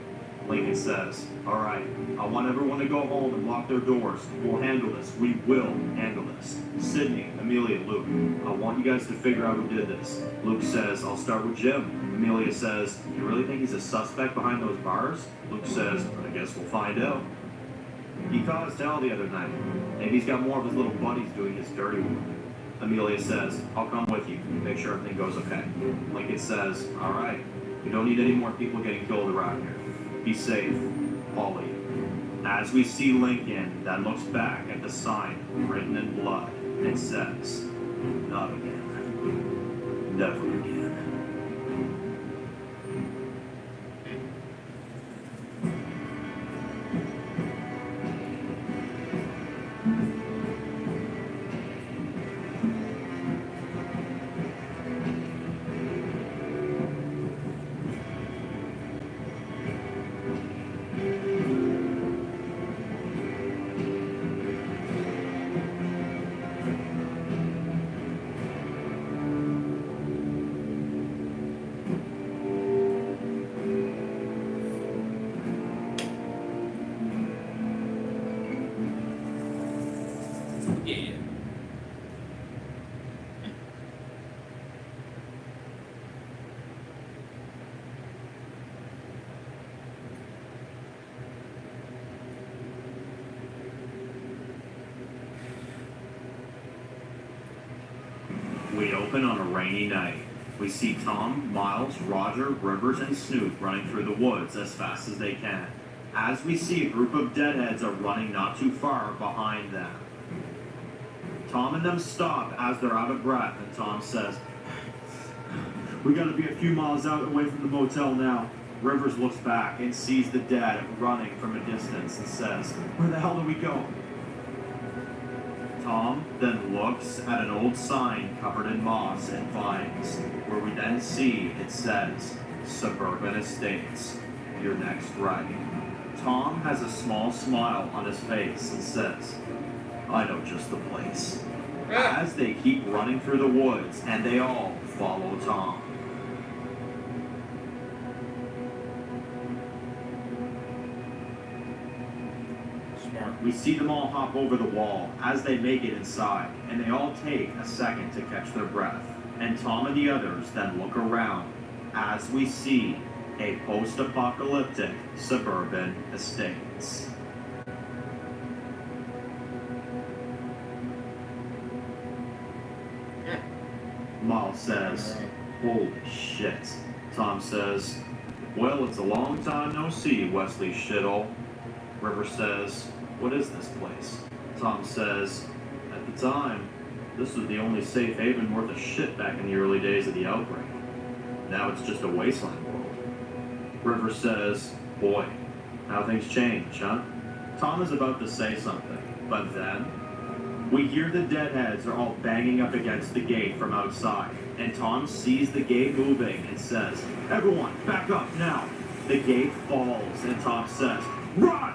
Lincoln says, "All right, I want everyone to go home and lock their doors. We'll handle this. We will handle this." Sydney, Amelia, Luke, I want you guys to figure out who did this. Luke says, "I'll start with Jim." Amelia says, "You really think he's a suspect behind those bars?" Luke says, "I guess we'll find out." He caused hell the other night. Maybe he's got more of his little buddies doing his dirty work. Amelia says, "I'll come with you. Make sure everything goes okay." Lincoln says, "All right. We don't need any more people getting killed around here. Be safe, all of you." As we see Lincoln, that looks back at the sign written in blood and says, "Not again. Never again." Yeah. We open on a rainy night. We see Tom, Miles, Roger, Rivers, and Snoop running through the woods as fast as they can. As we see a group of deadheads are running not too far behind them. Tom and them stop as they're out of breath, and Tom says, "We gotta be a few miles out away from the motel now." Rivers looks back and sees the dead running from a distance and says, "Where the hell do we go?" Tom then looks at an old sign covered in moss and vines, where we then see it says, "Suburban Estates, your next right." Tom has a small smile on his face and says, "I know just the place." As they keep running through the woods, and they all follow Tom. Smart. We see them all hop over the wall as they make it inside, and they all take a second to catch their breath. And Tom and the others then look around as we see a post-apocalyptic suburban estates. Miles says, "Holy shit." Tom says, "Well, it's a long time no see, Wesley Shittle." River says, "What is this place?" Tom says, "At the time, this was the only safe haven worth a shit back in the early days of the outbreak. Now it's just a wasteland world." River says, "Boy, how things change, huh?" Tom is about to say something, but then we hear the deadheads are all banging up against the gate from outside, and Tom sees the gate moving and says, "Everyone, back up now." The gate falls, and Tom says, "Run!"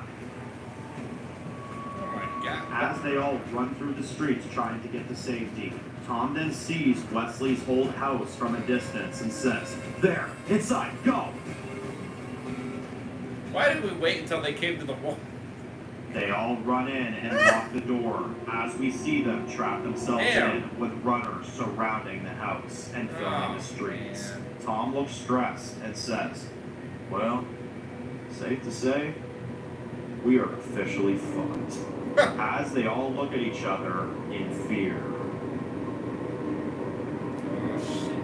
Oh my god. As they all run through the streets trying to get to safety, Tom then sees Wesley's old house from a distance and says, "There, inside, go!" Why did we wait until they came to the wall? They all run in and lock the door as we see them trap themselves Ew. in with runners surrounding the house and filling Oh, the streets. man. Tom looks stressed and says, "Well, safe to say, we are officially fucked." As they all look at each other in fear. Oh shit.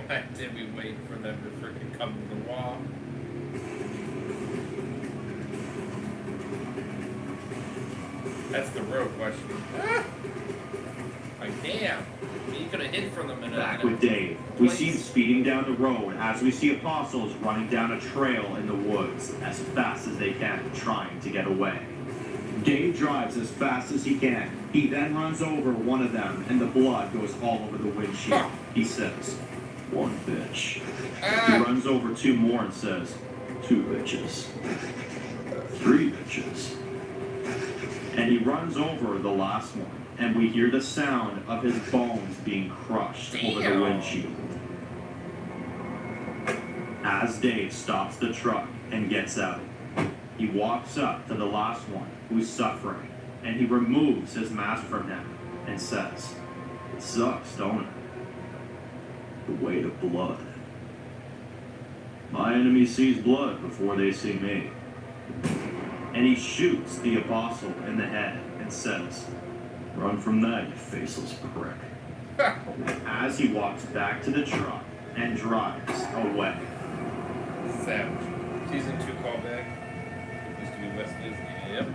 Why did we wait for them to freaking come to the wall? That's the real question. Ah! Like, damn. You could have hid from them in Back a with Dave, we place. see him speeding down the road as we see apostles running down a trail in the woods as fast as they can, trying to get away. Dave drives as fast as he can, He then runs over one of them, and the blood goes all over the windshield. He says, "One bitch." He runs over two more and says, "Two bitches. Three bitches." And he runs over the last one, and we hear the sound of his bones being crushed over the windshield. As Dave stops the truck and gets out, he walks up to the last one who's suffering, and he removes his mask from him and says, "It sucks, don't it? The weight of blood. My enemy sees blood before they see me." And he shoots the apostle in the head and says, "Run from that, you faceless prick." As he walks back to the truck and drives away. Savage. Season 2 callback. Used to be Wesley's. Yep.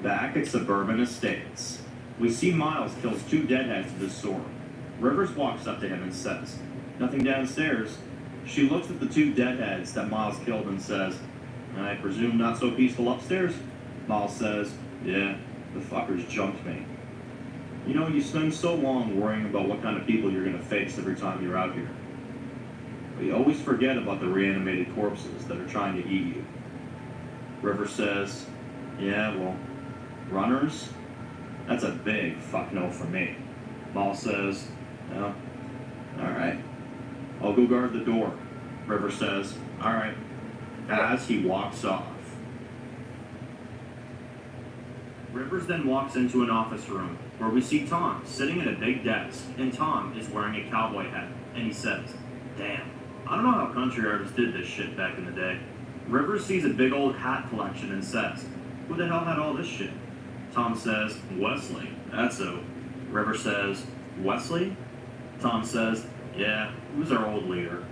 Back at Suburban Estates, we see Miles kills two deadheads with his sword. Rivers walks up to him and says, "Nothing downstairs." She looks at the two deadheads that Miles killed and says, "I presume not so peaceful upstairs?" Miles says, "Yeah, the fuckers jumped me." You know, you spend so long worrying about what kind of people you're going to face every time you're out here. But you always forget about the reanimated corpses that are trying to eat you. River says, "Yeah, well, runners? That's a big fuck no for me." Miles says, "No, alright. I'll go guard the door." River says, "Alright," as he walks off. Rivers then walks into an office room where we see Tom sitting at a big desk, and Tom is wearing a cowboy hat, and he says, "Damn, I don't know how country artists did this shit back in the day." Rivers sees a big old hat collection and says, "Who the hell had all this shit?" Tom says, "Wesley, that's who." Rivers says, "Wesley?" Tom says, "Yeah, he was our old leader.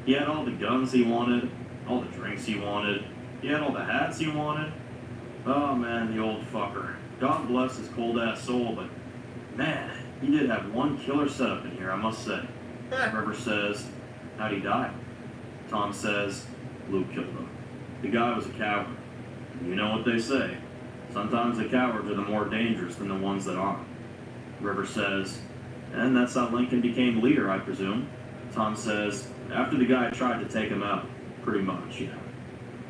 He had all the guns he wanted, all the drinks he wanted, he had all the hats he wanted. Oh man, the old fucker. God bless his cold ass soul, but man, he did have one killer setup in here, I must say." Rivers says, "How'd he die?" Tom says, "Luke killed him. The guy was a coward. You know what they say. Sometimes the cowards are the more dangerous than the ones that aren't." Rivers says, "And that's how Lincoln became leader, I presume." Tom says, "After the guy tried to take him out. Pretty much, yeah."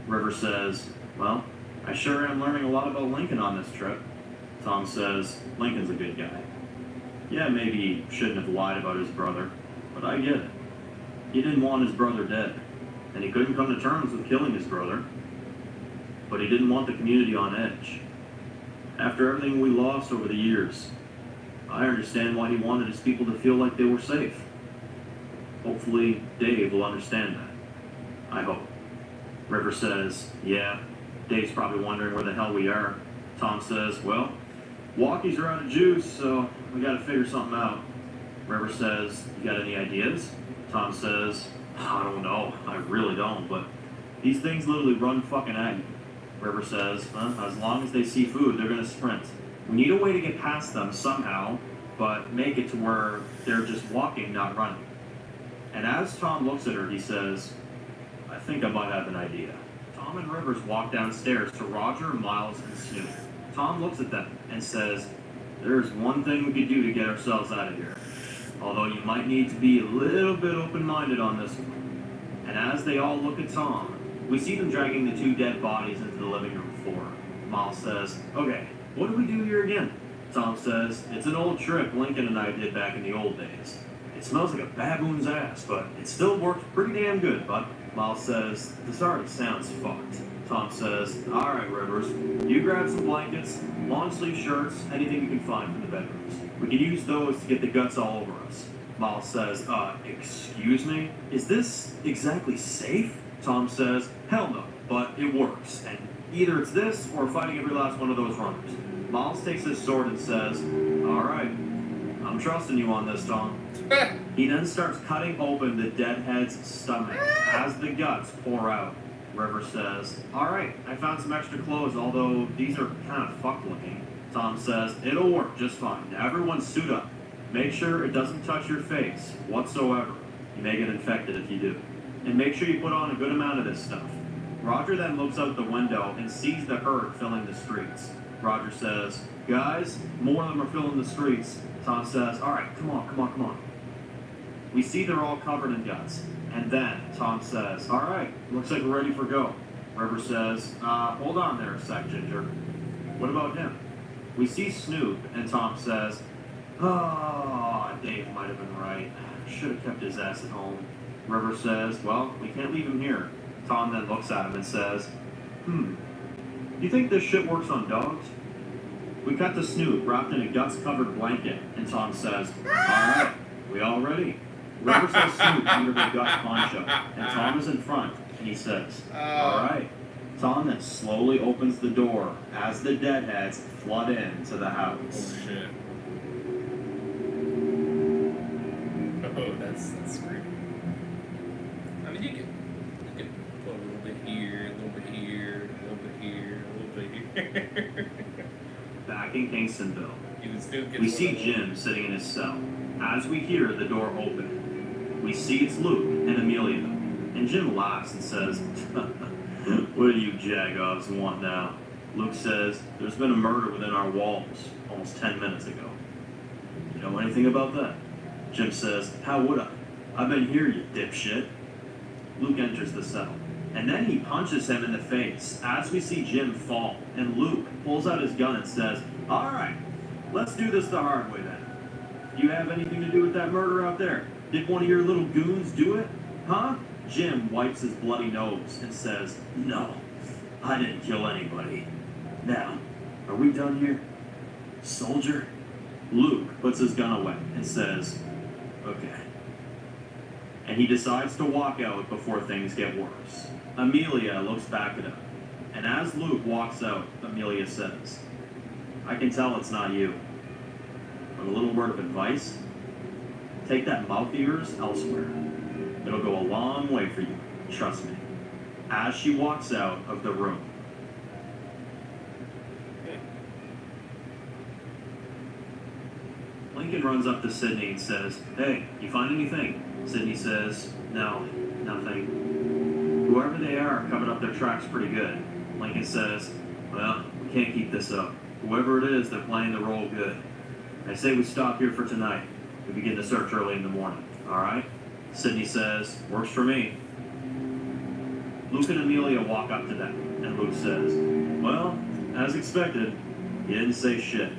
Rivers says, "Well, I sure am learning a lot about Lincoln on this trip." Tom says, "Lincoln's a good guy. Yeah, maybe he shouldn't have lied about his brother, but I get it. He didn't want his brother dead, and he couldn't come to terms with killing his brother. But he didn't want the community on edge. After everything we lost over the years, I understand why he wanted his people to feel like they were safe. Hopefully, Dave will understand that. I hope." River says, "Yeah, Dave's probably wondering where the hell we are." Tom says, "Well, walkies are out of juice, so we gotta figure something out." River says, "You got any ideas?" Tom says, "I don't know, I really don't, but these things literally run fucking at you." River says, "As long as they see food, they're gonna sprint. We need a way to get past them somehow, but make it to where they're just walking, not running." And as Tom looks at her, he says, "I think I might have an idea." Tom and Rivers walk downstairs to Roger, Miles, and Snoop. Tom looks at them and says, "There's one thing we could do to get ourselves out of here. Although you might need to be a little bit open-minded on this one." And as they all look at Tom, we see them dragging the two dead bodies into the living room floor. Miles says, "Okay, what do we do here again?" Tom says, "It's an old trick Lincoln and I did back in the old days. It smells like a baboon's ass, but it still works pretty damn good, bud." Miles says, "This already sounds fucked." Tom says, "Alright, Rivers, you grab some blankets, long-sleeve shirts, anything you can find from the bedrooms. We can use those to get the guts all over us." Miles says, excuse me? Is this exactly safe?" Tom says, "Hell no, but it works, and either it's this or fighting every last one of those runners." Miles takes his sword and says, "Alright, I'm trusting you on this, Tom." He then starts cutting open the deadhead's stomach as the guts pour out. River says, "Alright, I found some extra clothes, although these are kind of fucked looking." Tom says, "It'll work just fine. Now everyone suit up. Make sure it doesn't touch your face whatsoever. You may get infected if you do. And make sure you put on a good amount of this stuff." Roger then looks out the window and sees the herd filling the streets. Roger says, "Guys, more of them are filling the streets." Tom says, "All right, come on. We see they're all covered in guts. And then Tom says, "All right, looks like we're ready for go." River says, "Hold on there a sec, Ginger. What about him?" We see Snoop, and Tom says, "Oh, Dave might have been right. Should have kept his ass at home." River says, "Well, we can't leave him here." Tom then looks at him and says, "You think this shit works on dogs?" We cut to Snoop wrapped in a guts-covered blanket, and Tom says, "All right, we all ready?" River says Snoop under the gut poncho, and Tom is in front, and he says, "All right." Tom then slowly opens the door as the deadheads flood into the house. Oh shit. Oh, that's creepy. I mean, you could put a little bit here, a little bit here, a little bit here, a little bit here. Back in Kingstonville, You can still get we one see of those. Jim sitting in his cell. As we hear the door open, we see it's Luke and Amelia, and Jim laughs and says, "What do you jagoffs want now?" Luke says, "There's been a murder within our walls almost 10 minutes ago." "You know anything about that?" Jim says, "How would I? I've been here, you dipshit." Luke enters the cell, and then he punches him in the face as we see Jim fall, and Luke pulls out his gun and says, "All right, let's do this the hard way then. Do you have anything to do with that murder out there? Did one of your little goons do it? Huh?" Jim wipes his bloody nose and says, "No, I didn't kill anybody. Now, are we done here, soldier?" Luke puts his gun away and says, "Okay." And he decides to walk out before things get worse. Amelia looks back at him, and as Luke walks out, Amelia says, "I can tell it's not you. But a little word of advice, take that mouth of yours elsewhere. It'll go a long way for you, trust me." As she walks out of the room. Lincoln runs up to Sydney and says, "Hey, you find anything?" Sydney says, "No, nothing. Whoever they are covered up their tracks pretty good." Lincoln says, "Well, we can't keep this up. Whoever it is, they're playing the role good. I say we stop here for tonight. We begin the search early in the morning. All right?" Sydney says, "Works for me." Luke and Amelia walk up to them, and Luke says, "Well, as expected, you didn't say shit."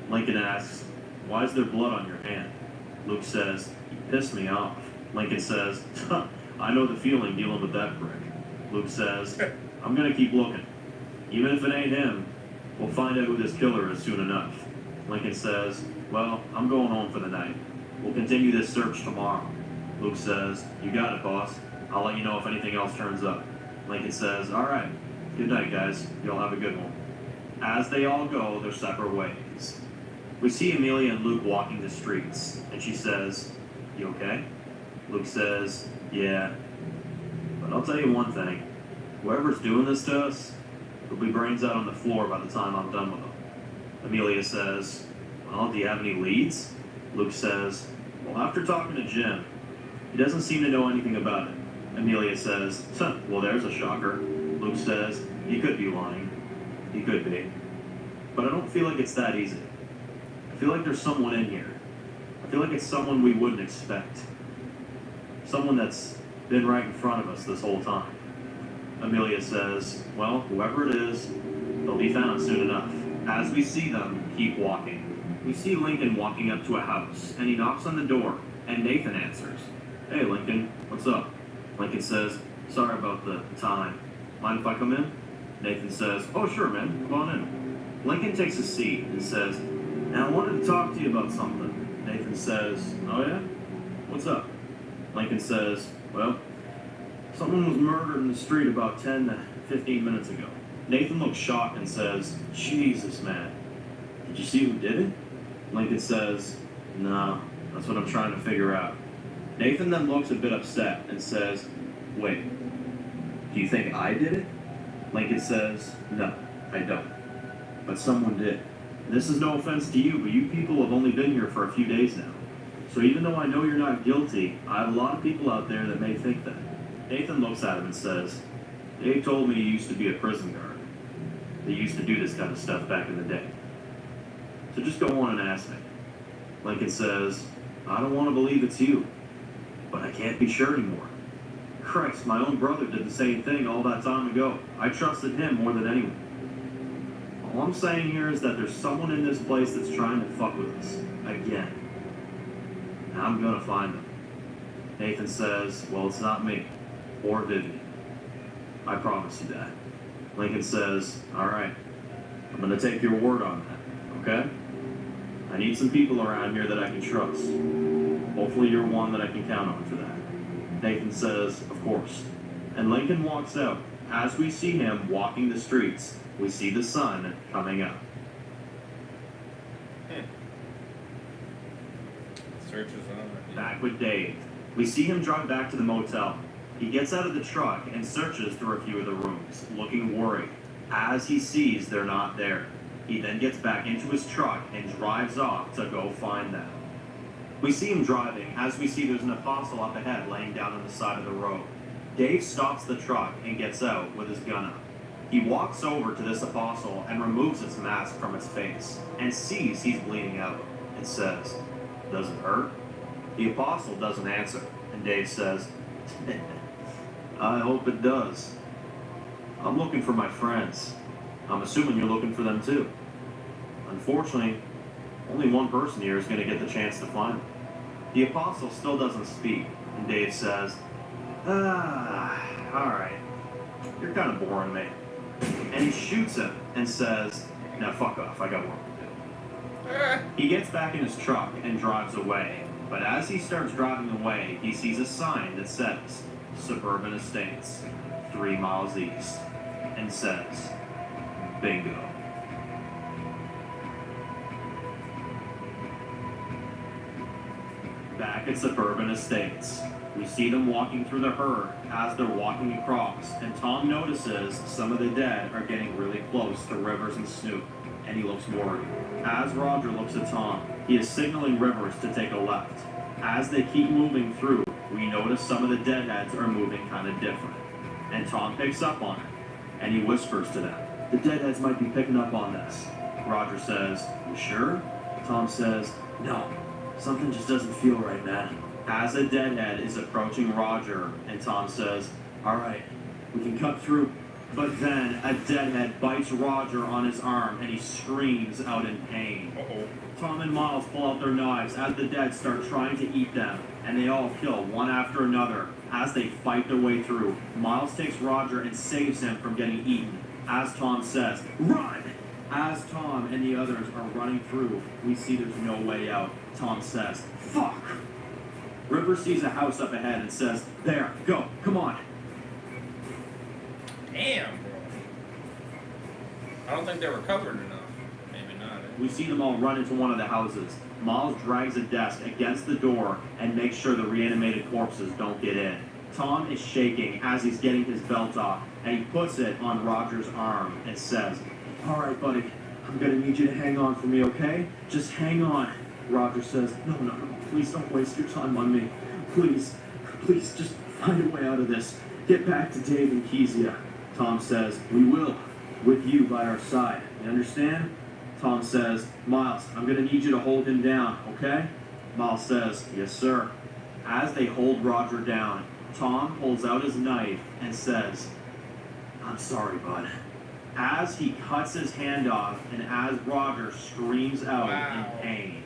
Lincoln asks, "Why is there blood on your hand?" Luke says, "He pissed me off." Lincoln says, "I know the feeling dealing with that prick." Luke says, "I'm gonna keep looking. Even if it ain't him, we'll find out who this killer is soon enough." Lincoln says, "Well, I'm going home for the night. We'll continue this search tomorrow." Luke says, "You got it, boss. I'll let you know if anything else turns up." Lincoln says, "All right. Good night, guys. You'll have a good one." As they all go their separate ways, we see Amelia and Luke walking the streets, and she says, "You okay?" Luke says, "Yeah. But I'll tell you one thing. Whoever's doing this to us, there'll be brains out on the floor by the time I'm done with them." Amelia says, "Well, do you have any leads?" Luke says, "Well, after talking to Jim, he doesn't seem to know anything about it." Amelia says, "Well, there's a shocker." Luke says, "He could be lying. He could be. But I don't feel like it's that easy. I feel like there's someone in here. I feel like it's someone we wouldn't expect. Someone that's been right in front of us this whole time." Amelia says, "Well, whoever it is, they'll be found soon enough." As we see them keep walking, we see Lincoln walking up to a house, and he knocks on the door, and Nathan answers. "Hey, Lincoln, what's up?" Lincoln says, "Sorry about the time. Mind if I come in?" Nathan says, "Oh, sure, man. Come on in." Lincoln takes a seat and says, "Now, I wanted to talk to you about something." Nathan says, "Oh, yeah? What's up?" Lincoln says, "Well, someone was murdered in the street about 10 to 15 minutes ago." Nathan looks shocked and says, "Jesus, man. Did you see who did it?" Lincoln says, "No, that's what I'm trying to figure out." Nathan then looks a bit upset and says, "Wait, do you think I did it?" Lincoln says, "No, I don't. But someone did. This is no offense to you, but you people have only been here for a few days now. So even though I know you're not guilty, I have a lot of people out there that may think that." Nathan looks at him and says, Dave told me he used to be a prison guard. They used to do this kind of stuff back in the day. So just go on and ask me. Lincoln says, I don't want to believe it's you, but I can't be sure anymore. Christ, my own brother did the same thing all that time ago. I trusted him more than anyone. All I'm saying here is that there's someone in this place that's trying to fuck with us. Again. And I'm gonna find them. Nathan says, well, it's not me. Or Vivian. I promise you that. Lincoln says, alright. I'm gonna take your word on that, okay? I need some people around here that I can trust. Hopefully you're one that I can count on for that. Nathan says, of course. And Lincoln walks out. As we see him walking the streets, we see the sun coming up. Search is on. Back with Dave. We see him drive back to the motel. He gets out of the truck and searches through a few of the rooms, looking worried. As he sees they're not there, he then gets back into his truck and drives off to go find them. We see him driving as we see there's an apostle up ahead laying down on the side of the road. Dave stops the truck and gets out with his gun up. He walks over to this apostle and removes its mask from its face and sees he's bleeding out and says, does it hurt? The apostle doesn't answer, and Dave says, I hope it does. I'm looking for my friends. I'm assuming you're looking for them too. Unfortunately, only one person here is going to get the chance to find them. The apostle still doesn't speak, and Dave says, alright. You're kind of boring me. And he shoots him and says, now fuck off, I got work to do. He gets back in his truck and drives away, but as he starts driving away, he sees a sign that says, Suburban Estates, 3 miles east, and says, bingo. Back at Suburban Estates, we see them walking through the herd as they're walking across, and Tom notices some of the dead are getting really close to Rivers and Snoop, and he looks worried. As Roger looks at Tom, he is signaling Rivers to take a left. As they keep moving through, we notice some of the deadheads are moving kind of different, and Tom picks up on it, and he whispers to them, the deadheads might be picking up on this. Roger says, you sure? Tom says, no. Something just doesn't feel right, man. As a deadhead is approaching Roger, and Tom says, alright, we can cut through. But then a deadhead bites Roger on his arm, and he screams out in pain. Uh-oh. Tom and Miles pull out their knives as the dead start trying to eat them, and they all kill one after another as they fight their way through. Miles takes Roger and saves him from getting eaten. As Tom says, run! As Tom and the others are running through, we see there's no way out. Tom says, fuck! River sees a house up ahead and says, there, go, come on. Damn, bro. I don't think they were covered enough. Maybe not. We see them all run into one of the houses. Miles drags a desk against the door and makes sure the reanimated corpses don't get in. Tom is shaking as he's getting his belt off, and he puts it on Roger's arm and says, alright, buddy, I'm gonna need you to hang on for me, okay? Just hang on. Roger says, no, please don't waste your time on me. Please, just find a way out of this. Get back to Dave and Kezia. Tom says, we will, with you by our side. You understand? Tom says, Miles, I'm gonna need you to hold him down, okay? Miles says, yes, sir. As they hold Roger down, Tom pulls out his knife and says, I'm sorry, bud. As he cuts his hand off and as Roger screams out in pain.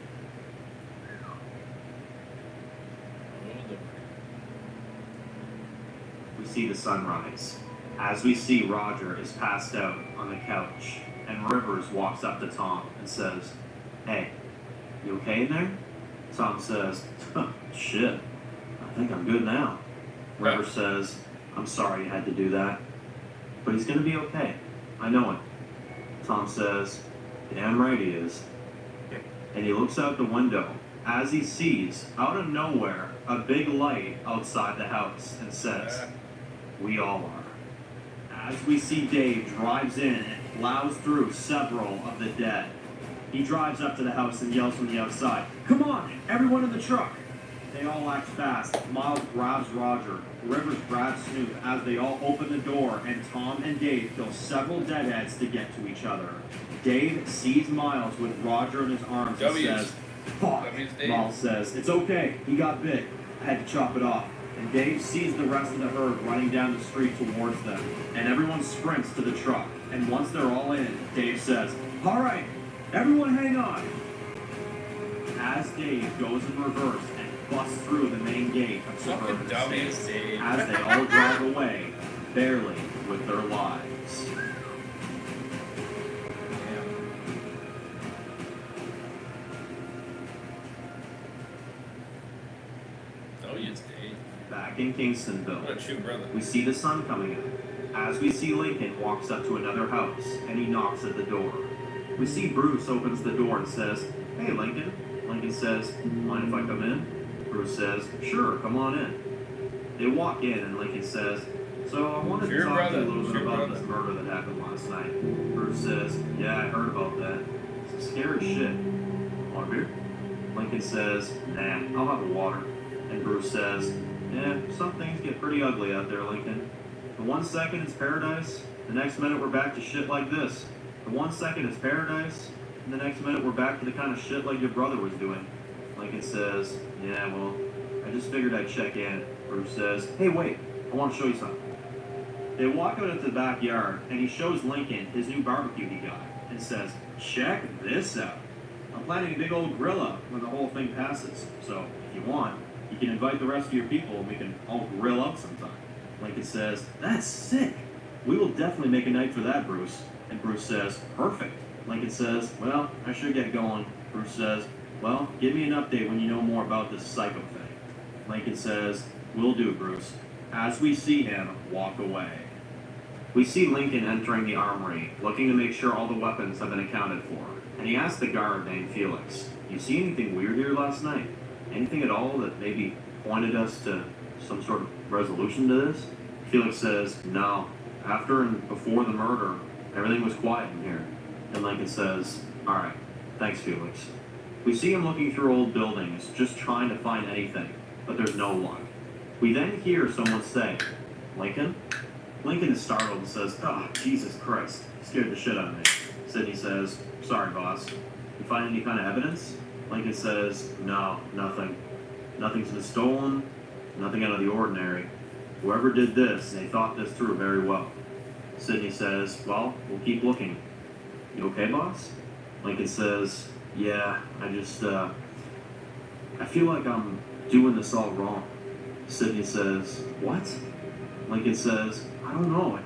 We see the sunrise. As we see Roger is passed out on the couch, and Rivers walks up to Tom and says, hey, you okay in there? Tom says, shit, I think I'm good now. Rivers says, I'm sorry you had to do that, but he's gonna be okay. I know it. Tom says, damn right he is. And he looks out the window as he sees, out of nowhere, a big light outside the house and says, we all are. As we see Dave drives in and plows through several of the dead. He drives up to the house and yells from the outside, come on, everyone in the truck. They all act fast. Miles grabs Roger. Rivers grabs Snoop as they all open the door, and Tom and Dave kill several deadheads to get to each other. Dave sees Miles with Roger in his arms and says, "Fuck." Miles says, "It's okay. He got bit. I had to chop it off." And Dave sees the rest of the herd running down the street towards them, and everyone sprints to the truck. And once they're all in, Dave says, "All right, everyone hang on." As Dave goes in reverse and busts through the main gate of Fucking suburban dummy State, is Dave. as they all drive away, barely with their lives. Oh, yes, Dave. Back in Kingstonville, What a true brother. we see the sun coming up. As we see Lincoln walks up to another house, and he knocks at the door. We see Bruce opens the door and says, "Hey, Lincoln." Lincoln says, "Mind if I come in?" Bruce says, "Sure, come on in." They walk in, and Lincoln says, "So I wanted to Fear talk to you a brother, little bit fear about brother." this murder that happened last night." Bruce says, "Yeah, I heard about that. It's scary shit. Want a beer?" Lincoln says, "Nah, I'll have a water." And Bruce says, "Yeah, some things get pretty ugly out there, Lincoln. The 1 second it's paradise, the next minute we're back to shit like this. The 1 second it's paradise, and the next minute we're back to the kind of shit like your brother was doing." Lincoln says, "Yeah, well, I just figured I'd check in." Bruce says, "Hey, wait, I want to show you something." They walk out into the backyard, and he shows Lincoln his new barbecue he got, and says, "Check this out. I'm planning a big old grill up when the whole thing passes, so if you want, you can invite the rest of your people and we can all grill out sometime." Lincoln says, "That's sick. We will definitely make a night for that, Bruce." And Bruce says, "Perfect." Lincoln says, "Well, I should get going." Bruce says, "Well, give me an update when you know more about this psycho thing." Lincoln says, "Will do, Bruce." As we see him walk away. We see Lincoln entering the armory, looking to make sure all the weapons have been accounted for. And he asks the guard named Felix, "You see anything weird here last night? Anything at all that maybe pointed us to some sort of resolution to this?" Felix says, "No. After and before the murder, everything was quiet in here." And Lincoln says, "All right. Thanks, Felix." We see him looking through old buildings, just trying to find anything, but there's no luck. We then hear someone say, "Lincoln?" Lincoln is startled and says, "Oh, Jesus Christ." Scared the shit out of me. Sidney says, "Sorry, boss. You find any kind of evidence?" Lincoln says, "No, nothing. Nothing's been stolen, nothing out of the ordinary. Whoever did this, they thought this through very well." Sidney says, "Well, we'll keep looking." "You okay, boss?" Lincoln says, "Yeah, I feel like I'm doing this all wrong." Sidney says, "What?" Lincoln says, "I don't know.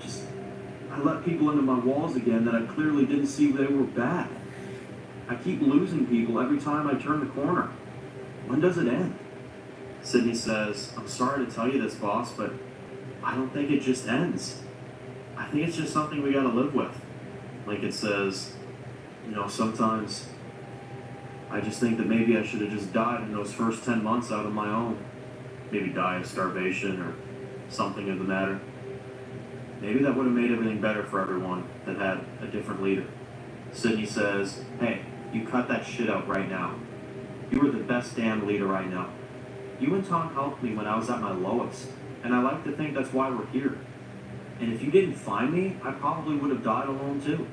I let people into my walls again that I clearly didn't see they were bad. I keep losing people every time I turn the corner. When does it end?" Sidney says, "I'm sorry to tell you this, boss, but I don't think it just ends. I think it's just something we gotta live with." Lincoln says, "Sometimes I just think that maybe I should have just died in those first 10 months out on my own. Maybe die of starvation or something of the matter. Maybe that would have made everything better for everyone that had a different leader." Sidney says, "Hey, you cut that shit out right now. You were the best damn leader I know. You and Tom helped me when I was at my lowest, and I like to think that's why we're here. And if you didn't find me, I probably would have died alone too.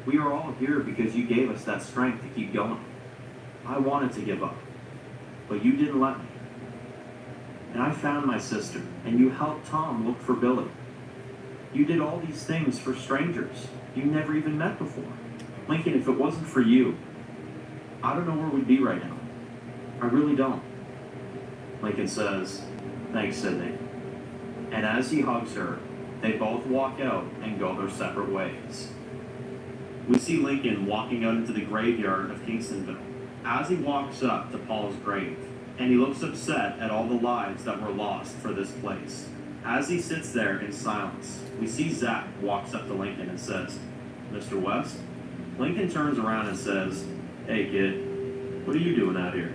We are all here because you gave us that strength to keep going. I wanted to give up, but you didn't let me. And I found my sister, and you helped Tom look for Billy. You did all these things for strangers you never even met before. Lincoln, if it wasn't for you, I don't know where we'd be right now. I really don't." Lincoln says, "Thanks, Sidney." And as he hugs her, they both walk out and go their separate ways. We see Lincoln walking out into the graveyard of Kingstonville. As he walks up to Paul's grave, and he looks upset at all the lives that were lost for this place. As he sits there in silence, we see Zach walks up to Lincoln and says, "Mr. West?" Lincoln turns around and says, "Hey, kid, what are you doing out here?"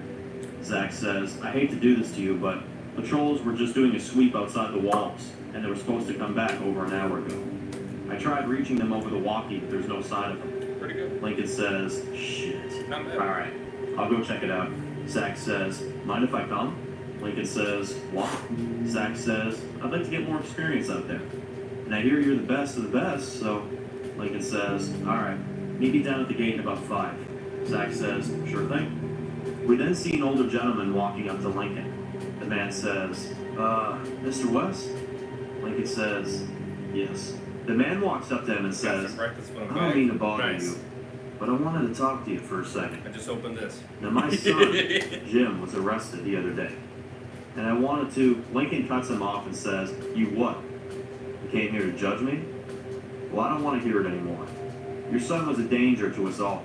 Zach says, "I hate to do this to you, but patrols were just doing a sweep outside the walls, and they were supposed to come back over an hour ago. I tried reaching them over the walkie, but there's no sign of them." Pretty good. Lincoln says, "Shit. Not bad. All right, I'll go check it out." Zach says, mind if I come? Lincoln says, what? Zach says, I'd like to get more experience out there. And I hear you're the best of the best, so Lincoln says, alright, meet me down at the gate in about 5. Zach says, sure thing. We then see an older gentleman walking up to Lincoln. The man says, Mr. West? Lincoln says, yes. The man walks up to him and says, I don't mean to bother you, but I wanted to talk to you for a second. I just opened this. Now my son, Jim, was arrested the other day. And I wanted to, Lincoln cuts him off and says, you what? You came here to judge me? Well, I don't want to hear it anymore. Your son was a danger to us all.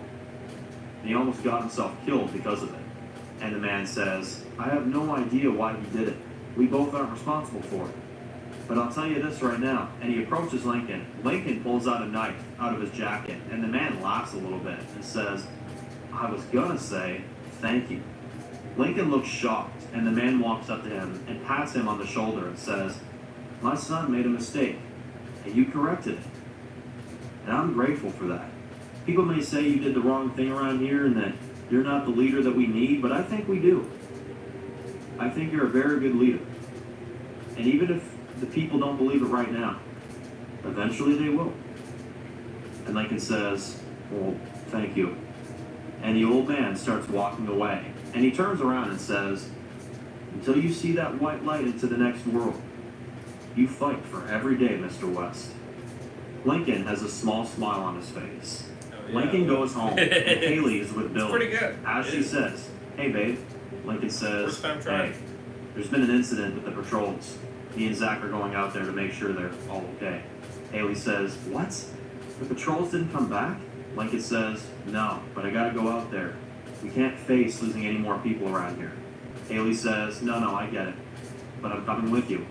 And he almost got himself killed because of it. And the man says, I have no idea why he did it. We both aren't responsible for it. But I'll tell you this right now. And he approaches Lincoln. Lincoln pulls out a knife out of his jacket. And the man laughs a little bit and says, I was gonna say, thank you. Lincoln looks shocked. And the man walks up to him and pats him on the shoulder and says, my son made a mistake. And you corrected it. And I'm grateful for that. People may say you did the wrong thing around here and that you're not the leader that we need, but I think we do. I think you're a very good leader. And even if the people don't believe it right now, eventually they will. And Lincoln says, well, thank you. And the old man starts walking away. And he turns around and says, until you see that white light into the next world, you fight for every day, Mr. West. Lincoln has a small smile on his face. Oh, yeah. Lincoln goes home, and Haley is with Billy. Pretty good. As she says, hey, babe. Lincoln says, First time trying. hey, there's been an incident with the patrols. Me and Zach are going out there to make sure they're all okay. Haley says, what? The patrols didn't come back? Lincoln says, no, but I gotta go out there. We can't face losing any more people around here. Haley says, no, I get it. But I'm coming with you.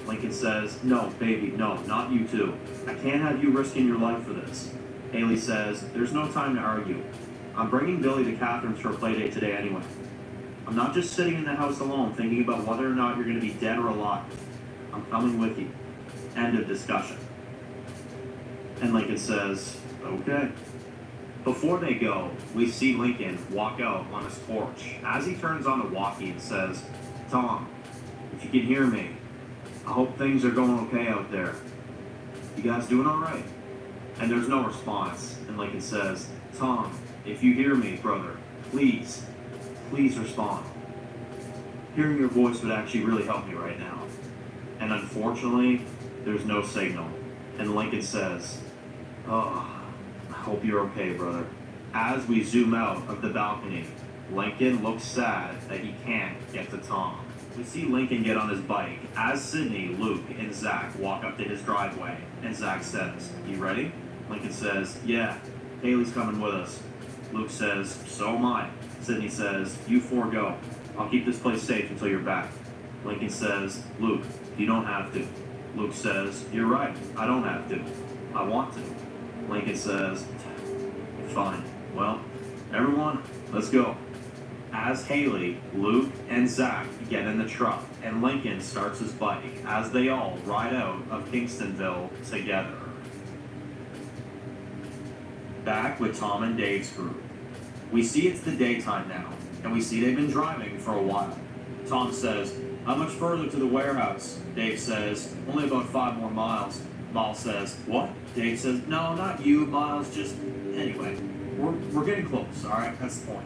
Lincoln says, no, baby, no, not you too. I can't have you risking your life for this. Haley says, there's no time to argue. I'm bringing Billy to Catherine's for a play date today anyway. I'm not just sitting in the house alone thinking about whether or not you're going to be dead or alive. I'm coming with you. End of discussion. And Lincoln says, okay. Before they go, we see Lincoln walk out on his porch. As he turns on the walkie and says, Tom, if you can hear me, I hope things are going okay out there. You guys doing all right? And there's no response. And Lincoln says, Tom, if you hear me, brother, please respond. Hearing your voice would actually really help me right now. And unfortunately, there's no signal. And Lincoln says, oh, I hope you're okay, brother. As we zoom out of the balcony, Lincoln looks sad that he can't get to Tom. We see Lincoln get on his bike as Sydney, Luke, and Zach walk up to his driveway. And Zach says, you ready? Lincoln says, yeah, Haley's coming with us. Luke says, so am I. Sydney says, you four go. I'll keep this place safe until you're back. Lincoln says, Luke, you don't have to. Luke says, you're right, I don't have to. I want to. Lincoln says, fine. Well, everyone, let's go. As Haley, Luke, and Zach get in the truck, and Lincoln starts his bike as they all ride out of Kingstonville together. Back with Tom and Dave's group. We see it's the daytime now, and we see they've been driving for a while. Tom says, how much further to the warehouse? Dave says, only about 5 more miles. Miles says, what? Dave says, no, not you, Miles, just, anyway, we're getting close, alright? That's the point.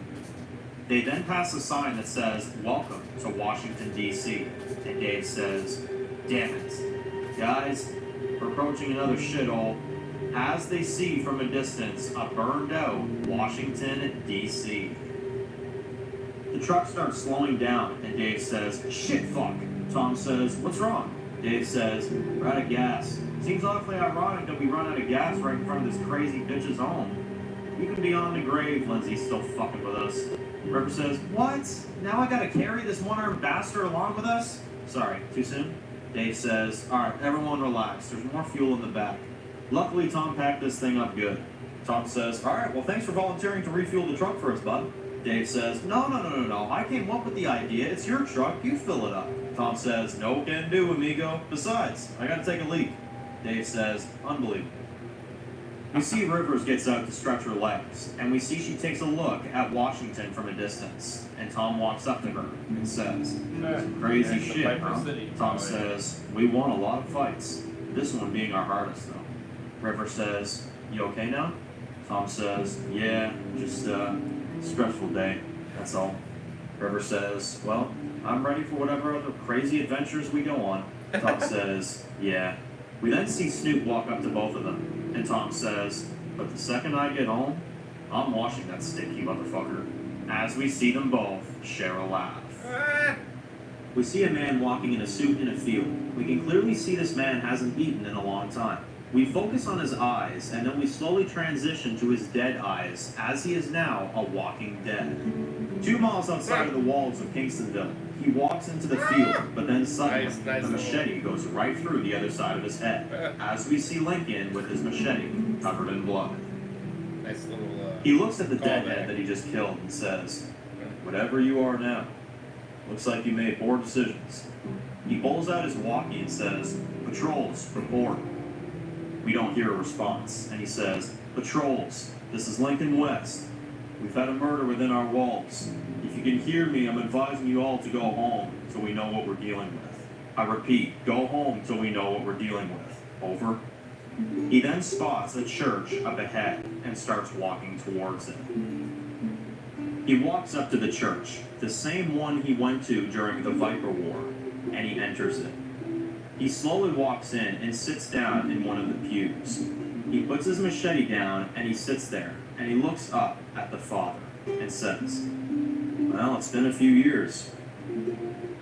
They then pass a sign that says, welcome to Washington, D.C. And Dave says, damn it. Guys, we're approaching another shithole. As they see from a distance a burned out Washington, D.C. The truck starts slowing down and Dave says, shit fuck. Tom says, what's wrong? Dave says, we're out of gas. Seems awfully ironic that we run out of gas right in front of this crazy bitch's home. You can be on the grave, Lindsay's still fucking with us. Ripper says, what? Now I gotta carry this one-armed bastard along with us? Sorry, too soon? Dave says, alright, everyone relax. There's more fuel in the back. Luckily, Tom packed this thing up good. Tom says, alright, well thanks for volunteering to refuel the truck for us, bud. Dave says, no. I came up with the idea. It's your truck. You fill it up. Tom says, no can do, amigo. Besides, I gotta take a leak. Dave says, unbelievable. We see Rivers gets out to stretch her legs, and we see she takes a look at Washington from a distance. And Tom walks up to her and says, "Crazy That's the shit, Piper huh?" City. Tom Oh, yeah. says, "We won a lot of fights. This one being our hardest, though." River says, "You okay now?" Tom says, "Yeah, just stressful day, that's all." River says, "Well, I'm ready for whatever other crazy adventures we go on." Tom says, "Yeah." We then see Snoop walk up to both of them, and Tom says, "But the second I get home, I'm washing that stinky motherfucker." As we see them both share a laugh. We see a man walking in a suit in a field. We can clearly see this man hasn't eaten in a long time. We focus on his eyes, and then we slowly transition to his dead eyes, as he is now a walking dead. 2 miles outside of the walls of Kingstonville, he walks into the field, but then suddenly, Nice the machete goes right through the other side of his head, as we see Lincoln with his machete covered in blood. Nice little. He looks at the Callback. deadhead that he just killed and says, "Whatever you are now, looks like you made poor decisions." He pulls out his walkie and says, "Patrols, report." We don't hear a response, and he says, "Patrols, this is Lincoln West. We've had a murder within our walls. If you can hear me, I'm advising you all to go home till we know what we're dealing with. I repeat, go home till we know what we're dealing with. Over." He then spots a church up ahead and starts walking towards it. He walks up to the church, the same one he went to during the Viper War, and he enters it. He slowly walks in and sits down in one of the pews. He puts his machete down and he sits there, and he looks up at the father and says, "Well, it's been a few years.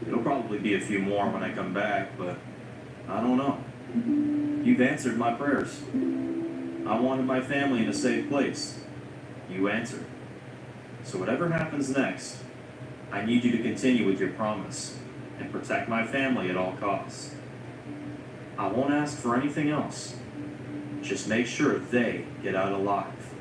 It'll probably be a few more when I come back, but I don't know. You've answered my prayers. I wanted my family in a safe place. You answered. So whatever happens next, I need you to continue with your promise and protect my family at all costs. I won't ask for anything else. Just make sure they get out alive."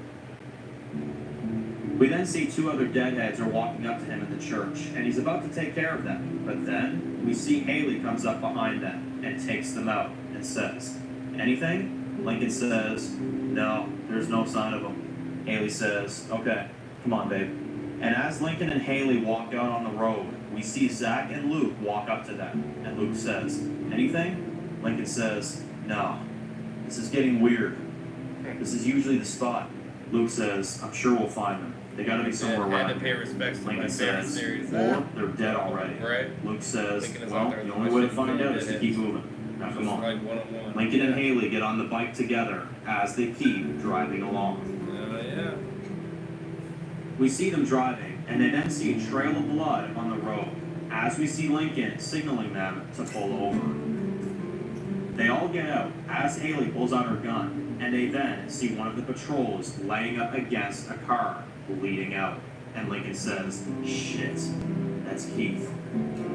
We then see 2 other deadheads are walking up to him in the church, and he's about to take care of them. But then we see Haley comes up behind them and takes them out and says, "Anything?" Lincoln says, "No, there's no sign of them." Haley says, "Okay, come on, babe." And as Lincoln and Haley walk out on the road, we see Zach and Luke walk up to them, and Luke says, "Anything?" Lincoln says, "No, this is getting weird. This is usually the spot." Luke says, "I'm sure we'll find them. They gotta be somewhere Had around to pay here." respects to my Lincoln favorite says, series. "Or they're dead already." Right. Luke says, Lincoln is "Well, out there. the only way to find out is to keep moving. Now come on." Like one-on-one. Lincoln and Haley get on the bike together as they keep driving along. Yeah. We see them driving, and they then see a trail of blood on the road, as we see Lincoln signaling them to pull over. They all get out as Haley pulls out her gun, and they then see one of the patrols laying up against a car, bleeding out. And Lincoln says, "Shit, that's Keith."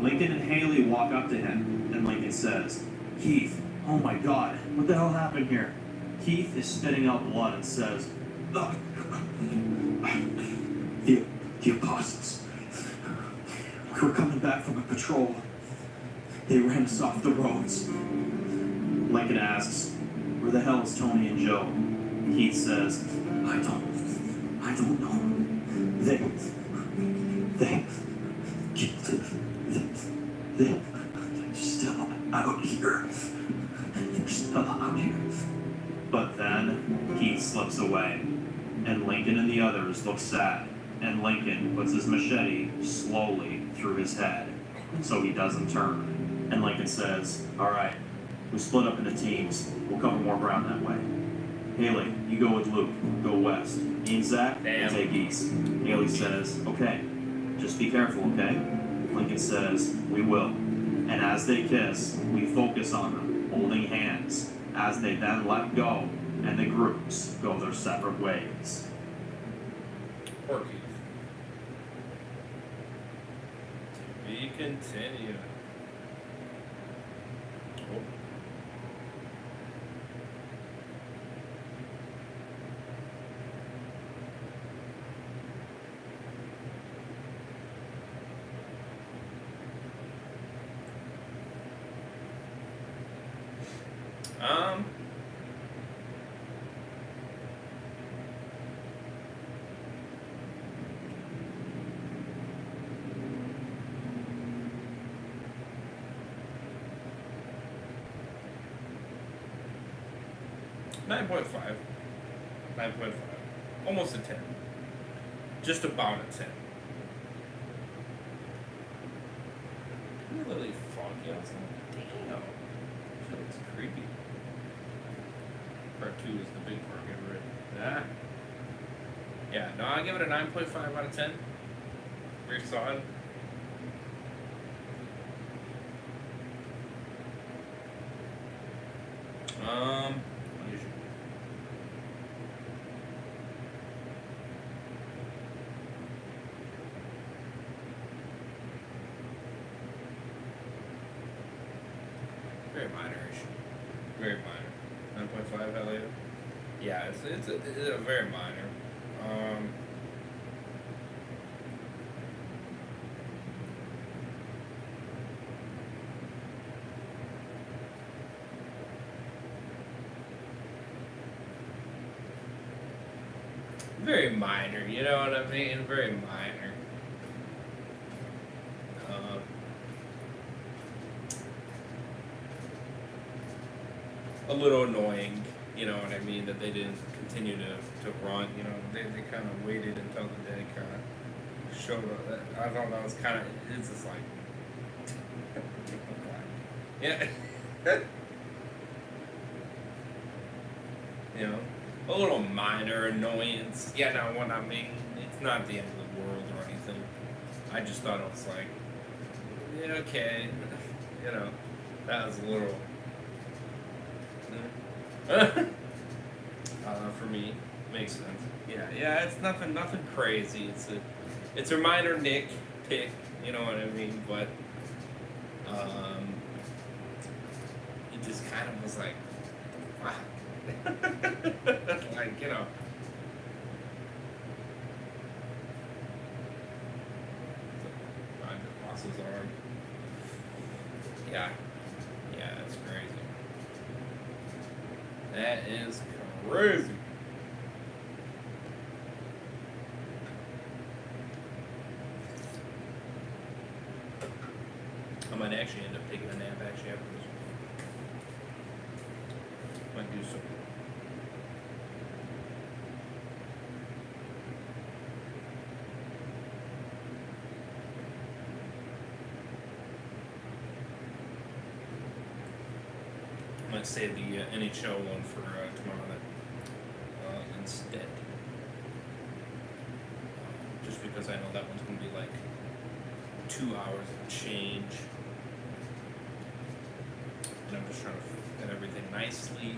Lincoln and Haley walk up to him, and Lincoln says, "Keith, oh my God, what the hell happened here?" Keith is spitting out blood and says, "Ugh. The apostles. We were coming back from a patrol. They ran us off the roads." Lincoln asks, "Where the hell is Tony and Joe?" Keith says, I don't know. They're still out here. They're still out here. But then Keith slips away, and Lincoln and the others look sad, and Lincoln puts his machete slowly through his head so he doesn't turn. And Lincoln says, "All right, we split up into teams. We'll cover more ground that way. Haley, you go with Luke. Go west. Me and Zach will take east." Haley says, "Okay, just be careful, okay?" Lincoln says, "We will." And as they kiss, we focus on them, holding hands, as they then let go, and the groups go their separate ways. Poor Keith. To be continued. Oh. 9.5. 9.5. Almost a 10. Just about a 10. Really foggy outside. Damn. Shit looks creepy. Part 2 is the big part. Get rid. Ah. Yeah, no, I give it a 9.5 out of 10. Very solid. Unusual. Very minor-ish. Very minor. 9.5, hell yeah. Yeah, it's a very minor. Very minor, you know what I mean? Very minor. A little annoying, you know what I mean, that they didn't continue to run, you know, they kind of waited until the day kind of showed up. I thought that was kind of, it's just like, yeah. You know, a little minor annoyance. Yeah, no, what I mean, it's not the end of the world or anything. I just thought it was like, yeah, okay, you know, that was a little. For me, makes sense. Yeah, it's nothing crazy. It's a minor nitpick, you know what I mean? But it just kind of was like, wow. Like, you know. Find the boss's arm. Yeah, it's crazy. That is crazy. I might actually end up taking a nap after this. Might do so. Might save the NHL one for tomorrow night instead. Just because I know that one's going to be like 2 hours of change. And I'm just trying to fit everything nicely.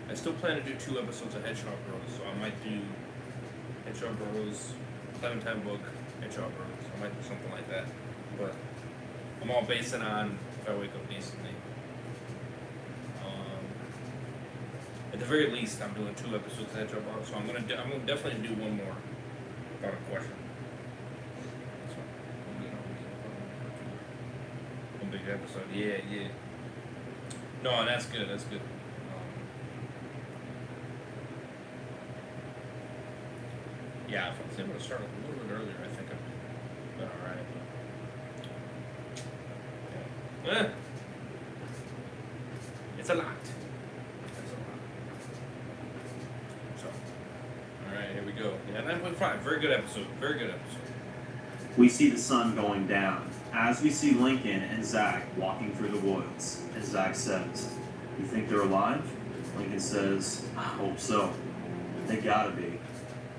I still plan to do 2 episodes of Hedgehog Bros, so I might do Hedgehog Bros, Clementine Book, Hedgehog Bros. I might do something like that. But I'm all basing on if I wake up decently. At the very least, I'm doing 2 episodes of Hedgehog Bros, so I'm gonna definitely do one more about a question. So, one big episode. Yeah. No, that's good. Yeah, if I was able to start a little bit earlier, I think I'd be alright. Yeah. It's a lot. Alright, here we go. Yeah, 9.5. Very good episode. We see the sun going down as we see Lincoln and Zach walking through the woods. And Zach says, "You think they're alive?" Lincoln says, "I hope so. They gotta be.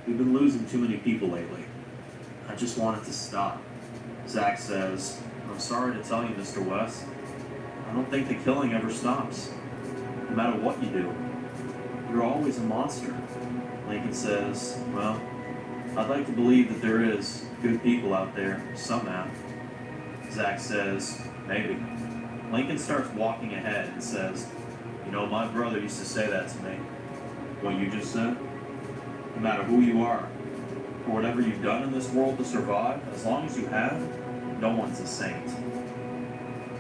We've been losing too many people lately. I just want it to stop." Zach says, "I'm sorry to tell you, Mr. West. I don't think the killing ever stops. No matter what you do, you're always a monster." Lincoln says, "Well, I'd like to believe that there is good people out there somehow." Zach says, "Maybe." Lincoln starts walking ahead and says, "You know, my brother used to say that to me. What you just said? No matter who you are, or whatever you've done in this world to survive, as long as you have, no one's a saint.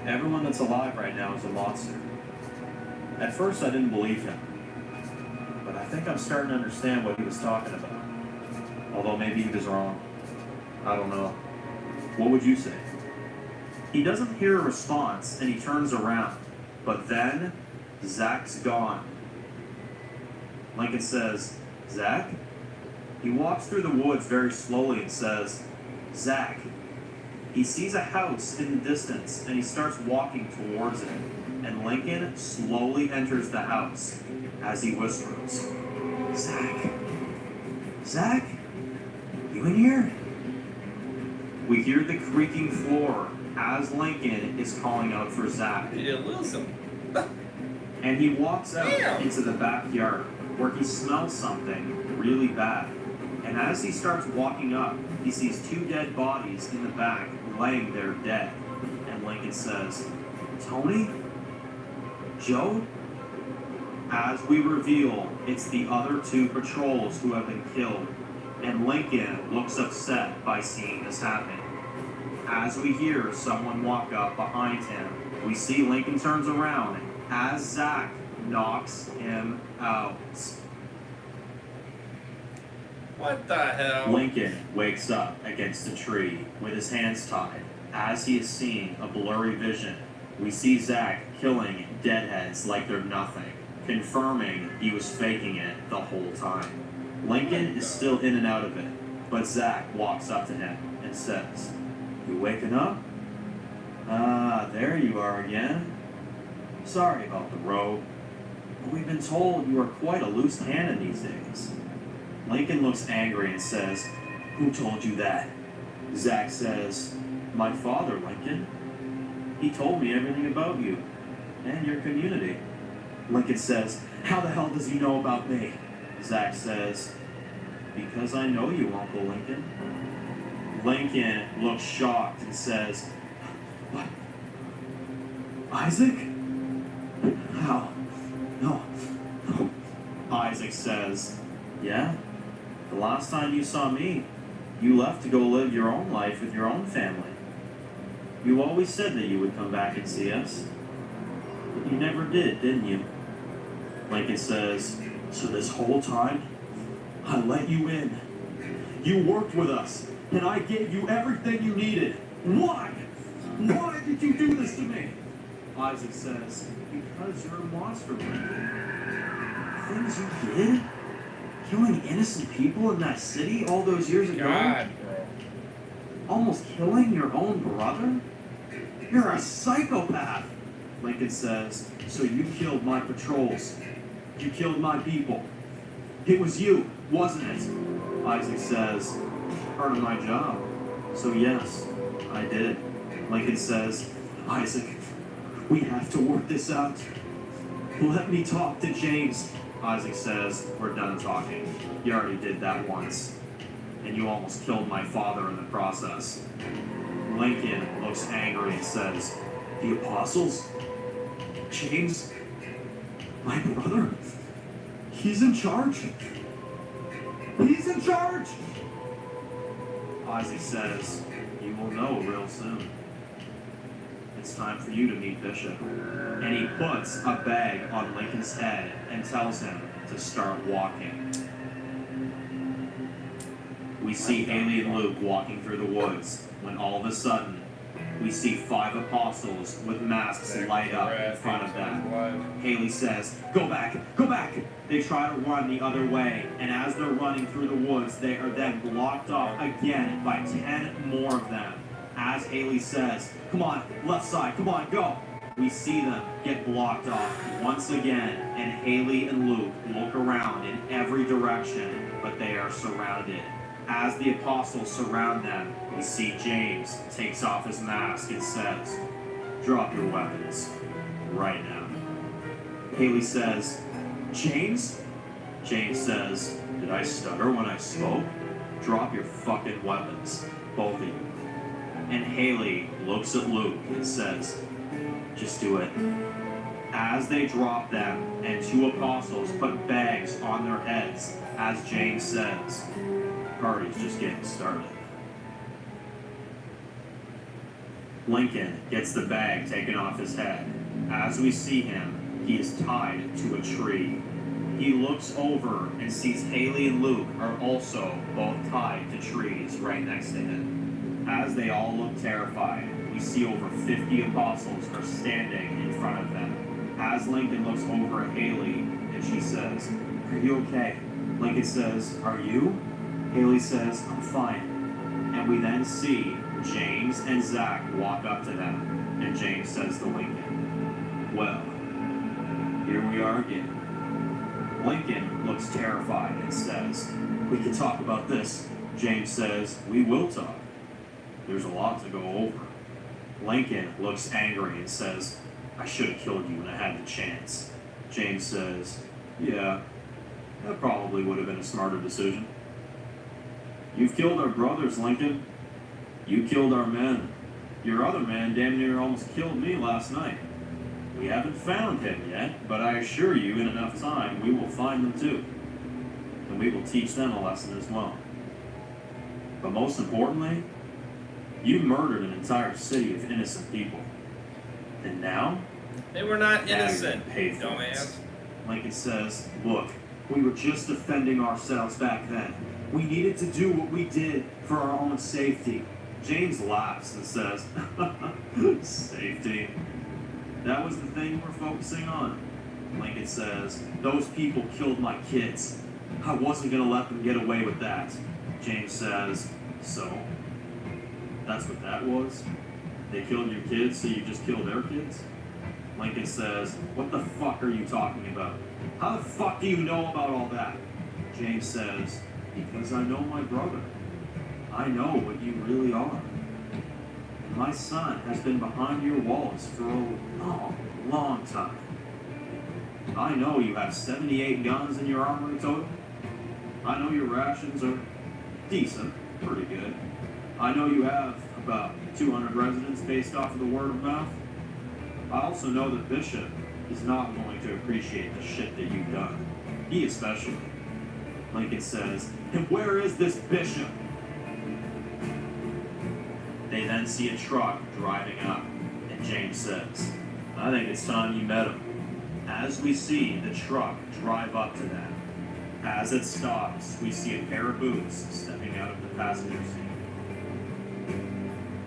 Everyone that's alive right now is a monster." At first, I didn't believe him. But I think I'm starting to understand what he was talking about. Although maybe he was wrong. I don't know. What would you say? He doesn't hear a response and he turns around. But then, Zach's gone. Lincoln says, Zach? He walks through the woods very slowly and says, Zach. He sees a house in the distance and he starts walking towards it. And Lincoln slowly enters the house as he whispers, Zach? Zach? You in here? We hear the creaking floor as Lincoln is calling out for Zach. You didn't lose him. And he walks out Damn. into the backyard where he smells something really bad. And as he starts walking up, he sees 2 dead bodies in the back laying there dead. And Lincoln says, Tony? Joe? As we reveal, it's the other 2 patrols who have been killed. And Lincoln looks upset by seeing this happen. As we hear someone walk up behind him, we see Lincoln turns around as Zach knocks him out. What the hell? Lincoln wakes up against a tree with his hands tied. As he is seeing a blurry vision, we see Zach killing deadheads like they're nothing, confirming he was faking it the whole time. Lincoln is still in and out of it, but Zach walks up to him and says, You waking up? Ah, there you are again. Sorry about the robe, but we've been told you are quite a loose cannon these days. Lincoln looks angry and says, Who told you that? Zach says, My father, Lincoln. He told me everything about you and your community. Lincoln says, How the hell does he know about me? Zach says, Because I know you, Uncle Lincoln. Lincoln looks shocked and says, What? Isaac? How? No. Isaac says, Yeah? The last time you saw me, you left to go live your own life with your own family. You always said that you would come back and see us. But you never did, didn't you? Lincoln says, So this whole time, I let you in. You worked with us, and I gave you everything you needed. Why? Why did you do this to me? Isaac says, Because you're a monster, Lincoln. Things you did? Killing innocent people in that city all those years ago? God, bro. Almost killing your own brother? You're a psychopath! Lincoln says, So you killed my patrols. You killed my people. It was you, wasn't it? Isaac says, Part of my job. So yes, I did. Lincoln says, Isaac, we have to work this out. Let me talk to James. Isaac says, We're done talking. You already did that once. And you almost killed my father in the process. Lincoln looks angry and says, The apostles? James? My brother? He's in charge? He's in charge! Isaac says, You will know real soon. It's time for you to meet Bishop. And he puts a bag on Lincoln's head and tells him to start walking. We see Haley and Luke walking through the woods when all of a sudden we see 5 apostles with masks light up in front of them. Haley says, Go back, go back! They try to run the other way, and as they're running through the woods, they are then blocked off again by 10 more of them. As Haley says, Come on, left side, come on, go! We see them get blocked off once again, and Haley and Luke look around in every direction, but they are surrounded. As the apostles surround them, we see James takes off his mask and says, Drop your weapons, right now. Haley says, James? James says, Did I stutter when I spoke? Drop your fucking weapons, both of you. And Haley looks at Luke and says, Just do it. As they drop them, and 2 apostles put bags on their heads, as James says, Party's just getting started. Lincoln gets the bag taken off his head. As we see him, he is tied to a tree. He looks over and sees Haley and Luke are also both tied to trees right next to him. As they all look terrified, we see over 50 apostles are standing in front of them. As Lincoln looks over at Haley, and she says, Are you okay? Lincoln says, are you? Haley says, I'm fine. And we then see James and Zach walk up to them, and James says to Lincoln, well, here we are again. Lincoln looks terrified and says, we can talk about this. James says, we will talk. There's a lot to go over. Lincoln looks angry and says, I should have killed you when I had the chance. James says, yeah, that probably would have been a smarter decision. You've killed our brothers, Lincoln. You killed our men. Your other man damn near almost killed me last night. We haven't found him yet, but I assure you in enough time we will find them too. And we will teach them a lesson as well. But most importantly, you murdered an entire city of innocent people. And now? They were not now innocent, you're gonna pay for dumbass. it. Lincoln says, look, we were just defending ourselves back then. We needed to do what we did for our own safety. James laughs and says, safety? That was the thing we're focusing on. Lincoln says, those people killed my kids. I wasn't gonna let them get away with that. James says, so? That's what that was? They killed your kids, so you just killed their kids? Lincoln says, what the fuck are you talking about? How the fuck do you know about all that? James says, because I know my brother. I know what you really are. My son has been behind your walls for a long, long time. I know you have 78 guns in your armory total. I know your rations are decent, pretty good. I know you have about 200 residents based off of the word of mouth. I also know that Bishop is not going to appreciate the shit that you've done. He especially. Lincoln says, and where is this Bishop? They then see a truck driving up, and James says, I think it's time you met him. As we see the truck drive up to them, as it stops, we see a pair of boots stepping out of the passenger seat.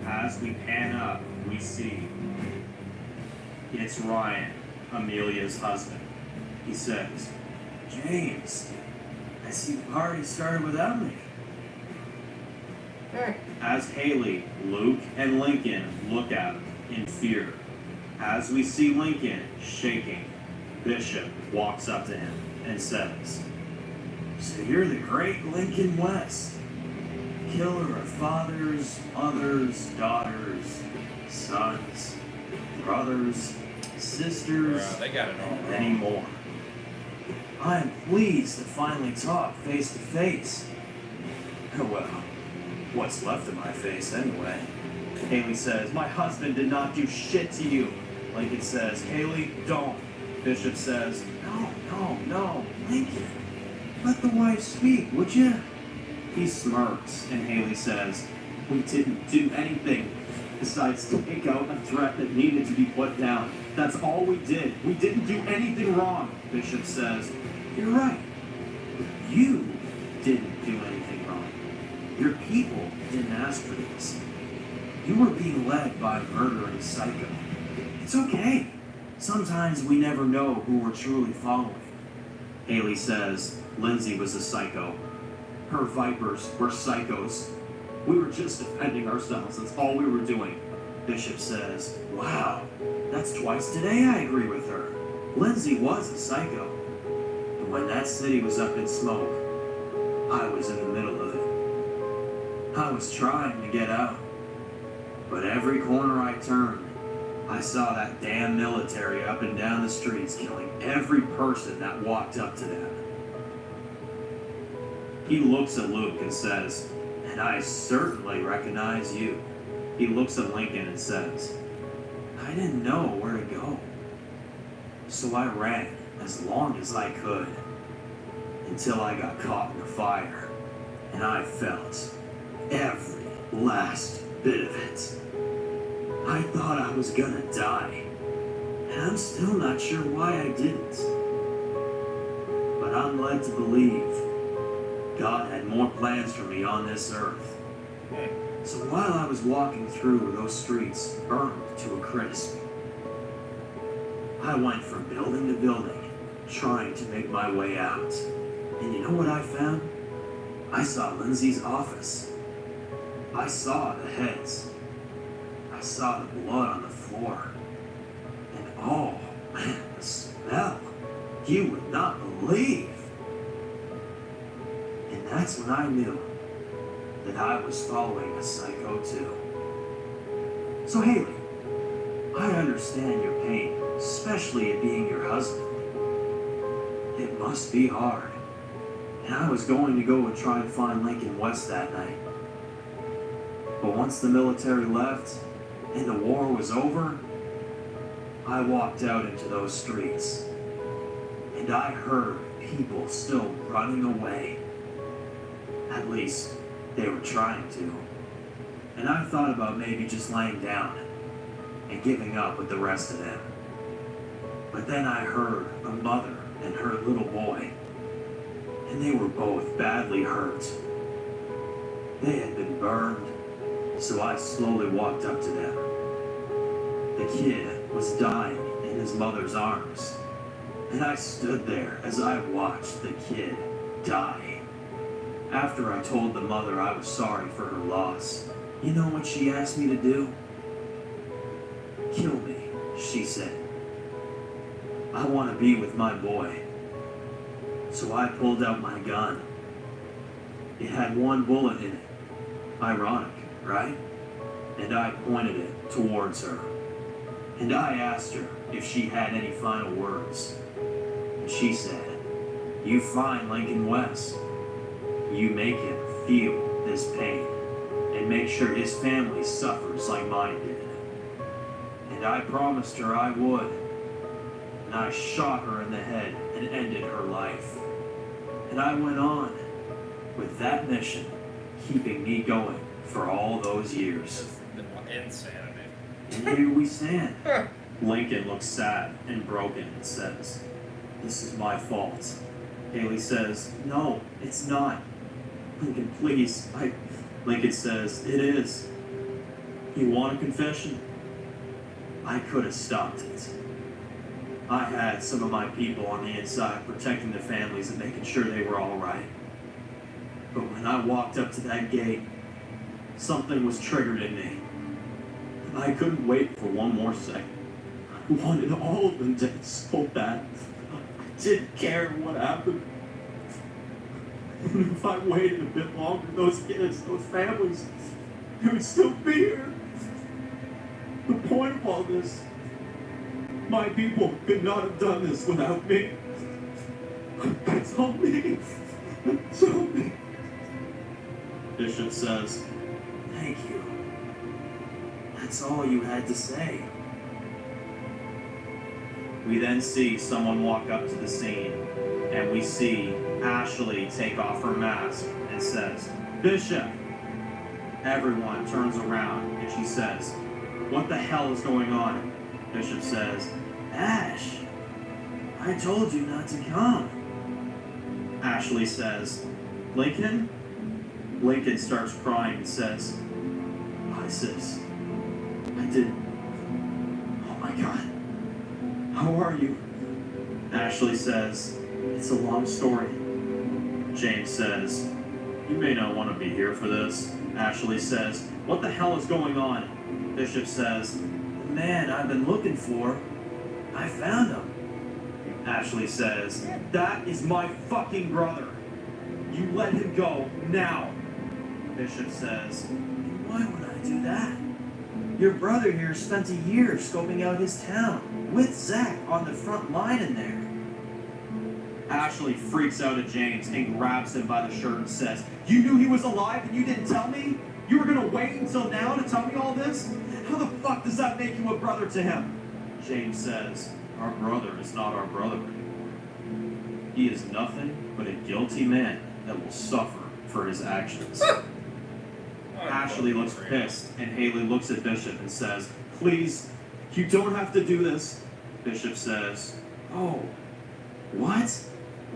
As we pan up, we see it's Ryan, Amelia's husband. He says, James, I see the party started without me. As Haley, Luke, and Lincoln look at him in fear, as we see Lincoln shaking, Bishop walks up to him and says, so you're the great Lincoln West, killer of fathers, mothers, daughters, sons, brothers, sisters, They got it all and wrong. many more. I am pleased to finally talk face to face. Well, what's left of my face anyway? Haley says, my husband did not do shit to you. Lincoln says, Haley, don't. Bishop says, no, Lincoln. Let the wife speak, would you? He smirks, and Haley says, we didn't do anything besides take out a threat that needed to be put down. That's all we did. We didn't do anything wrong. Bishop says, you're right. You didn't do anything wrong. Your people didn't ask for this. You were being led by a murdering psycho. It's okay. Sometimes we never know who we're truly following. Haley says, Lindsay was a psycho. Her vipers were psychos. We were just defending ourselves. That's all we were doing. Bishop says, wow, that's twice today I agree with her. Lindsay was a psycho. And when that city was up in smoke, I was in the middle of it. I was trying to get out. But every corner I turned, I saw that damn military up and down the streets killing every person that walked up to them. He looks at Luke and says, and I certainly recognize you. He looks at Lincoln and says, I didn't know where to go. So I ran as long as I could until I got caught in the fire. And I felt every last bit of it. I thought I was gonna die. And I'm still not sure why I didn't. But I'm led to believe God had more plans for me on this earth. So while I was walking through those streets burned to a crisp, I went from building to building, trying to make my way out. And you know what I found? I saw Lindsay's office. I saw the heads. I saw the blood on the floor. And oh, man, the smell. You would not believe. And that's when I knew that I was following a psycho too. So Haley, I understand your pain, especially it being your husband. It must be hard. And I was going to go and try to find Lincoln West that night. But once the military left and the war was over, I walked out into those streets. And I heard people still running away. At least, they were trying to. And I thought about maybe just laying down and giving up with the rest of them. But then I heard a mother and her little boy, and they were both badly hurt. They had been burned, so I slowly walked up to them. The kid was dying in his mother's arms, and I stood there as I watched the kid die. After I told the mother I was sorry for her loss, you know what she asked me to do? Kill me, she said. I want to be with my boy. So I pulled out my gun. It had one bullet in it. Ironic, right? And I pointed it towards her. And I asked her if she had any final words. And she said, "You find Lincoln West. You make him feel this pain and make sure his family suffers like mine did." And I promised her I would. And I shot her in the head and ended her life. And I went on with that mission keeping me going for all those years. Insanity. And here we stand. Lincoln looks sad and broken and says, "This is my fault." Haley says, "No, it's not. Lincoln, please." Lincoln says, "It is. You want a confession?" I could have stopped it. I had some of my people on the inside protecting the families and making sure they were all right. But when I walked up to that gate, something was triggered in me. I couldn't wait for one more second. I wanted all of them dead so bad. I didn't care what happened. And if I waited a bit longer, those kids, those families, they would still be here. The point of all this, my people could not have done this without me. It's on me. It's on me. Bishop says, "Thank you. That's all you had to say." We then see someone walk up to the scene, and we see Ashley take off her mask and says, "Bishop." Everyone turns around and she says, "What the hell is going on?" Bishop says, "Ash, I told you not to come." Ashley says, "Lincoln?" Lincoln starts crying and says, "Hi, sis. I didn't. Oh my God. How are you?" Ashley says, "It's a long story." James says, "You may not want to be here for this." Ashley says, "What the hell is going on?" Bishop says, "The man I've been looking for, I found him." Ashley says, "That is my fucking brother. You let him go now." Bishop says, "Why would I do that? Your brother here spent a year scoping out his town with Zach on the front line in there." Ashley freaks out at James and grabs him by the shirt and says, "You knew he was alive and you didn't tell me? You were gonna wait until now to tell me all this? How the fuck does that make you a brother to him?" James says, "Our brother is not our brother. He is nothing but a guilty man that will suffer for his actions." Ashley looks pissed, and Haley looks at Bishop and says, "Please, you don't have to do this." Bishop says, "Oh, what?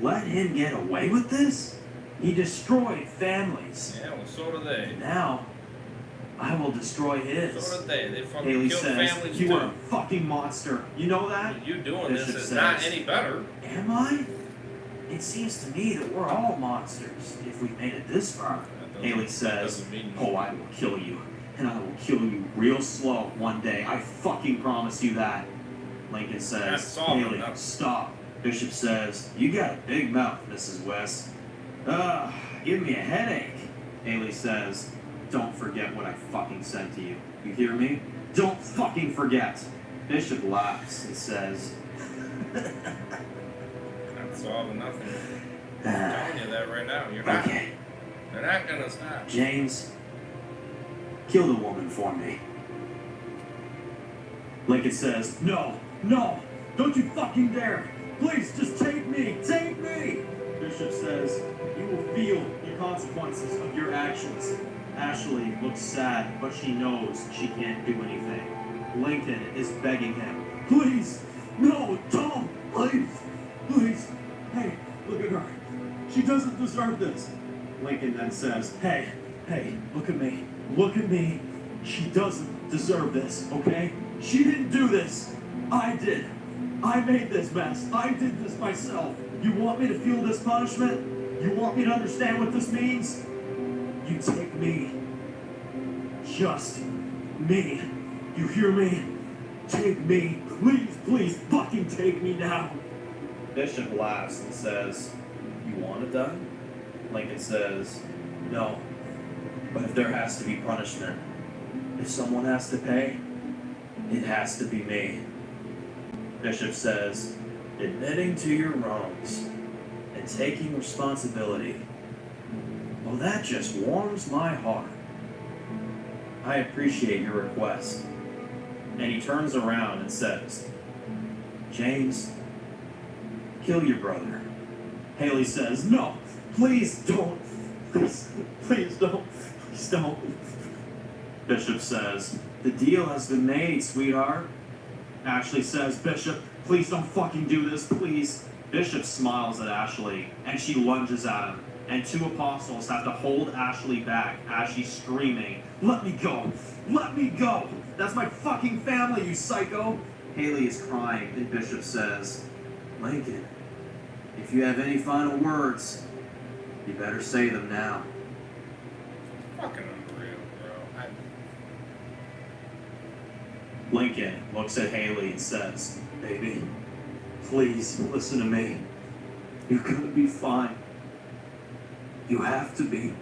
Let him get away with this? He destroyed families. Yeah, well, so do they. Now, I will destroy his. So did they. They fucking Haley killed says, families you too. are a fucking monster. You know that? You doing Bishop this is not says, any better. Am I? It seems to me that we're all monsters if we've made it this far. Haley says, doesn't mean oh, I will kill you. And I will kill you real slow one day. I fucking promise you that. Lincoln That's says, soft Haley, enough. stop. Bishop says, you got a big mouth, Mrs. West. Give me a headache. Haley says, don't forget what I fucking said to you. You hear me? Don't fucking forget. Bishop laughs and says, That's soft enough. I'm telling you that right now. You're not. okay, They're not gonna stop. James, kill the woman for me. Lincoln says, no, don't you fucking dare. Please, just take me. Bishop says, you will feel the consequences of your actions. Ashley looks sad, but she knows she can't do anything. Lincoln is begging him, please, no, Tom, please. Hey, look at her. She doesn't deserve this. Lincoln then says, hey, look at me. She doesn't deserve this, okay? She didn't do this. I did. I made this mess. I did this myself. You want me to feel this punishment? You want me to understand what this means? You take me. Just me. You hear me? Take me. Please, fucking take me now. Bishop laughs and says, you want it done? Lincoln says, no. But if there has to be punishment, if someone has to pay, it has to be me. Bishop says, admitting to your wrongs and taking responsibility. Well, that just warms my heart. I appreciate your request. And he turns around and says, James, kill your brother. Haley says, no, please don't. Please don't. Bishop says, the deal has been made, sweetheart. Ashley says, Bishop, please don't fucking do this, please. Bishop smiles at Ashley, and she lunges at him, and two apostles have to hold Ashley back as she's screaming, let me go! That's my fucking family, you psycho! Haley is crying, and Bishop says, Lincoln, if you have any final words, you better say them now. Fucking unreal, bro. Lincoln looks at Haley and says, baby, please listen to me. You're gonna be fine. You have to be.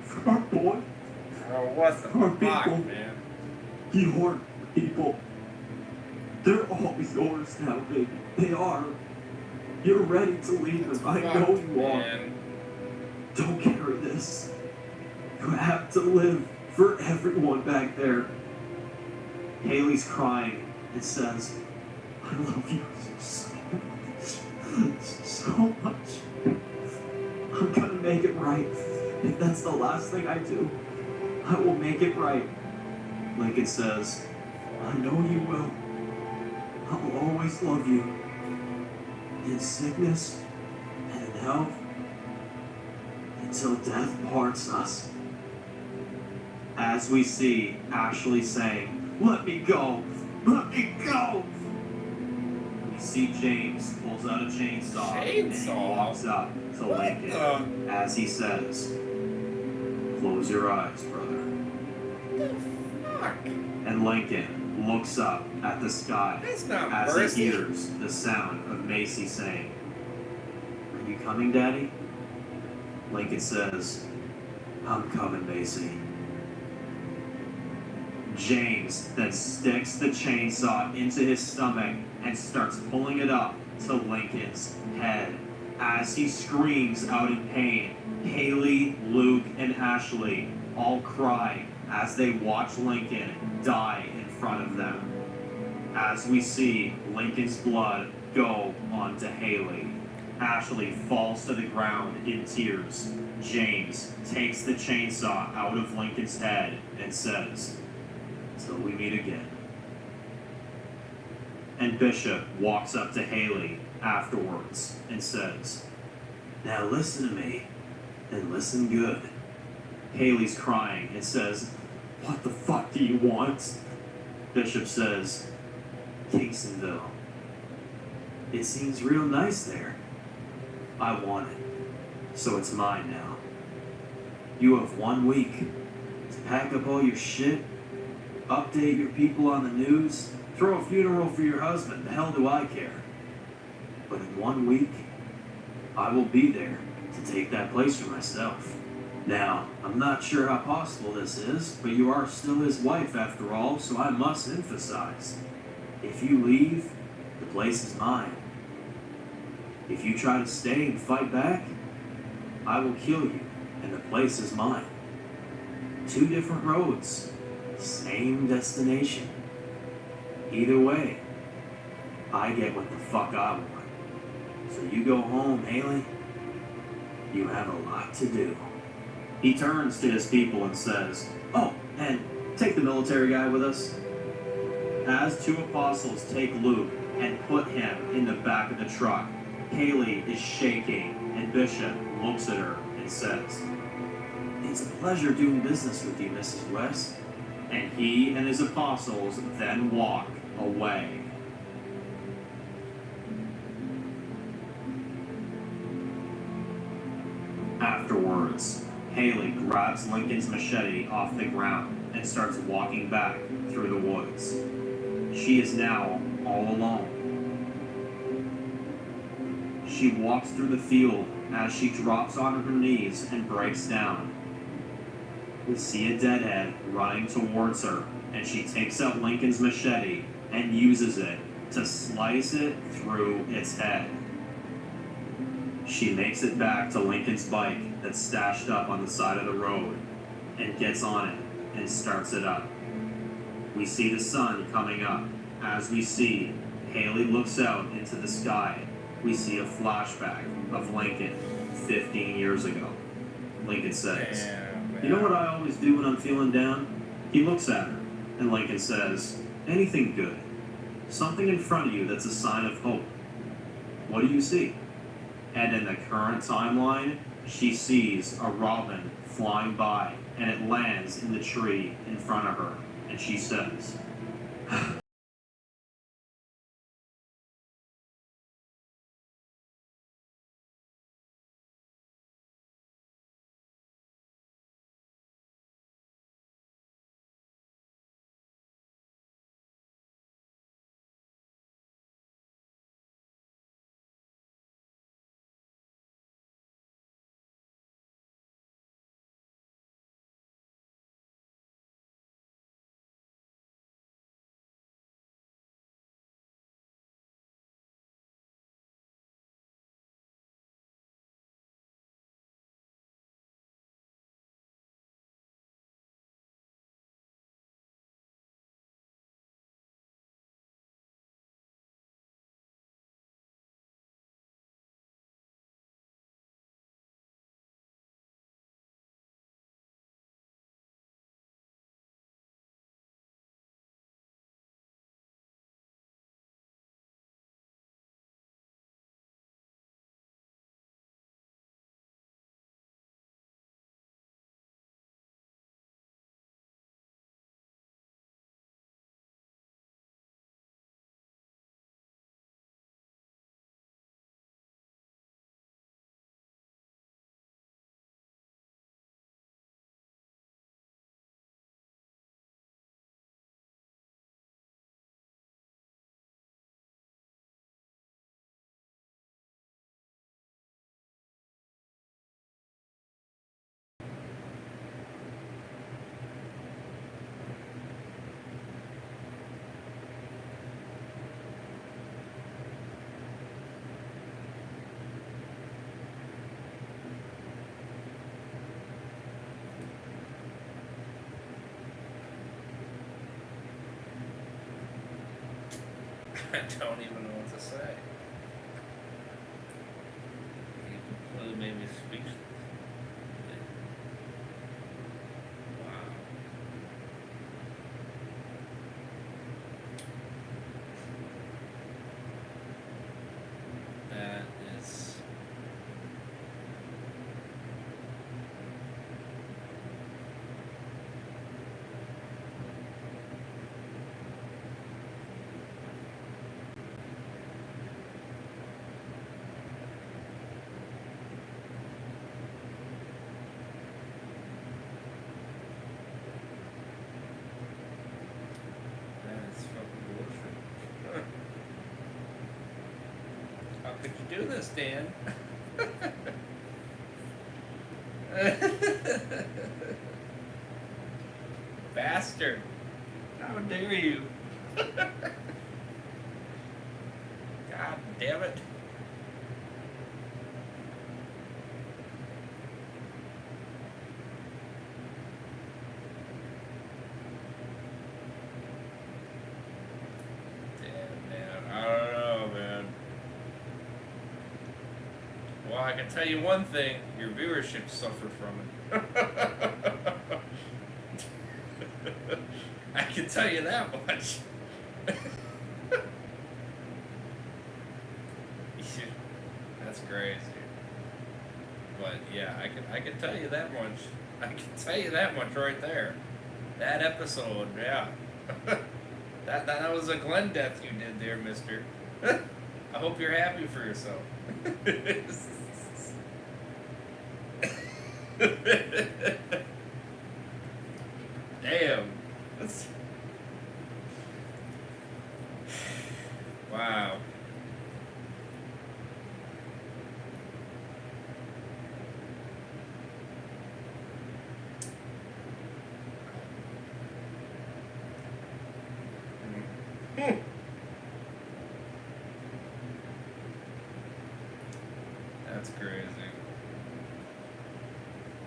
For our boy, Bro, what the Our fuck, people. man? your people, they're all yours now, baby. They are. You're ready to leave them. I Fuck, know you are. man. Don't carry this. You have to live for everyone back there. Haley's crying and says, I love you so much. I'm gonna make it right. If that's the last thing I do, I will make it right. Lincoln says, I know you will. I will always love you. In sickness and in health, until death parts us. As we see Ashley saying, let me go! We see James pulls out a chainsaw and he Chainsaw? walks up to Lincoln as he says, close your eyes, brother. Fuck. And Lincoln looks up at the sky That's not as mercy. he hears the sound of Macy saying, are you coming, Daddy? Lincoln says, I'm coming, Macy. James then sticks the chainsaw into his stomach and starts pulling it up to Lincoln's head. As he screams out in pain, Haley, Luke, and Ashley all cry as they watch Lincoln die in front of them. As we see Lincoln's blood go onto Haley, Ashley falls to the ground in tears. James takes the chainsaw out of Lincoln's head and says, till we meet again. And Bishop walks up to Haley afterwards and says, now listen to me, and listen good. Haley's crying and says, "What the fuck do you want?" Bishop says, "Kingstonville. It seems real nice there. I want it, so it's mine now. You have 1 week to pack up all your shit, update your people on the news, throw a funeral for your husband. The hell do I care? But in 1 week, I will be there to take that place for myself. Now, I'm not sure how possible this is, but you are still his wife after all, so I must emphasize. If you leave, the place is mine. If you try to stay and fight back, I will kill you, and the place is mine. 2 different roads, same destination. Either way, I get what the fuck I want. So you go home, Haley. You have a lot to do." He turns to his people and says, "Oh, and take the military guy with us." As 2 apostles take Luke and put him in the back of the truck, Haley is shaking, and Bishop looks at her and says, "It's a pleasure doing business with you, Mrs. West." And he and his apostles then walk away. Afterwards, Haley grabs Lincoln's machete off the ground and starts walking back through the woods. She is now all alone. She walks through the field as she drops on her knees and breaks down. We see a deadhead running towards her, and she takes out Lincoln's machete and uses it to slice it through its head. She makes it back to Lincoln's bike that's stashed up on the side of the road and gets on it and starts it up. We see the sun coming up. As we see, Haley looks out into the sky. We see a flashback of Lincoln 15 years ago. Lincoln says, "You know what I always do when I'm feeling down?" He looks at her, and Lincoln says, "Anything good. Something in front of you that's a sign of hope. What do you see?" And in the current timeline, she sees a robin flying by, and it lands in the tree in front of her, and she says, I don't even know what to say. He completely made me speechless. Wow. That is do this, Dan. Bastard. How dare you? God damn it. I don't know, man. Well, I can tell you one thing: your viewership suffered from it. I can tell you that much. That's crazy. But yeah, I can tell you that much. I can tell you that much right there. That episode, yeah. That was a Glenn death you did there, mister. I hope you're happy for yourself. Damn. Wow. That's crazy.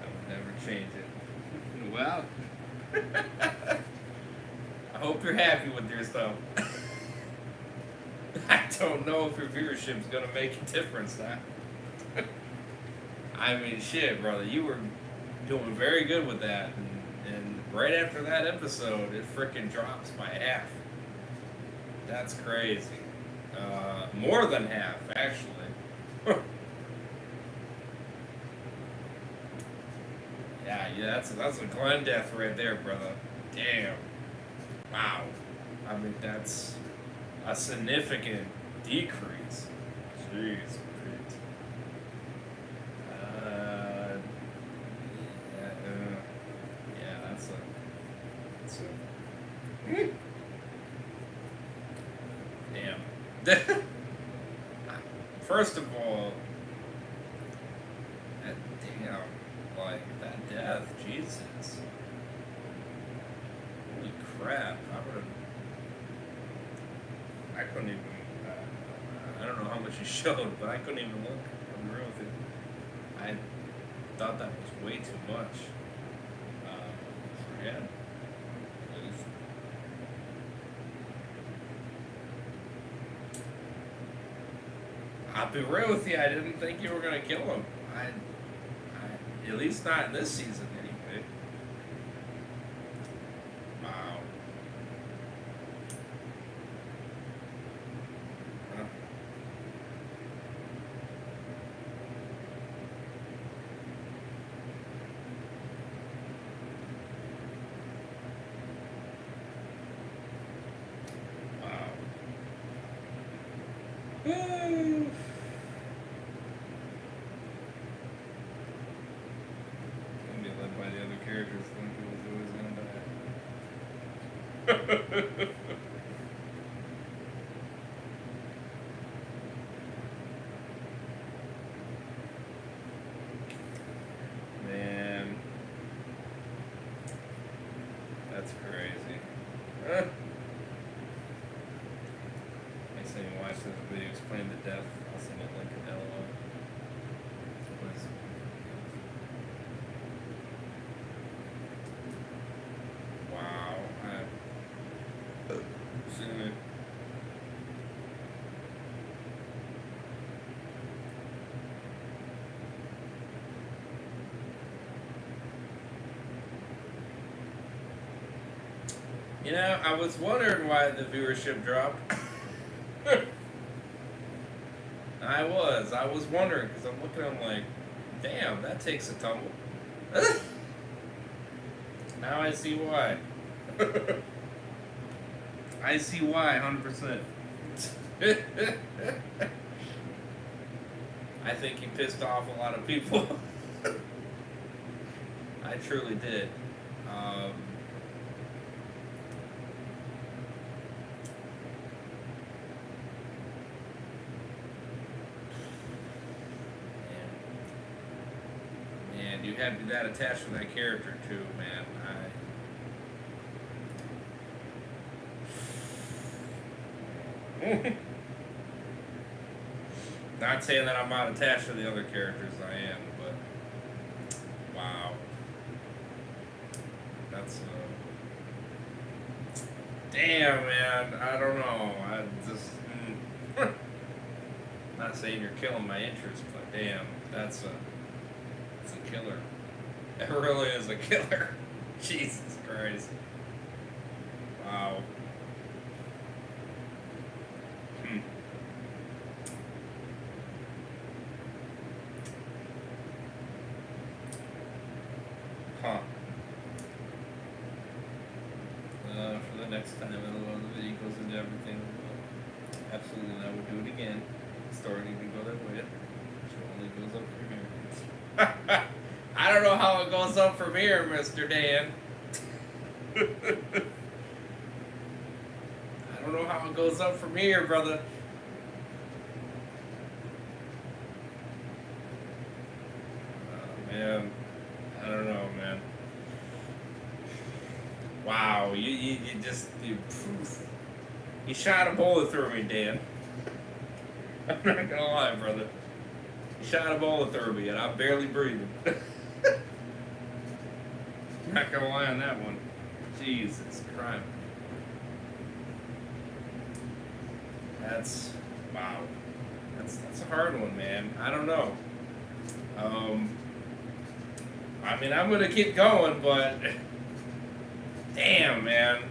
I would never change it. Well, I hope you're happy with yourself. I don't know if your viewership's gonna make a difference now. I mean, shit, brother, you were doing very good with that, and right after that episode, it frickin' drops by half. That's crazy. More than half, actually. Yeah, that's a Glenn death right there, brother. Damn. Wow. I mean, that's a significant decrease. Jeez. Yeah, that's a damn. First of all, damn, like that death, Jesus. Holy crap! I couldn't even. I don't know how much you showed, but I couldn't even look. I'm real with you. I thought that was way too much. Yeah. I'll be real with you. I didn't think you were gonna kill him. At least not in this season, anyway. Wow. Huh. Wow. Woo. By the other characters, Lincoln was always gonna die. Man, that's crazy. Next time you watch this video, explain the death. I'll send a link in LOL. You know, I was wondering why the viewership dropped. I was wondering, because I'm looking, I'm like, damn, that takes a tumble. Now I see why. I see why, 100%. I think he pissed off a lot of people. I truly did. you had me that attached to that character too, man. Not saying that I'm not attached to the other characters, I am, but wow, that's damn, man. I don't know. I just not saying you're killing my interest, but damn, it's a killer. It really is a killer. Jesus Christ. Wow. Huh. For the next time, I don't know the video goes into everything. Absolutely, I would do it again. The story didn't go that way. So it only goes up from here. I don't know how it goes up from here, Mr. Dan. I don't know how it goes up from here, brother. Man, I don't know, man. Wow, you shot a bullet through me, Dan. I'm not gonna lie, brother. You shot a bullet through me, and I'm barely breathing. Not gonna lie on that one. Jesus Christ. That's wow. That's a hard one, man. I don't know. I mean, I'm gonna keep going, but damn, man.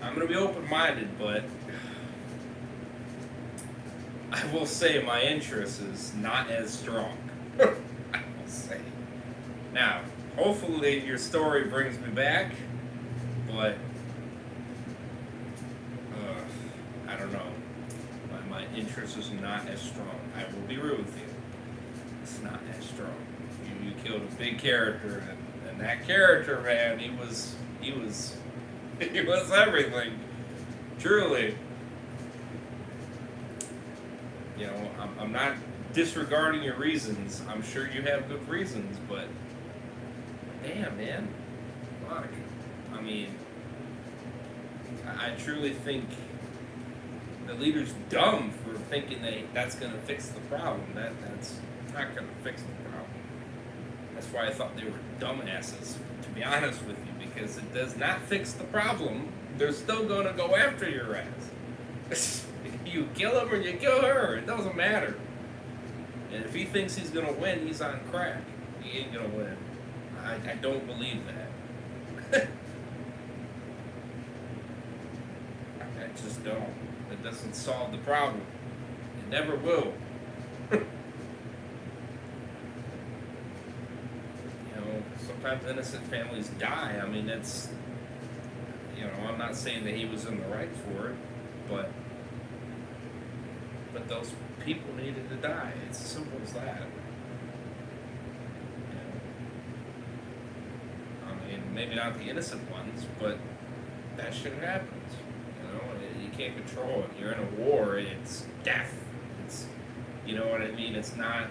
I'm gonna be open-minded, but I will say my interest is not as strong. I will say. Now, hopefully your story brings me back, but I don't know. My interest is not as strong. I will be real with you. It's not as strong. You killed a big character, and that character, man, he was everything. Truly. You know, I'm not disregarding your reasons. I'm sure you have good reasons, but damn, man. Fuck. I mean, I truly think the leader's dumb for thinking that's going to fix the problem. That's not going to fix the problem. That's why I thought they were dumbasses, to be honest with you, because it does not fix the problem. They're still going to go after your ass. You kill him or you kill her, it doesn't matter. And if he thinks he's going to win, he's on crack. He ain't going to win. I don't believe that. I just don't. It doesn't solve the problem. It never will. Sometimes innocent families die. I mean, it's, I'm not saying that he was in the right for it, but those people needed to die. It's as simple as that. I mean, maybe not the innocent ones, but that shit happens. You can't control it. You're in a war. It's death. It's, you know what I mean? It's not,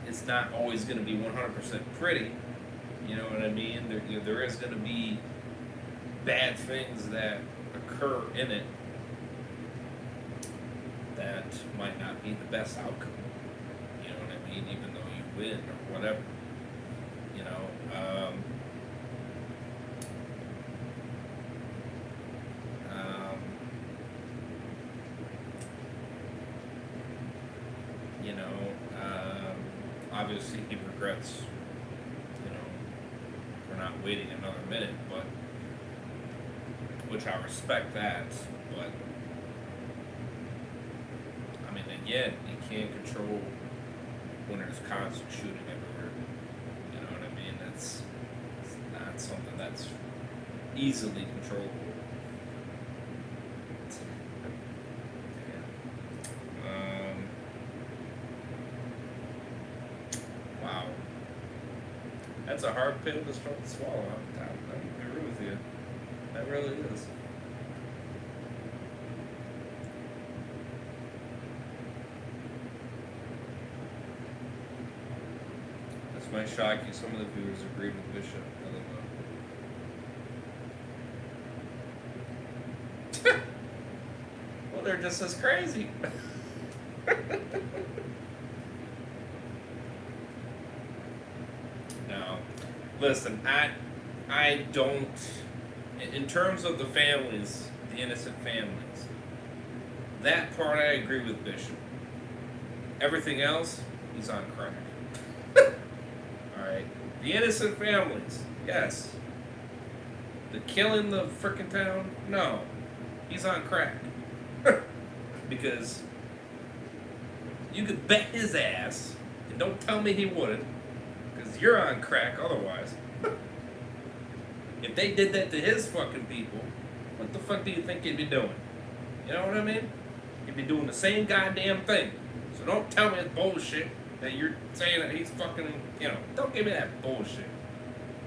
it's not always going to be 100% pretty. You know what I mean? There is going to be bad things that occur in it that might not be the best outcome. You know what I mean? Even though you win or whatever. Obviously he regrets, for not waiting another minute, but, which I respect that, but, I mean, again, you can't control when there's constant shooting everywhere, you know what I mean? It's not something that's easily controllable. Wow. That's a hard pill to start to swallow. I agree with you. That really is. This might shock you. Some of the viewers agreed with Bishop. LOL. Well, they're just as crazy. No. Listen, I don't... In terms of the families, the innocent families, that part I agree with Bishop. Everything else, he's on crack. Alright? The innocent families, yes. The killing the frickin' town, no. He's on crack. Because you could bet his ass, and don't tell me he wouldn't, because you're on crack otherwise. If they did that to his fucking people, what the fuck do you think he'd be doing? You know what I mean? He'd be doing the same goddamn thing. So don't tell me it's bullshit that you're saying that he's fucking, don't give me that bullshit.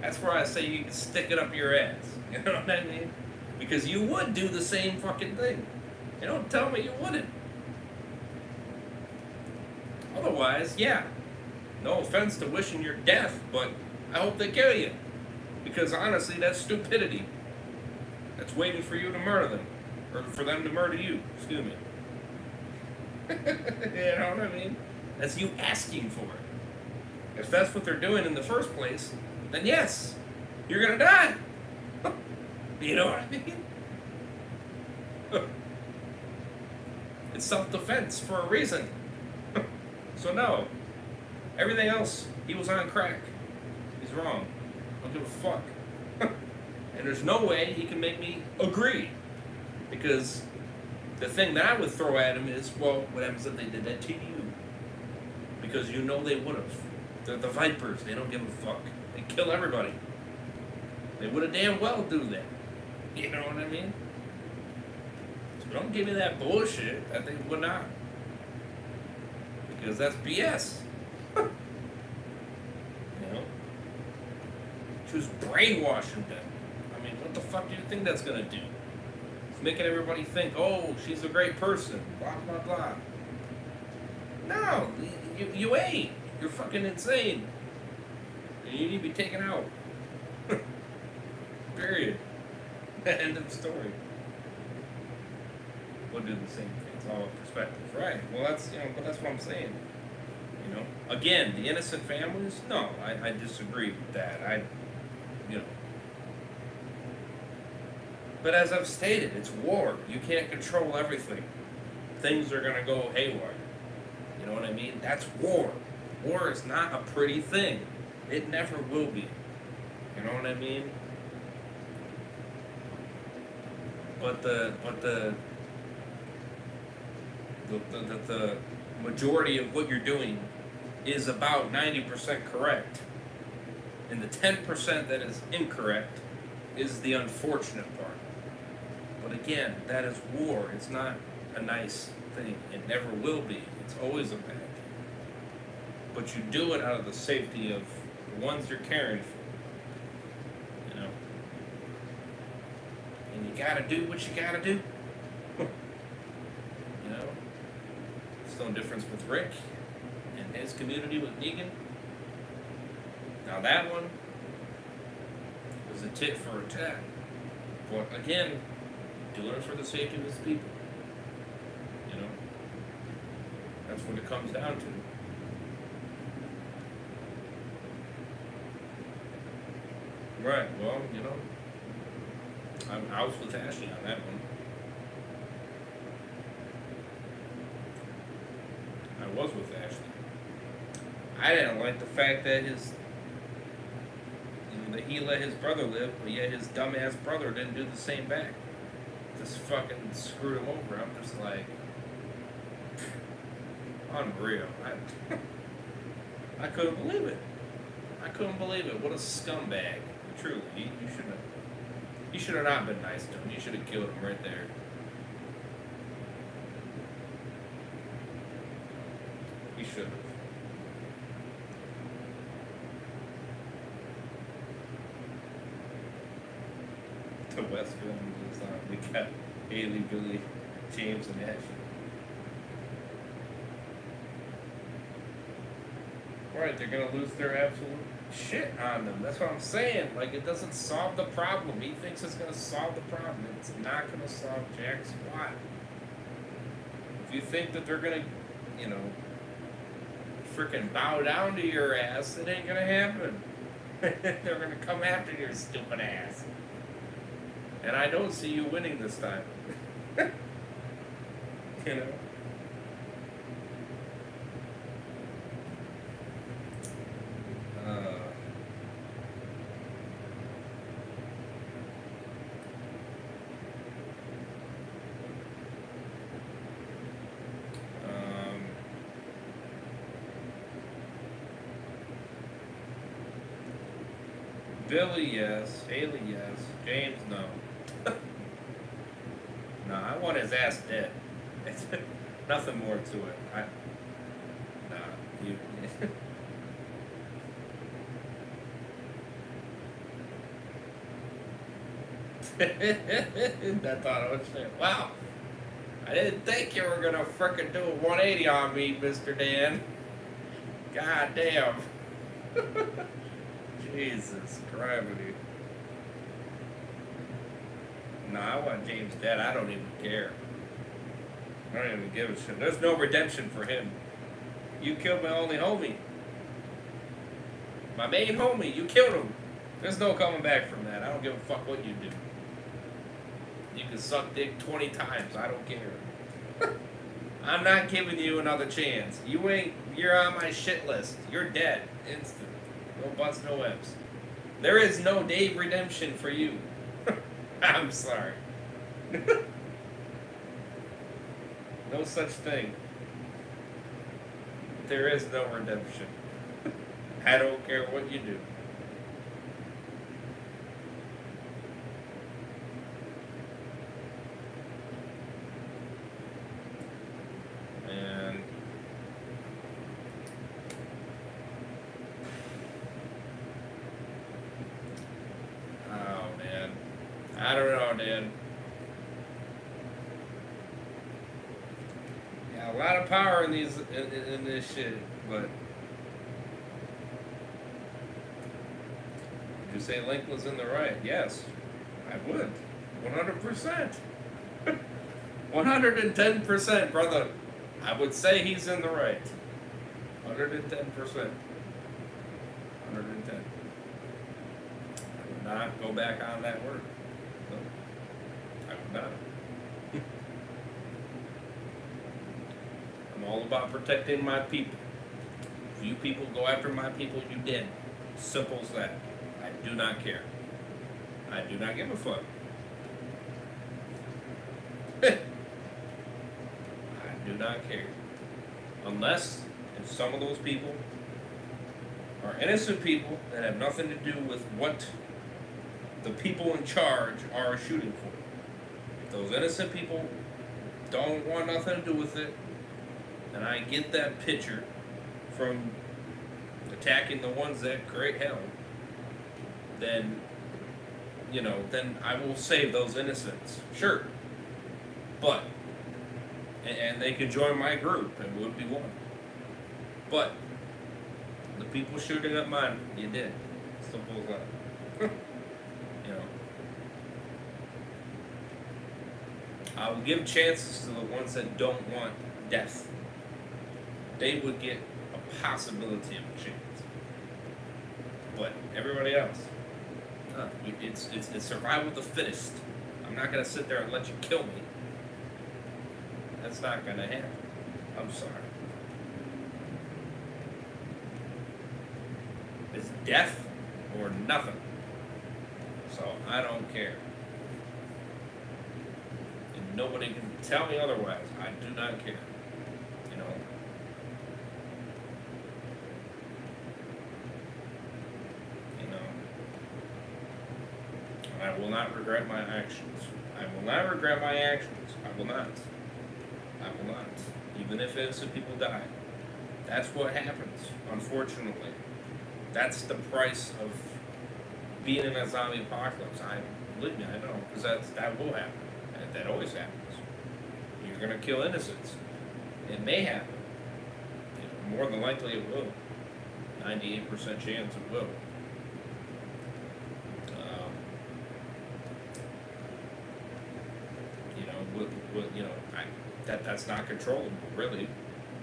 That's where I say you can stick it up your ass. You know what I mean? Because you would do the same fucking thing. You don't tell me you wouldn't. Otherwise, yeah. No offense to wishing your death, but I hope they kill you. Because honestly, that's stupidity. That's waiting for you to murder them. Or for them to murder you. Excuse me. You know what I mean? That's you asking for it. If that's what they're doing in the first place, then yes, you're gonna die. You know what I mean? It's self-defense for a reason. So no. Everything else, he was on crack. He's wrong. I don't give a fuck. And there's no way he can make me agree. Because the thing that I would throw at him is, well, what happens if they did that to you? Because you know they would have. They're the Vipers. They don't give a fuck. They kill everybody. They would have damn well do that. You know what I mean? So don't give me that bullshit that they would not. Because that's BS. You know? She was brainwashing them. I mean, what the fuck do you think that's gonna do? It's making everybody think, oh, she's a great person, blah, blah, blah. No, you ain't. You're fucking insane. And you need to be taken out. Period. End of story. We'll do the same thing. It's all perspective. Right. Well, that's, but that's what I'm saying. Again, the innocent families, no, I disagree with that. But as I've stated, it's war. You can't control everything. Things are going to go haywire. You know what I mean? That's war. War is not a pretty thing. It never will be. You know what I mean? But the majority of what you're doing is about 90% correct. And the 10% that is incorrect is the unfortunate part. But again, that is war. It's not a nice thing. It never will be. It's always a bad thing. But you do it out of the safety of the ones you're caring for. And you gotta do what you gotta do. It's no difference with Rick and his community with Negan. Now that one was a tit for a tat. But again, doing it for the safety of his people. That's what it comes down to. Right, well, I was with Ashley on that one. I was with Ashley. I didn't like the fact that that he let his brother live, but yet his dumbass brother didn't do the same back. Just fucking screwed him over. I'm just like, unreal. I couldn't believe it. I couldn't believe it. What a scumbag. Truly, you should have not been nice to him. You should have killed him right there. You should have. The West film is on. We got Haley, Billy, James, and Ashley. right. They're gonna lose their absolute shit on them. That's what I'm saying. Like, it doesn't solve the problem. He thinks it's gonna solve the problem. It's not gonna solve jack squat. If you think that they're gonna, you know, freaking bow down to your ass, it ain't gonna happen. They're gonna come after your stupid ass. And I don't see you winning this time. You know? Billy, yes. Haley, yes. James, no. No, I want his ass dead. It's nothing more to it. You. I thought I was saying, wow. I didn't think you were gonna frickin' do a 180 on me, Mr. Dan. God damn. Jesus Christ. No, I want James dead. I don't even care. I don't even give a shit. There's no redemption for him. You killed my only homie. My main homie. You killed him. There's no coming back from that. I don't give a fuck what you do. You can suck dick 20 times. I don't care. I'm not giving you another chance. You're on my shit list. You're dead. Instant. No buts, no ifs. There is no Dave redemption for you. I'm sorry. No such thing. There is no redemption. I don't care what you do. And oh man, I don't know, Dan. Yeah, a lot of power in these in this shit, but. Would you say Link was in the right? Yes, I would. 100%. 110%, brother. I would say he's in the right. 110%. 110. I would not go back on that word. No, I would not. I'm all about protecting my people. If you people go after my people, you dead. Simple as that. I do not care. I do not give a fuck. I do not care. Unless if some of those people are innocent people that have nothing to do with what the people in charge are shooting for. If those innocent people don't want nothing to do with it, and I get that picture from attacking the ones that create hell, then, then I will save those innocents. Sure. But, and they could join my group and would be one. But, the people shooting at mine, you did. Simple as that. I will give chances to the ones that don't want death. They would get a possibility of a chance. But everybody else, it's survival of the fittest. I'm not gonna sit there and let you kill me. That's not gonna happen. I'm sorry. It's death or nothing. So I don't care. And nobody can tell me otherwise. I do not care. I will not regret my actions. I will not regret my actions. I will not. I will not. Even if innocent people die. That's what happens, unfortunately. That's the price of being in a zombie apocalypse. Believe me, I know, because that will happen. That always happens. You're gonna kill innocents. It may happen. More than likely it will. 98% chance it will. You know, you know, that's not controllable, really.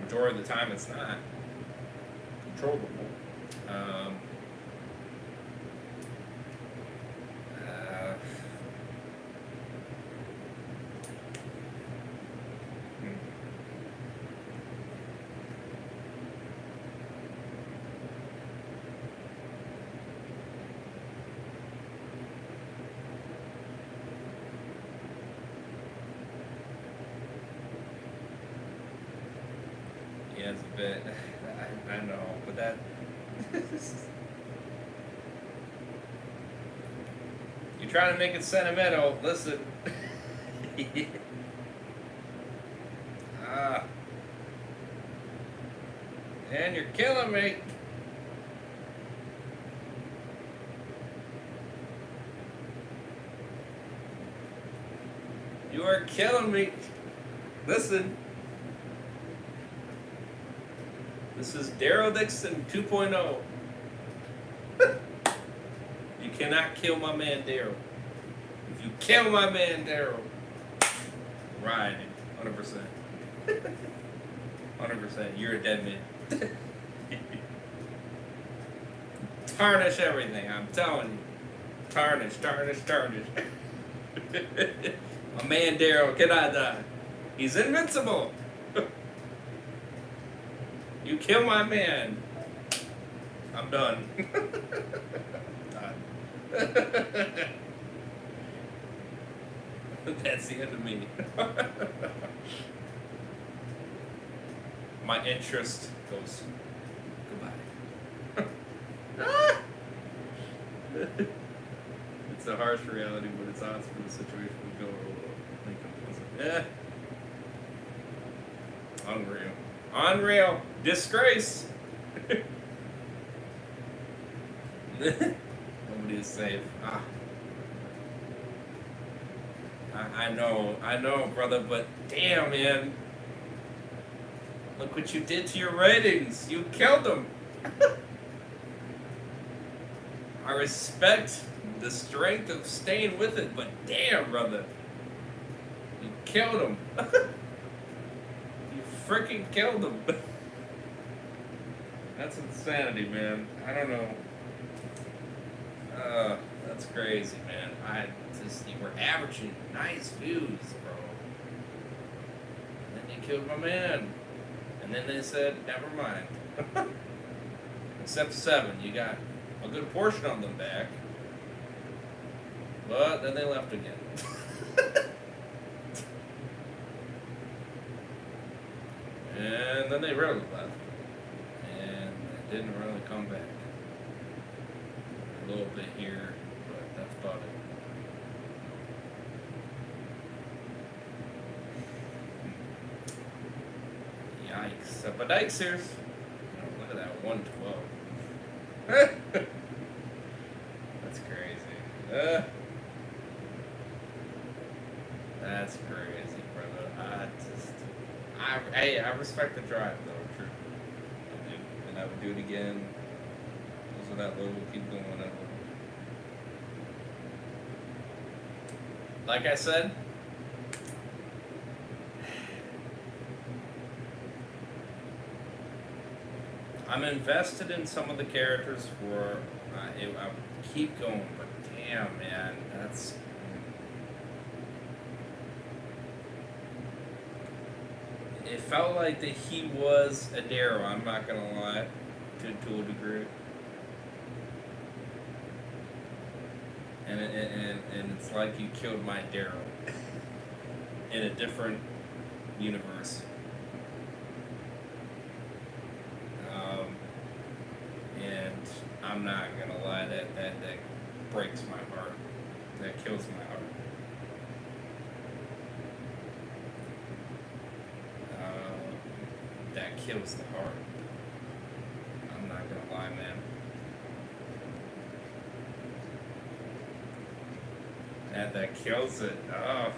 Majority of the time, it's not controllable. Uh, hmm. Yeah, it's a bit. I know, but that. You're trying to make it sentimental. Listen. Ah. And you're killing me. You are killing me. Listen. This is Daryl Dixon 2.0. You cannot kill my man Daryl. If you kill my man Daryl, ride him. 100%. 100%. You're a dead man. Tarnish everything, I'm telling you. Tarnish. My man Daryl cannot die. He's invincible. You kill my man. I'm done. That's the end of me. My interest goes goodbye. It's a harsh reality, but it's odds for the situation we go over. Unreal. Unreal. Disgrace. Nobody is safe. I know, brother, but damn, man. Look what you did to your ratings. You killed them. I respect the strength of staying with it, but damn, brother. You killed them. You freaking killed them. That's insanity, man. I don't know. That's crazy, man. You were averaging nice views, bro. And then you killed my man. And then they said, never mind. Except 7. You got a good portion of them back. But then they left again. And then they really left. And they didn't really come back. A little bit here, but that's about it. Yikes. But Dykesers, look at that 112. That's crazy. That's crazy, brother. I respect the drive, though, true. I do. And I would do it again. So that little will keep going up. Like I said, I'm invested in some of the characters for I would keep going, but damn, man, that's it felt like that he was a Darrow, I'm not gonna lie, to a degree. And it's like you killed my Darrow in a different universe. And I'm not gonna lie, that breaks my heart. That kills my heart. That kills the heart. I'm not gonna lie, man. That kills it. Oh,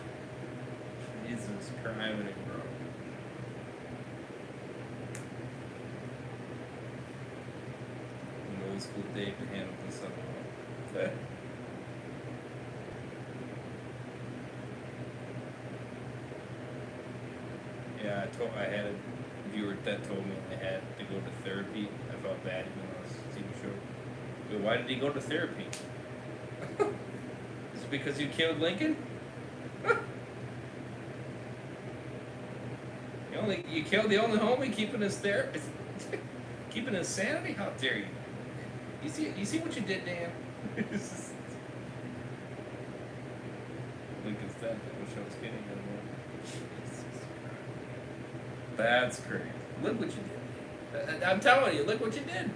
Jesus Christ, bro. School Dave to handle this up. Okay. Yeah, I had a viewer that told me they had to go to therapy. I felt bad even though I was a TV show. But why did he go to therapy? Is it because you killed Lincoln? You killed the only homie keeping his keeping his sanity? How dare you? You see what you did, Dan? Lincoln's dead. I wish I was kidding anymore. Jesus Christ. That's crazy. Look what you did. I'm telling you, look what you did.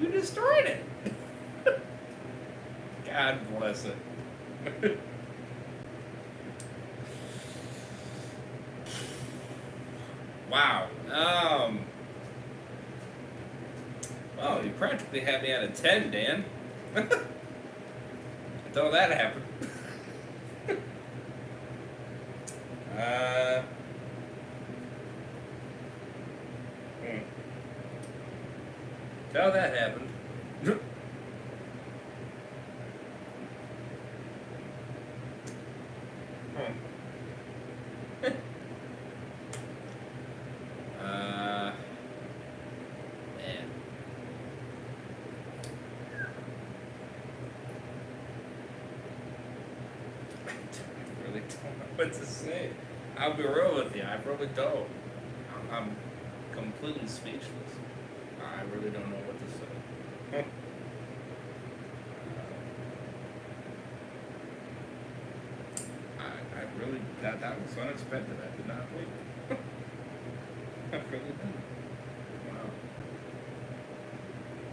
You destroyed it. God bless it. Wow. Well, you practically had me at a 10, Dan. Until that happened. Until that happened. Man. I really don't know what to say. I'll be real with you. I really don't. I'm completely speechless. I really don't know what to say. I really that was unexpected. I did not believe it. I really didn't. Wow.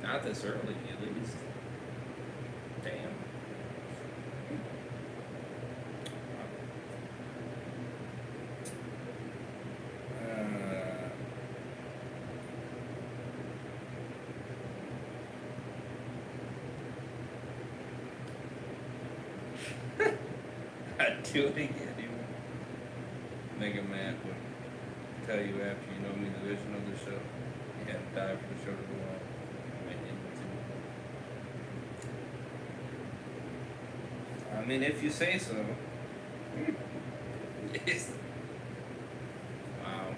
Not this early, at least. Damn. I'd do it again. Mega Matt would tell you after you know me the vision of the show. You had to die for the show to go on. I mean, if you say so. Yes. Wow.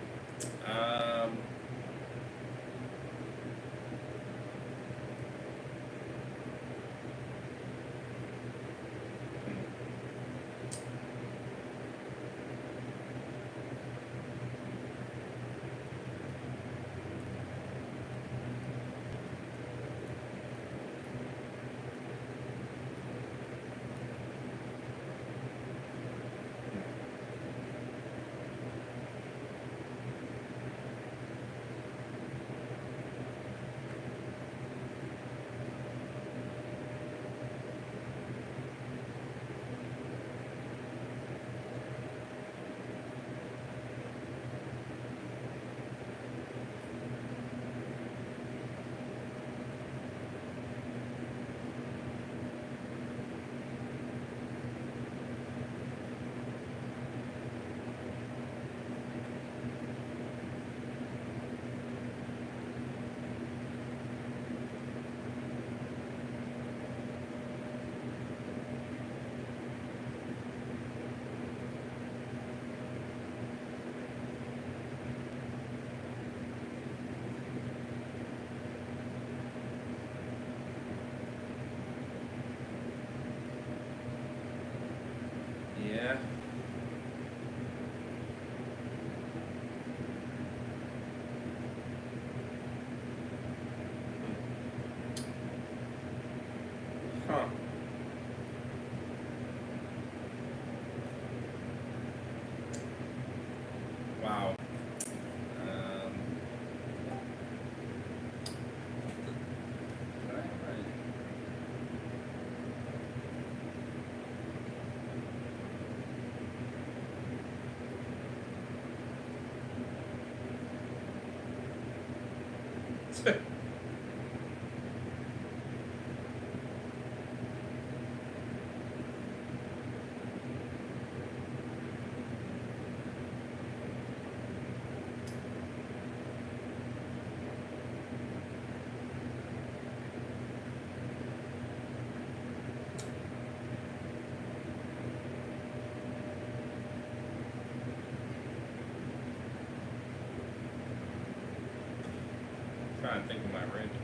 to think of my ranking.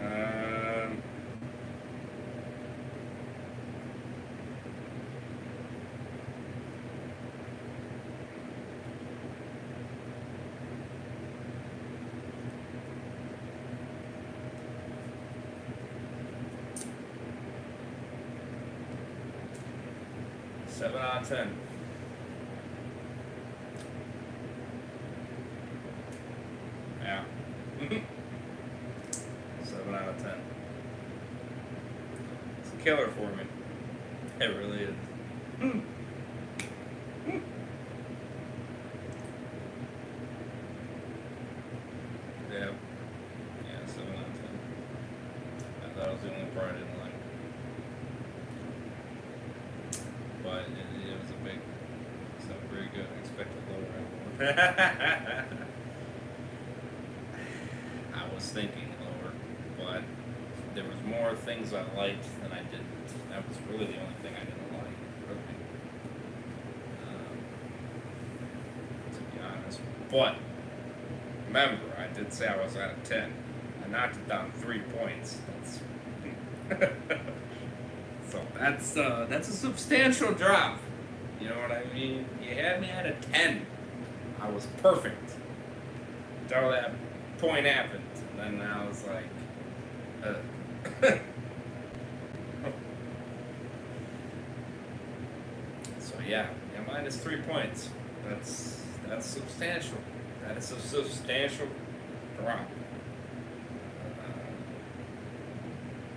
um, Seven out of 10. Yeah. 7 out of 10. It's a killer for me. It really is. Yeah. Yeah, 7 out of 10. I thought it was the only part I didn't like. But it was a big, it's not very good. I expected lower. I was thinking lower, but there was more things I liked than I didn't. That was really the only thing I didn't like, really. To be honest. But remember, I did say I was at a 10. I knocked it down 3 points. So that's a substantial drop. You know what I mean? You had me at a 10. I was perfect until that point happened, and then I was like, So yeah, minus 3 points. That's substantial. That is a substantial drop.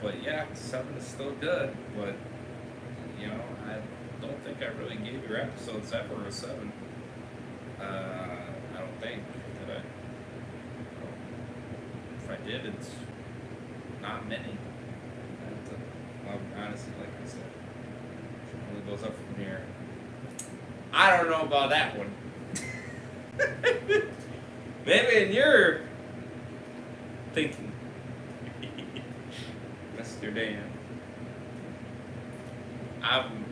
But yeah, 7 is still good. But I don't think I really gave your episodes ever a 7. I don't think, did I? If I did, it's not many. Well, honestly, like I said, it only goes up from here. I don't know about that one. Maybe in your thinking, Mr. Dan.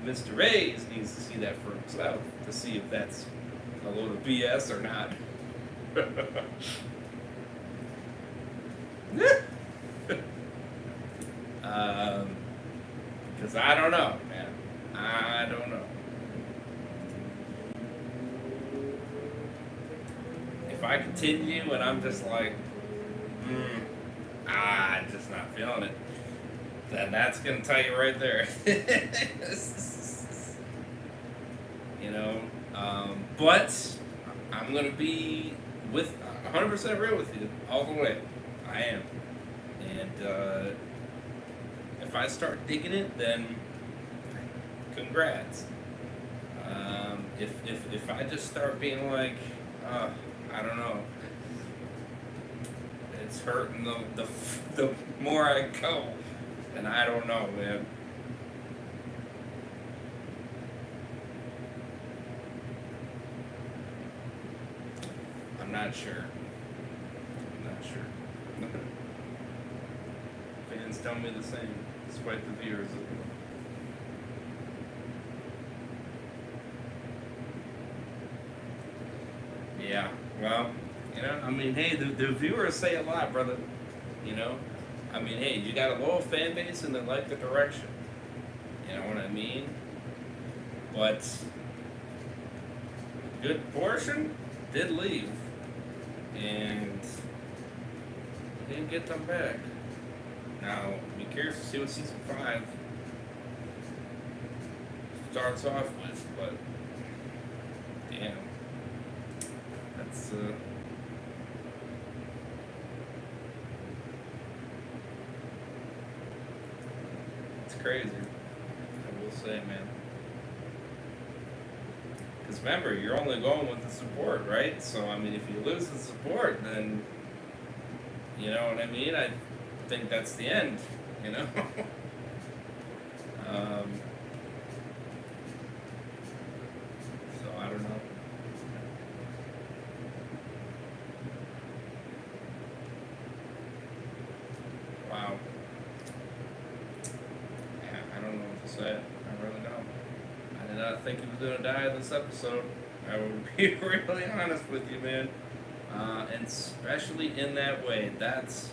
Mr. Reyes needs to see that for himself to see if that's a load of BS or not. Because I don't know, man. I don't know. If I continue and I'm just like, I'm just not feeling it, then that's going to tell you right there. But I'm going to be 100% real with you all the way. I am. And if I start digging it, then congrats. If I just start being like, I don't know, it's hurting the more I go, then I don't know, man. I'm not sure. Fans tell me the same, despite the viewers. Yeah, well, hey, the viewers say a lot, brother. Hey, you got a loyal fan base and they like the direction. You know what I mean? But a good portion did leave. And didn't get them back. Now, be curious to see what season 5 starts off with, but damn. That's it's crazy. I will say, man. Because remember, you're only going with the support, right? So, if you lose the support, then, you know what I mean? I think that's the end, So, I don't know. someone's gonna die in this episode. I will be really honest with you, man. And especially in that way, that's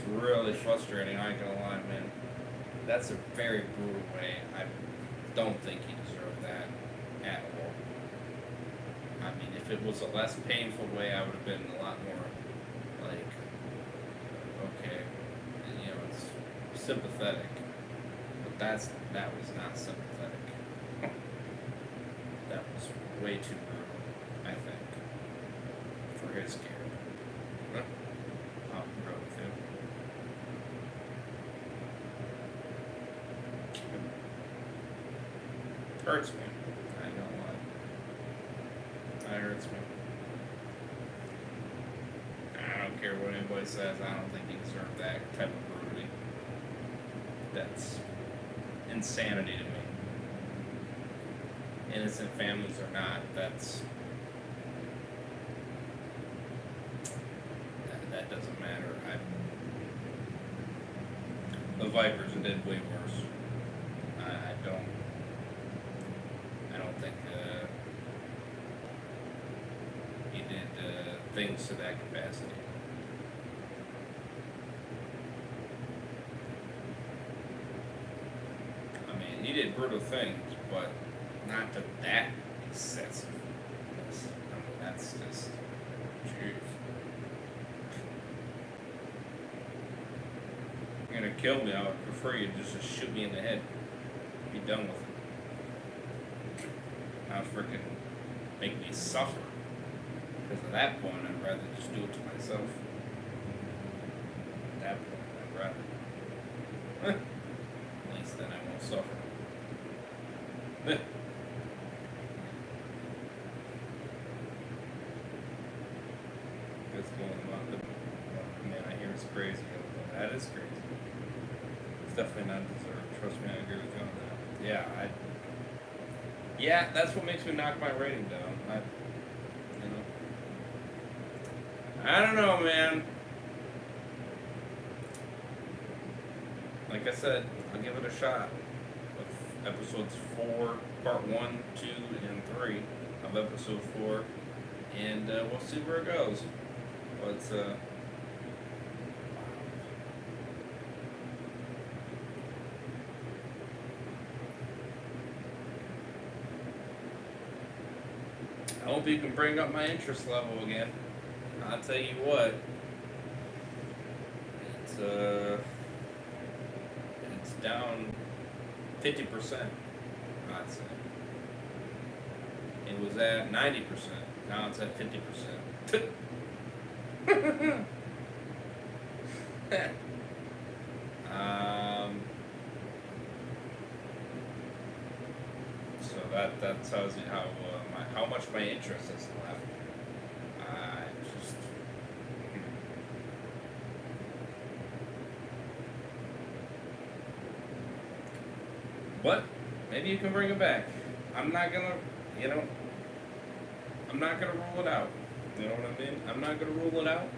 really frustrating. I ain't gonna lie, man. That's a very brutal way. I don't think he deserved that at all. I mean, if it was a less painful way, I would have been a lot more like, okay, you know, it's sympathetic. But that was not sympathetic. That was way too brutal, I think, for his character. I'll be real with you. Hurts me. I ain't gonna lie. That hurts me. I don't care what anybody says. I don't think he deserved that type of brutality. That's insanity to me. Innocent families or not, that doesn't matter. The Vipers did way worse. I don't think he did things to that capacity. I mean, he did brutal things, but not to that excessive. I mean, that's just, jeez. You're gonna kill me, I would prefer you just to shoot me in the head. Be done with it. Not freaking make me suffer. Because at that point, I'd rather just do it to myself. At that point, I'd rather. At least then I won't suffer. What's going on? Man, I hear it's crazy. That is crazy. It's definitely not deserved. Trust me, I agree with you on that. Yeah, that's what makes me knock my rating down. I don't know, man. Like I said, I'll give it a shot. With episodes 4, part 1, 2, and 3 of episode 4, and we'll see where it goes. But I hope you can bring up my interest level again. I'll tell you what. It's down 50%, I'd say. It was at 90%. Now it's at 50%. So that tells you how much my interest is left. But maybe you can bring it back. I'm not gonna rule it out. You know what I mean? I'm not gonna rule it out.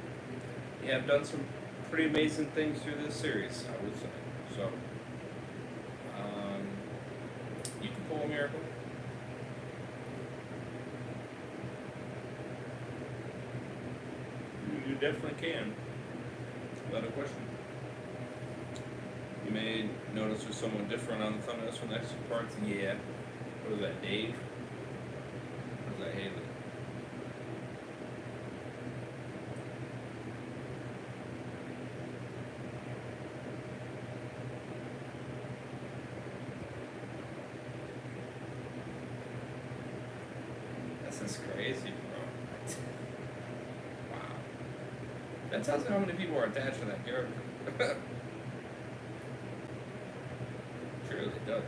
Yeah, I've done some pretty amazing things through this series, I would say. So, you can pull a miracle. You definitely can. Without a question. You may notice there's someone different on the thumbnails for the next 2 parts. Yeah. What was that, Dave? Or was that Haley? This is crazy, bro. Wow. That tells you how many people are attached to that character. Surely it does.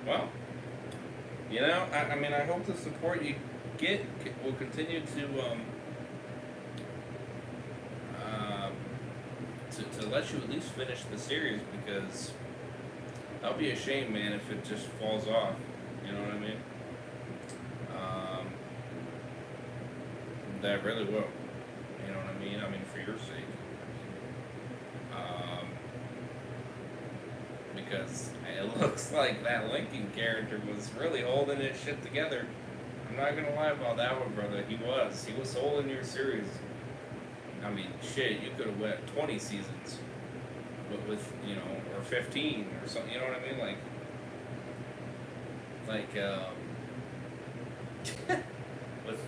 Well, I mean, I hope the support you get will continue to let you at least finish the series, because that'll be a shame, man, if it just falls off. You know what I mean? that really will. You know what I mean? I mean, for your sake. Because it looks like that Lincoln character was really holding his shit together. I'm not gonna lie about that one, brother. He was holding your series. I mean, shit, you could have went 20 seasons with you know, or 15 or something. You know what I mean?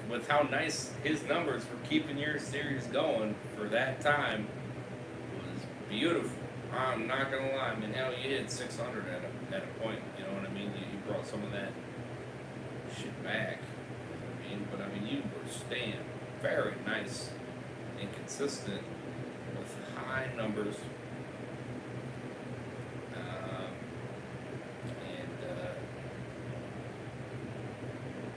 With how nice his numbers for keeping your series going for that time was beautiful. I'm not gonna lie. I mean, hell, you hit 600 at a point. You know what I mean? You brought some of that shit back. You know what I mean? But I mean, you were staying very nice and consistent with high numbers.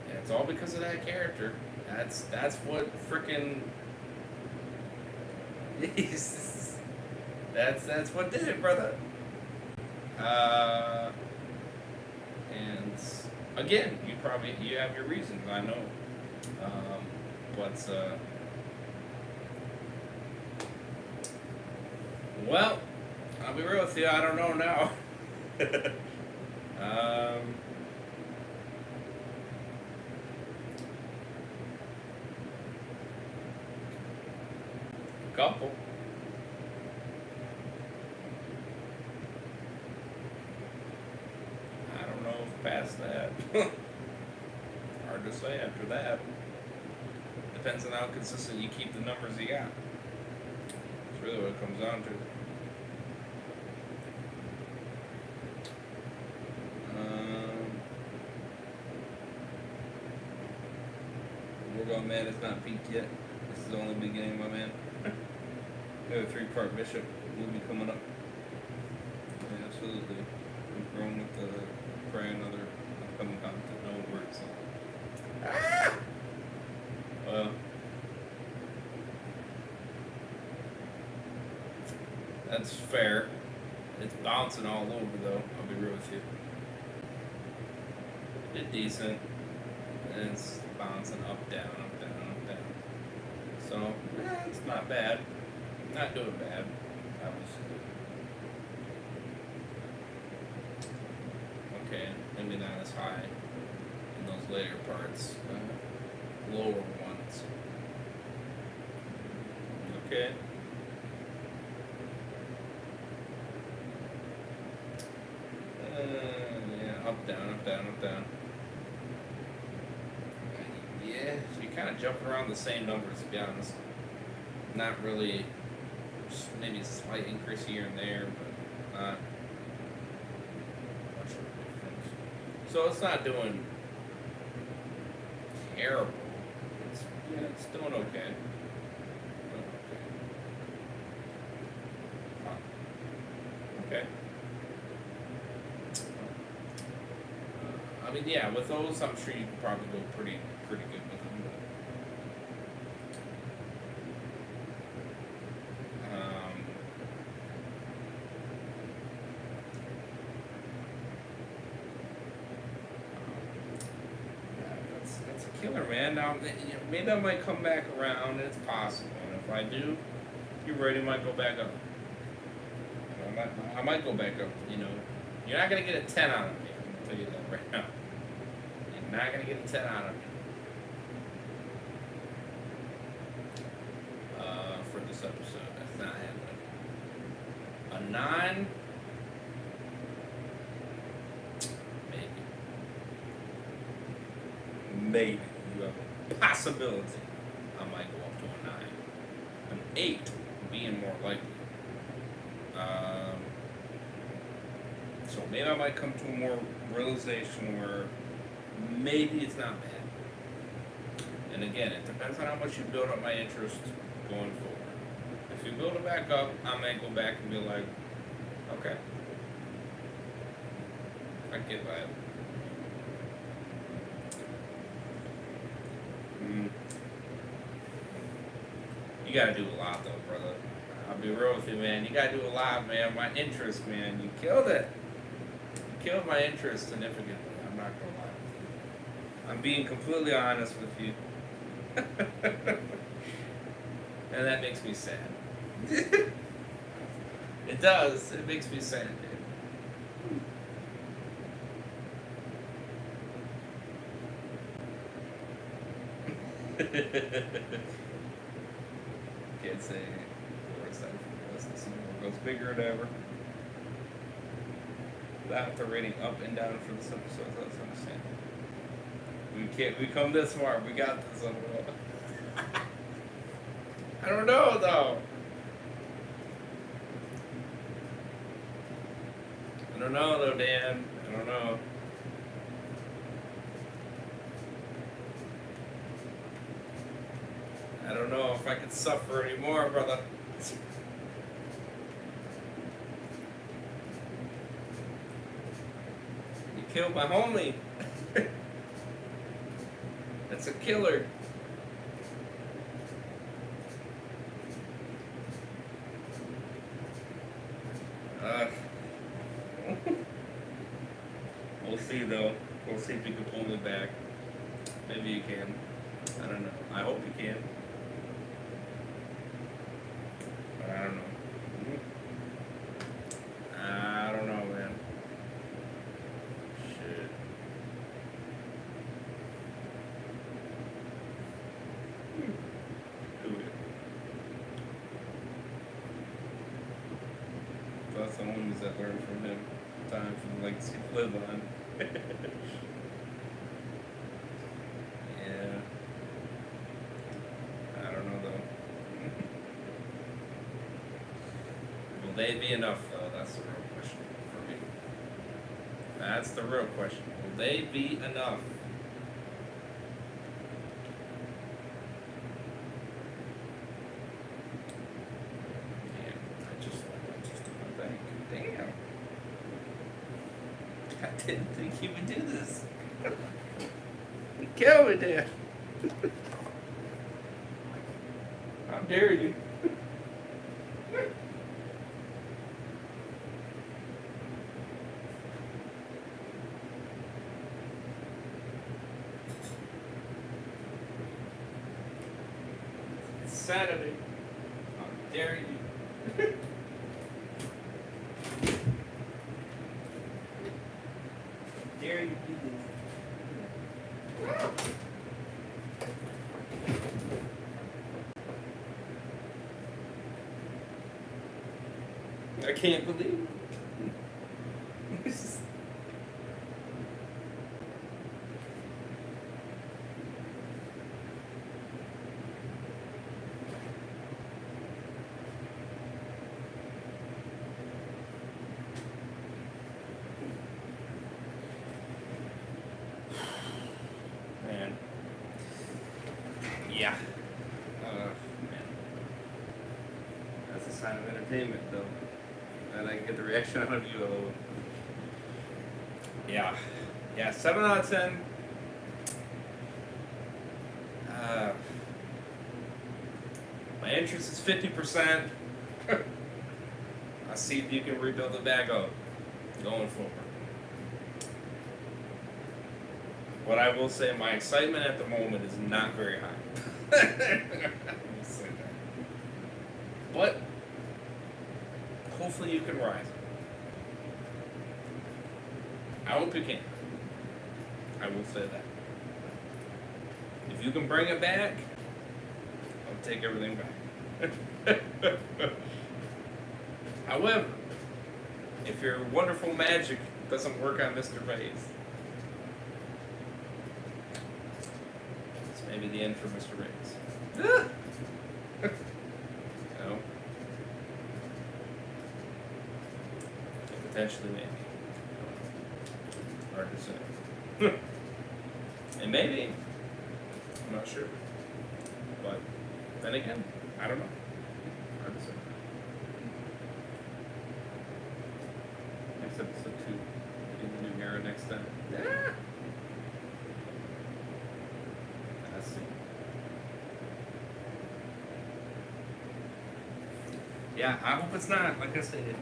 And it's all because of that character. That's what freaking. That's what did it, brother. And again, you have your reasons, I know. Well, I'll be real with you, I don't know now. Couple. I don't know if past that. Hard to say after that. Depends on how consistent you keep the numbers you got. That's really what it comes down to. We're going, man. It's not peaked yet. This is only the beginning, my man. We have a 3-part Bishop movie coming up. Yeah, absolutely. We've grown with the probably another upcoming content. No words. Well, that's fair. It's bouncing all over though. I'll be real with you. It's decent. And it's bouncing up, down, up, down, up, down. So, it's not bad. Not doing bad, obviously. Okay, maybe not as high in those later parts. Lower ones. Okay. Yeah, up, down, up, down, up, down. Yeah, so you kind of jump around the same numbers, to be honest. Not really. Maybe a slight increase here and there, but not much of a difference. So it's not doing terrible. It's doing okay. Okay. I mean, yeah, with those, I'm sure you could probably go pretty good with them. Killer, man. Now, maybe I might come back around. It's possible, and if I do, you're ready. Might go back up. I might go back up. You know, you're not gonna get a 10 out of me. I'm gonna tell you that right now. You're not gonna get a 10 out of me. For this episode, that's not happening. A 9. Maybe you have a possibility I might go up to a 9. An 8 being more likely. So maybe I might come to a more realization where maybe it's not bad. And again, it depends on how much you build up my interest going forward. If you build it back up, I might go back and be like, okay, I get that. You gotta do a lot though, brother. I'll be real with you, man. You gotta do a lot, man. My interest, man. You killed it. You killed my interest significantly. I'm not gonna lie with you. I'm being completely honest with you. And that makes me sad. It does. It makes me sad, dude. Can't say we're excited for the rest of the season. Goes bigger than ever. Without the rating up and down for this episode, that's understandable. We come this far. We got this on the road. I don't know though. I don't know though, Dan. I don't know. I don't know if I could suffer anymore, brother. You killed my homie. That's a killer. We'll see though. We'll see if you can pull me back. Maybe you can. I don't know. I hope you can. But I don't know. I don't know, man. Shit. Do it. That's the homies that learned from him. Time for the legacy to live on. Yeah. I don't know though. Will they be enough though? That's the real question for me. That's the real question. Will they be enough? Damn, I just don't think. Damn. I didn't think he would do this. You killed me there. How dare you? It's Saturday. How dare you? Dare you do this? I can't believe it. Man. Yeah. Man. That's a sign of entertainment, though. And I can get the reaction out of you a little. Yeah. Yeah, 7 out of 10. My interest is 50%. I'll see if you can rebuild it back up going forward. What I will say, my excitement at the moment is not very high. I'll say that. But hopefully you can rise. I hope you can. I will say that. If you can bring it back, I'll take everything back. However, if your wonderful magic doesn't work on Mr. Mays, it's maybe the end for Mr. Mays. No? Potentially, maybe. Hard to say. And maybe. I'm not sure. But then again, I don't know. Hard to say. Next episode 2. In the new era next time. Yeah. Let's see. Yeah, I hope it's not, like I said.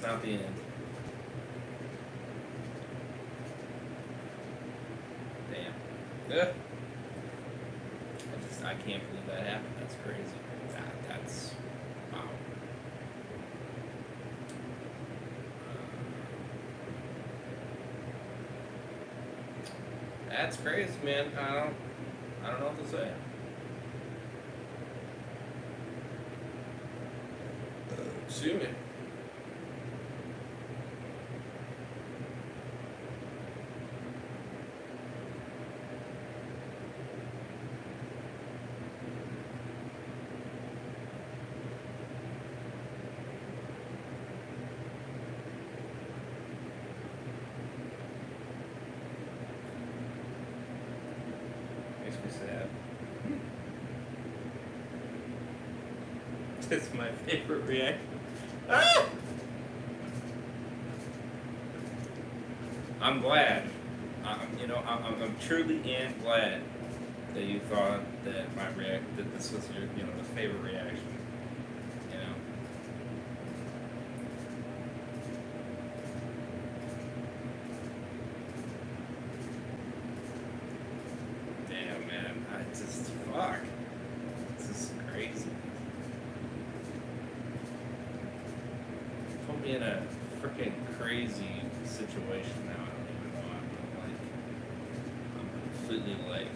not the end. Damn. Yeah. I can't believe that happened. That's crazy. That's wow. That's crazy, man. I don't know what to say. Excuse me. Makes me sad. It's my favorite reaction. Ah! I'm glad. I'm truly am glad that you thought that that this was your, the favorite reaction. You know. Damn, man. Fuck. This is crazy. Put me in a freaking crazy situation now. I don't even know. I'm completely like.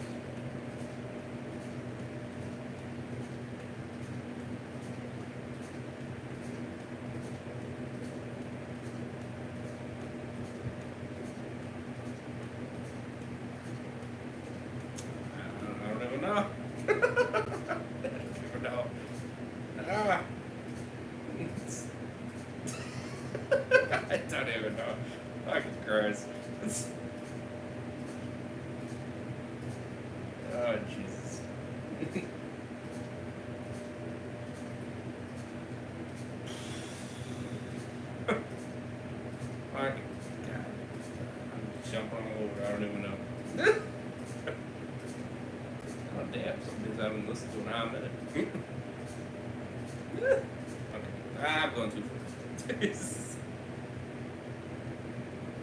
I don't even know. I don't even know. Ah. I don't even know. Fucking Christ. Oh, Jesus. Fucking God. I'm jumping all over. I don't even know. Oh, damn. Some days I haven't listened to an hour minute. Okay. I'm going too far.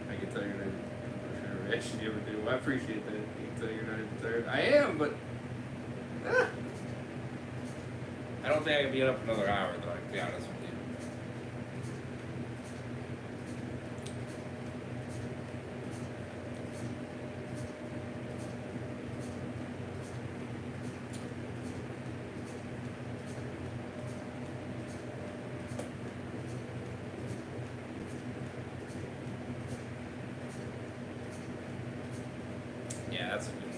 I can tell you're not sure reaction you ever do. I appreciate that. You can tell you're not even tired. I am, but I don't think I can be up another hour though, I can be honest with you. Yeah, that's a good one.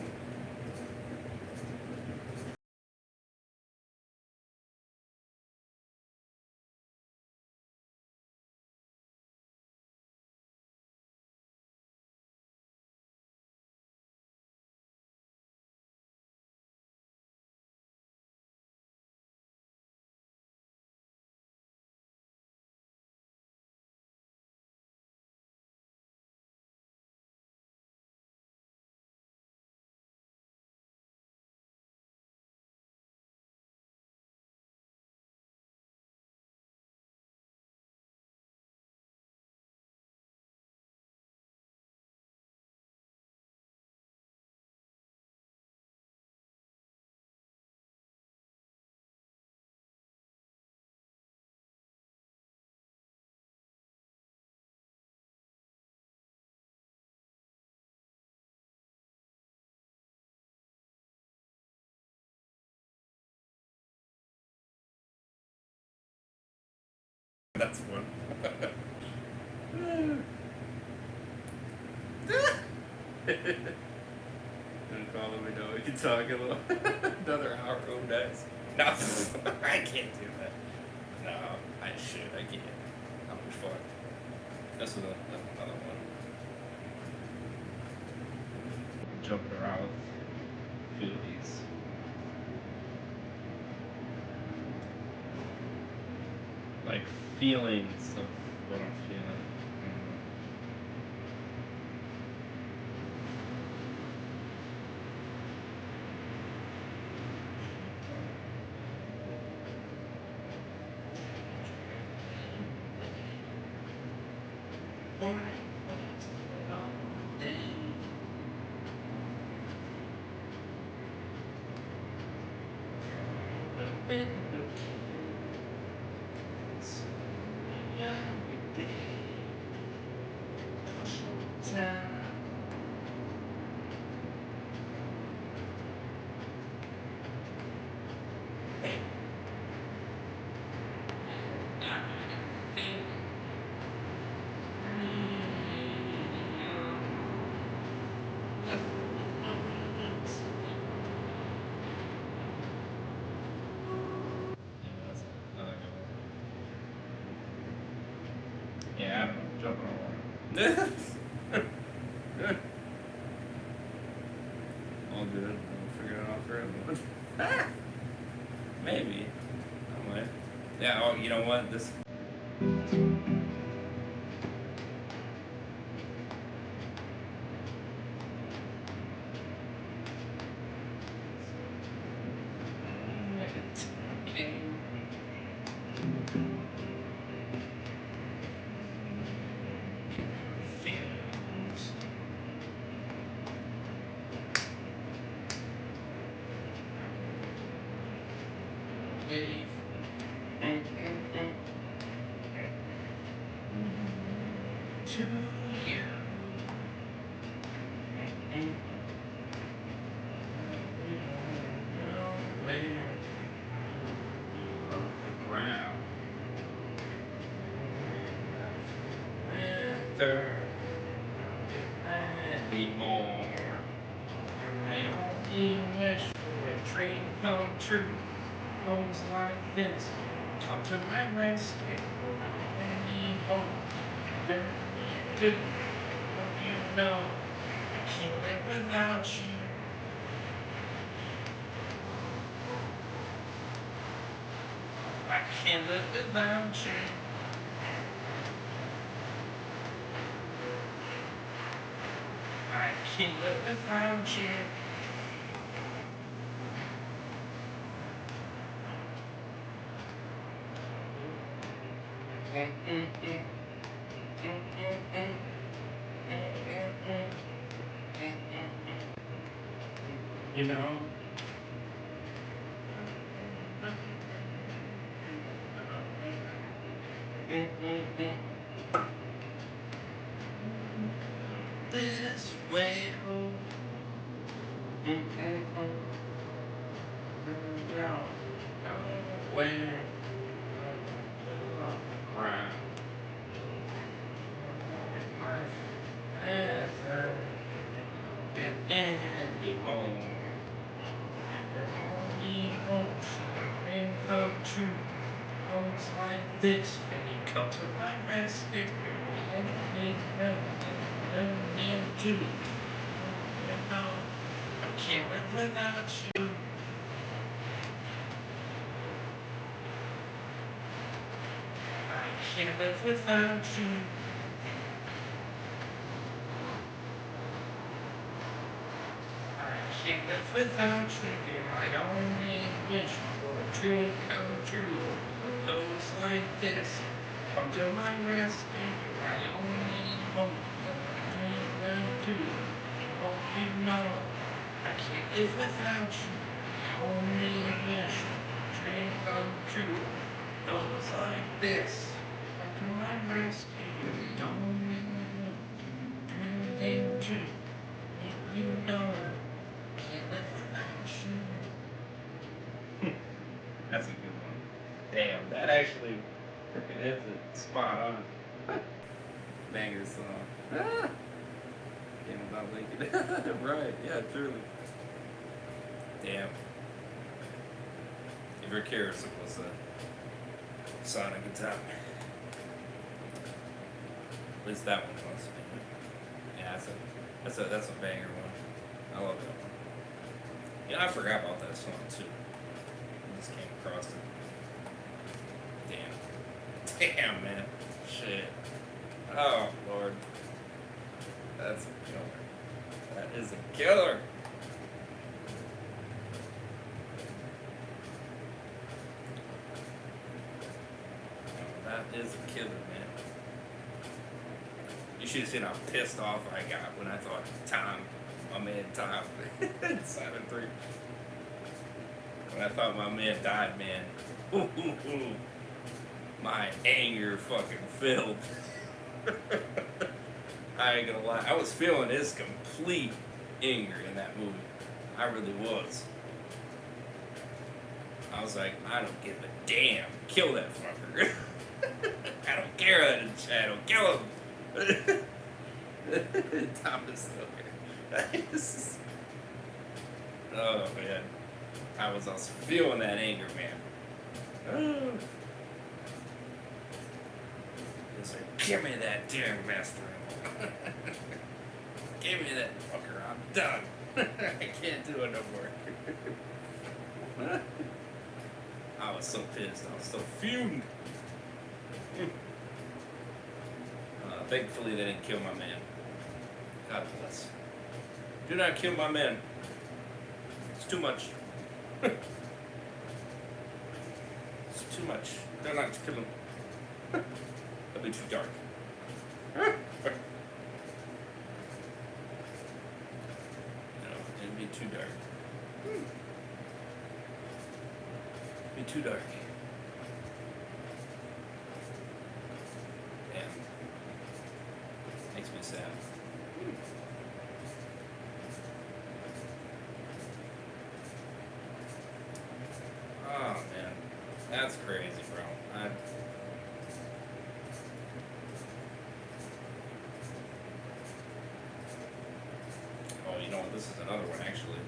That's one. Gonna call him, we know we can talk a little. Another hour, oh nice. No, I can't do that. No, I should, I can't. I'm fucked. That's another one. Jumping around. Feel these. Like feelings of what I'm feeling. Yeah, I don't know. Jumping on water. All good. We'll figure it out for everyone. Maybe. I might. Yeah, oh, you know what? This. To you. Nowhere on the ground. Weather anymore. I only wish for a dream come true. Homes like this. Talk to my rescue. Any hope. There you do. You know I can't live without you. I can't live without you. I can't live without you. You know. This way home. Down. Nowhere. On the ground. Ever been anymore. Only hopes may come true. Hopes like this, and you come to my rescue. And need help, and need you. You know, I can't live without you. I can't live without you. I can't live without you. I only wish for a dream come true. Those like this, come to my rescue. I only hope a dream come true. Oh, you know, I can't live without you. I only wish for a dream come true. Those like this, come to my rescue. I only hope a dream come true. You know. Can't live without you. That's a good one. Damn, that actually freaking hits it spot on. Banger song. Game without Lincoln. Right, yeah, truly. Damn. If you're curious, it was a Sonic attack. At least that one was. Yeah, that's a banger one. I love that one. Yeah, I forgot about that song too. I just came across it. Damn, man. Shit. Oh, Lord. That's a killer. That is a killer. Oh, that is a killer, man. You should have seen how pissed off I got when I thought Tom, my man Tom, 7-3. When I thought my man died, man. My anger fucking filled. I ain't gonna lie. I was feeling his complete anger in that movie. I really was. I was like, I don't give a damn. Kill that fucker. I don't care that it's Shadow. Kill him. Tom is still here. Oh man. I was also feeling that anger, man. It's like, give me that damn master animal. Give me that fucker. I'm done. I can't do it no more. I was so pissed. I was so fumed. Thankfully, they didn't kill my man. God bless. Do not kill my man. It's too much. It's too much. They're not to kill him. That'll be too dark. No, it'd be too dark. Be too dark. Damn. Makes me sad. Oh man, that's crazy, bro. Oh, you know what? This is another one actually.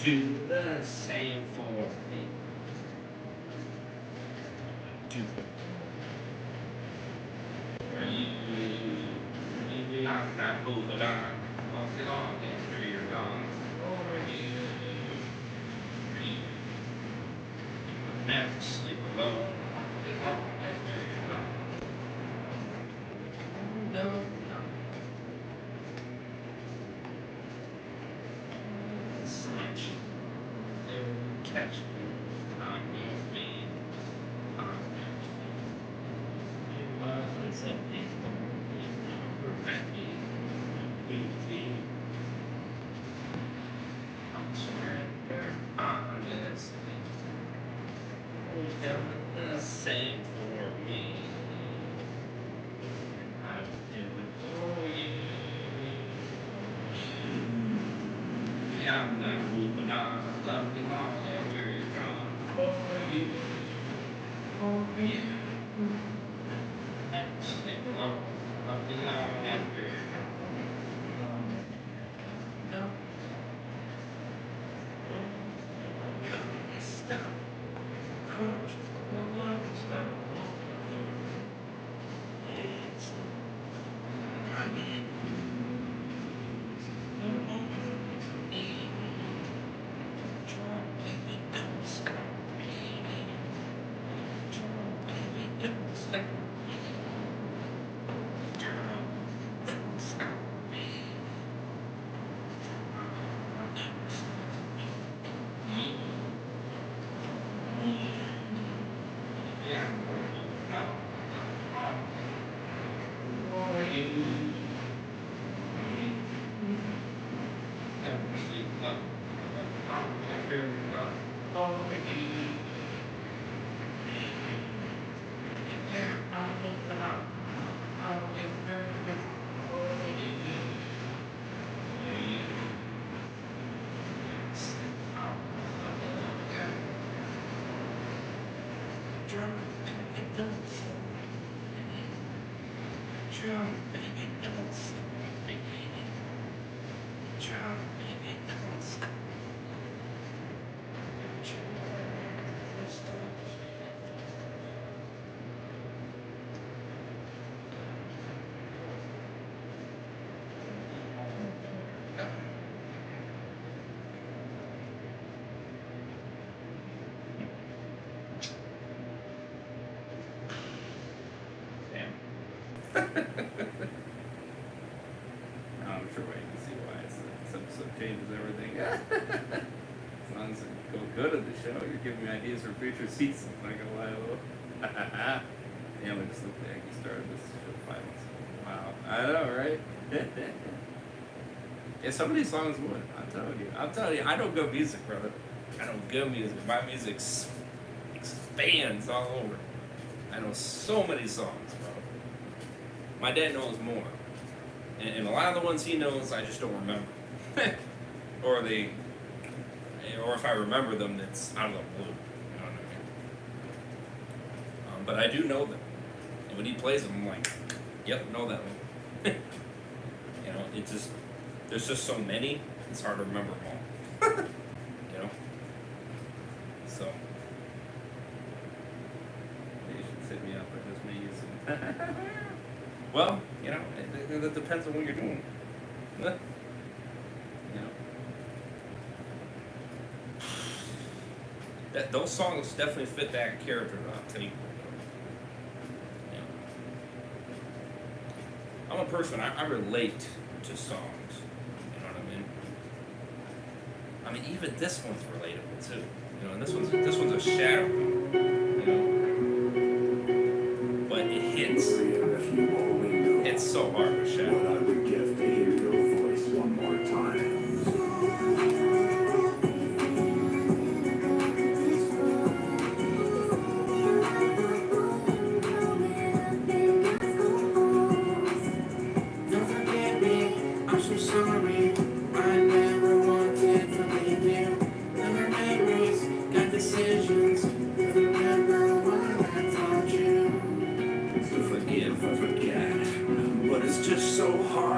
Do the same for me. Do for you. I'm not moving on. Walking on after you're gone. For you. For you. You would never sleep alone. Walking on after you're gone. No, no. Snatch. They will catch me on your feet, on your feet. You was a people, you never ready, weekly. I'll surrender honestly. You've done the same for me, and I will do it for you. I'm not moving on, loving long after you're gone. For you, for you. Never sleep alone, loving long after you're gone. No, couldn't stop, couldn't stop. It's running. Baby, don't stop me. Baby, don't stop me. Don't stop me. Don't stop me. Yeah, no, for you. Never sleep alone. After you're gone. For you. Yeah, I'm moving on. I'll be perfect for you. For you. Sleep on. Yeah. Drum, baby, don't stop me. Drum, baby, don't stop me. Drum, baby, don't stop me. I'm sure you can see why this episode changes everything. As long as it go good at the show, you're giving me ideas for future seasons. Not gonna lie though. Yeah, we just looked like you started this show 5 months ago. Wow, I know, right? Yeah, some of these songs would. I'm telling you, I don't go music, brother. I don't go music. My music expands all over. I know so many songs, bro. My dad knows more. And a lot of the ones he knows, I just don't remember. or if I remember them, it's out of the blue. You know what I mean? But I do know them. And when he plays them, I'm like, yep, know that one. You know, there's just so many, it's hard to remember them all. You know? So. You should set me up for just me using. Well, you know, it depends on what you're doing. You know? Those songs definitely fit that character, I'll tell you. You know. I'm a person, I relate to songs. You know what I mean? even this one's relatable too. You know, and this one's a shadow. You know? But it hits. It's so hard to shadow. What I would give to hear your voice one more time.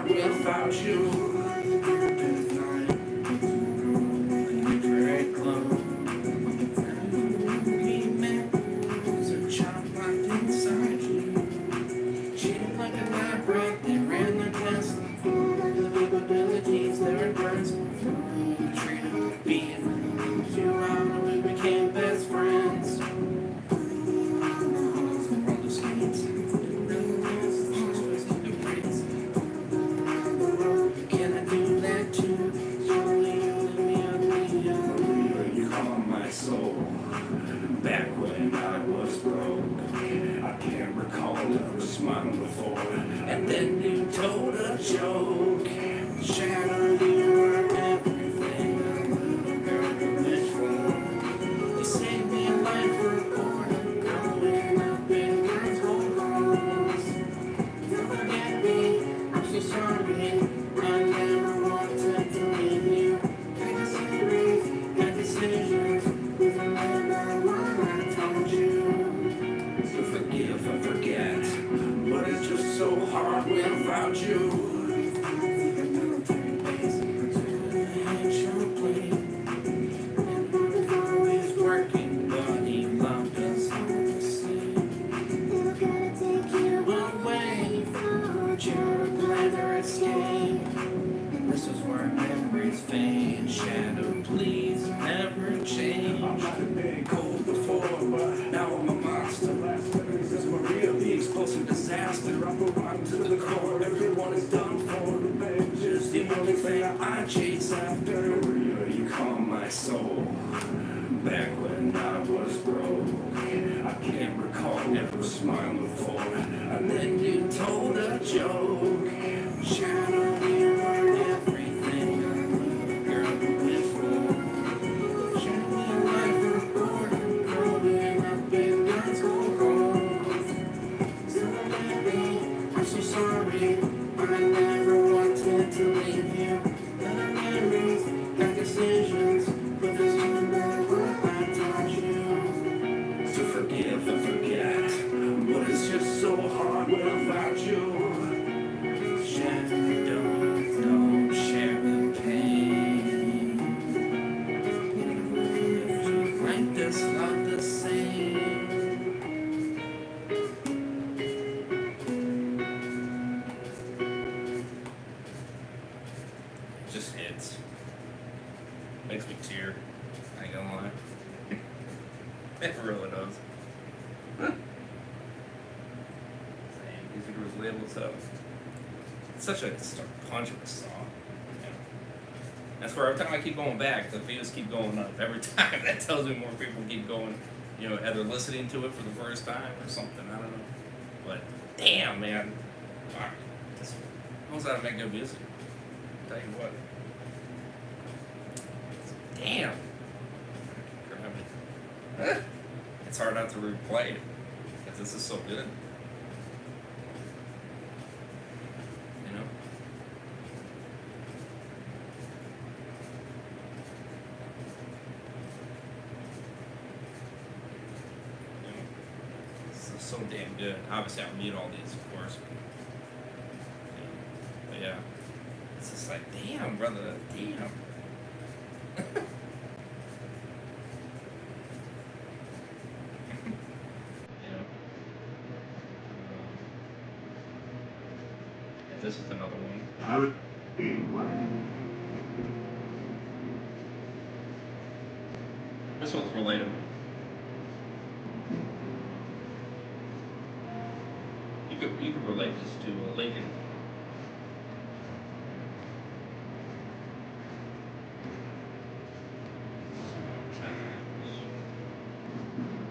Without you, very close. We met, was a child locked inside you. Cheated like a lab rat, they ran the test. The capabilities, they were birds. Treated being you out, and we became best friends. All the skates. Back when I was broke, I can't recall ever smiling before. And then you told a joke, shattered you were everything a little girl could wish for. You saved me a life for boredom, growing up in girls' homes. Don't forget me, I'm so sorry, I never wanted to leave you. Got decisions, got decisions, remember what I told you. To forgive and forget, but it's just so hard without you. Always working, but he loved us all the same. Take you away, your leather escape. This is where memories fade. Shadow, please never change. I might have been cold before, but now I'm a monster. This is my real, the explosive disaster. I'm rotten to the core, everyone is done for. Revenge is the only thing I chase after. You calm my soul. Back when I was broke, I can't recall ever smiling before. And then you told a joke. Shadow, you were everything a little girl could wish for. Showed me a life of boredom, growing up in God's home. Still forgive me, I'm so sorry. I never wanted to leave you. Got memories, got decisions, but there's no what I taught you. To forgive and forget, but it's just so hard without you. Don't share the pain. Like this, not the same. Just hits. Makes me tear. I ain't gonna lie. It really does. Same. He's through his label stuff. It's such a puncherous song. You know? That's where every time I keep going back, the views keep going up. Every time that tells me more people keep going, you know, either listening to it for the first time or something. I don't know. But damn, man, wow, this knows how to make good music. I'll tell you what. Damn. It's hard not to replay it because this is so good. You know? It's so damn good. Obviously, I mute all these, of course. But yeah, it's just like, damn, brother, damn. This is another one. Have it in mind. This one's relatable. You could relate this to Lincoln. Sometimes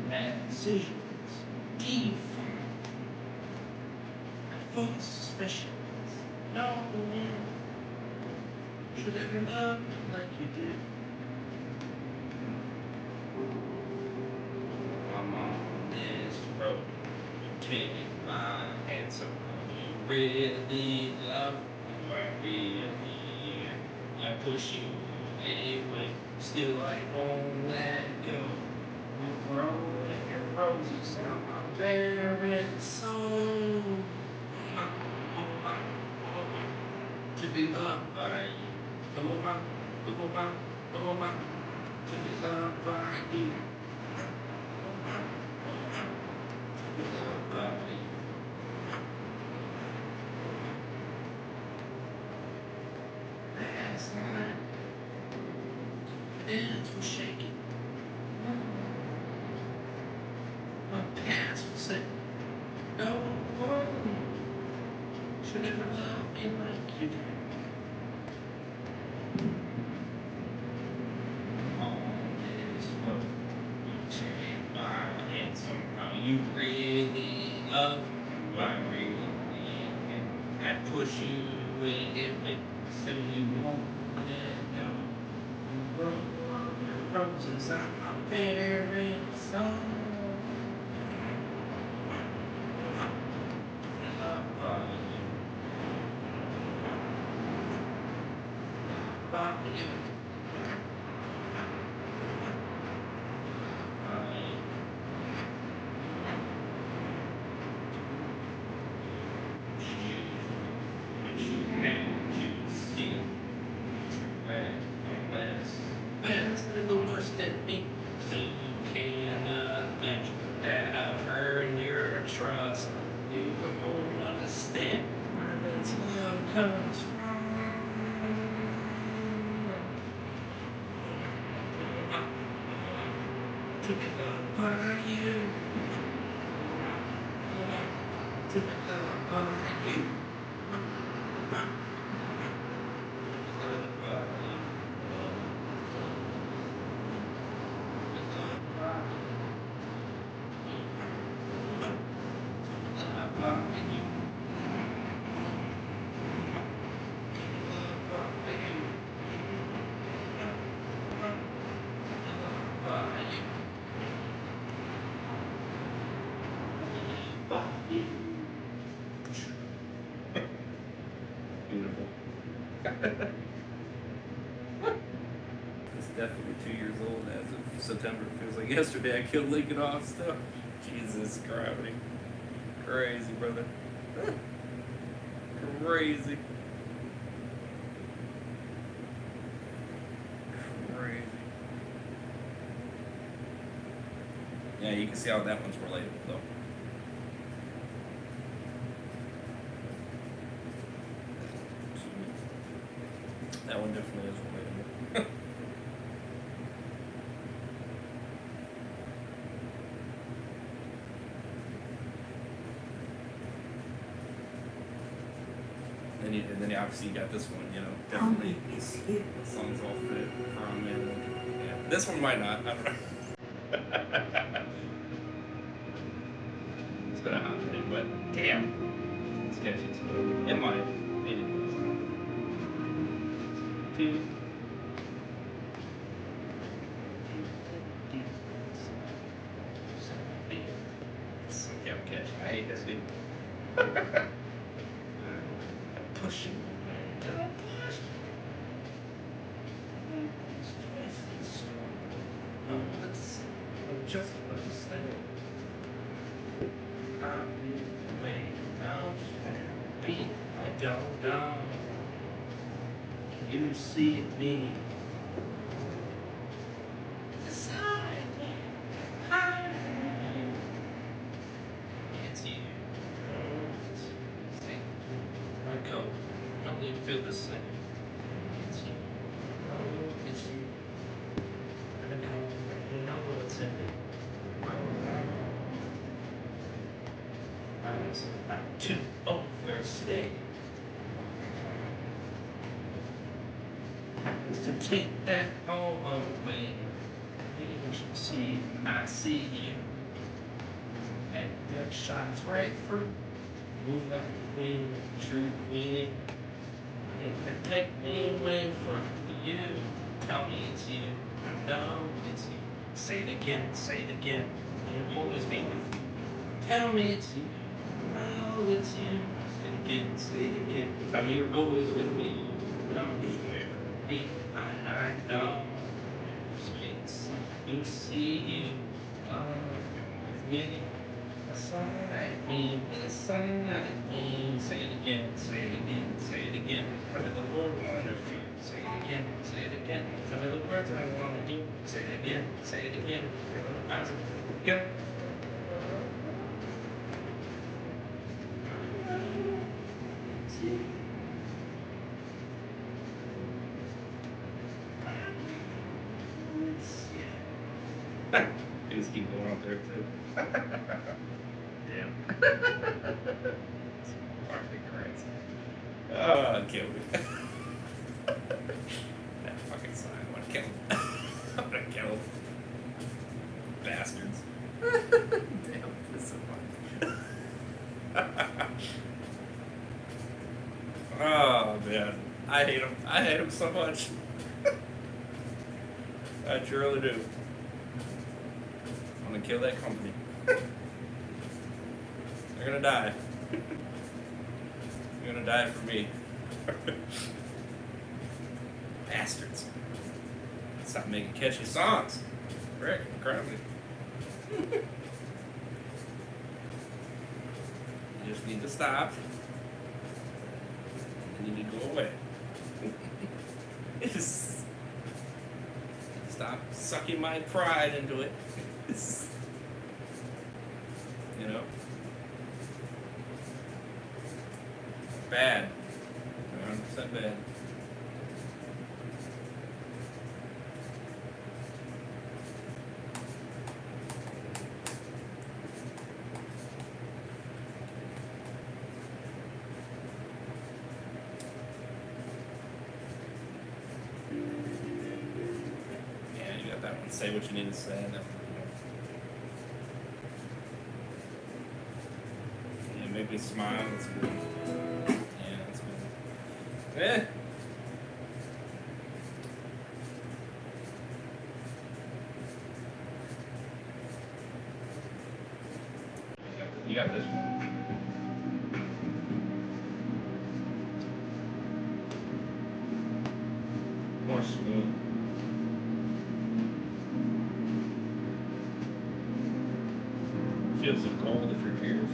bad decisions define false suspicions. No one should ever love you like you did. I'm on this road. You take my hand so you really love who I really am. I push you away, still I won't let go. You grow in your roses out my very soul. To be loved by you. To be loved by you. To be loved by you. Last night, hands were shaking. My past was saying, no one should ever love me like you did. On this road, you take my hand somehow. You really love who I really am. I push you away, so you won't let go. You grow your roses out my very soul. Loved by you. By you. The worst in me, so you cannot imagine that I've earned your trust. You won't understand where this love comes from. To be loved by you. To be loved by you. Loved by you. Beautiful. It's definitely 2 years old as of September. It feels like yesterday I killed Lincoln off stuff. Jesus Christ. Crazy, brother. Crazy. Crazy. Yeah, you can see how that one's relatable though. That one definitely is relatable. And then you obviously got this one, you know, definitely. The songs all fit for Man Lincoln. Yeah. This one might not. I don't know. It's been a hot minute, but damn, it's catchy. It might. Maybe. Two. It's so damn catchy. I hate this dude. Pushing. Just I don't know. You see me beside me. It's you. See, I go. Don't even feel the same. It's you. Oh, it's you. I know what's in it. I'm too overstayed to take that all away. You see, I see you, and that shines right through. Move like a queen, true queen. It can take me away from you. Tell me it's you. No, it's you. Say it again, say it again. You'll always be with you. Tell me it's you. No, it's you. Say it again, say it again. Tell me you're always with me. Don't be fair. Be I know. Space. You see you. With me. Beside me, beside me. Say it again, say it again, say it again. Tell me the Lord wanna do. Say it again, say it again. Tell me the words I wanna do. Say it again, say it again. Go. You just keep going up there too. Damn. Fucking Christ. Oh, kill me. That fucking sign. I wanna kill him. I'm gonna kill him. Bastards. Damn, this is so funny. Oh man. I hate him. I hate him so much. I truly do. I'm gonna kill that company. They're gonna die. They're gonna die for me. Bastards. Stop making catchy songs. Frick, incredibly. You just need to stop. And you need to go away. Just stop sucking my pride into it. You know? Bad. 100% bad. Yeah, you got that one. Say what you need to say. And then, yeah, make me smile. That's good. Yeah, that's good. Eh. You got this one. More smooth. Feels like gold if your ears.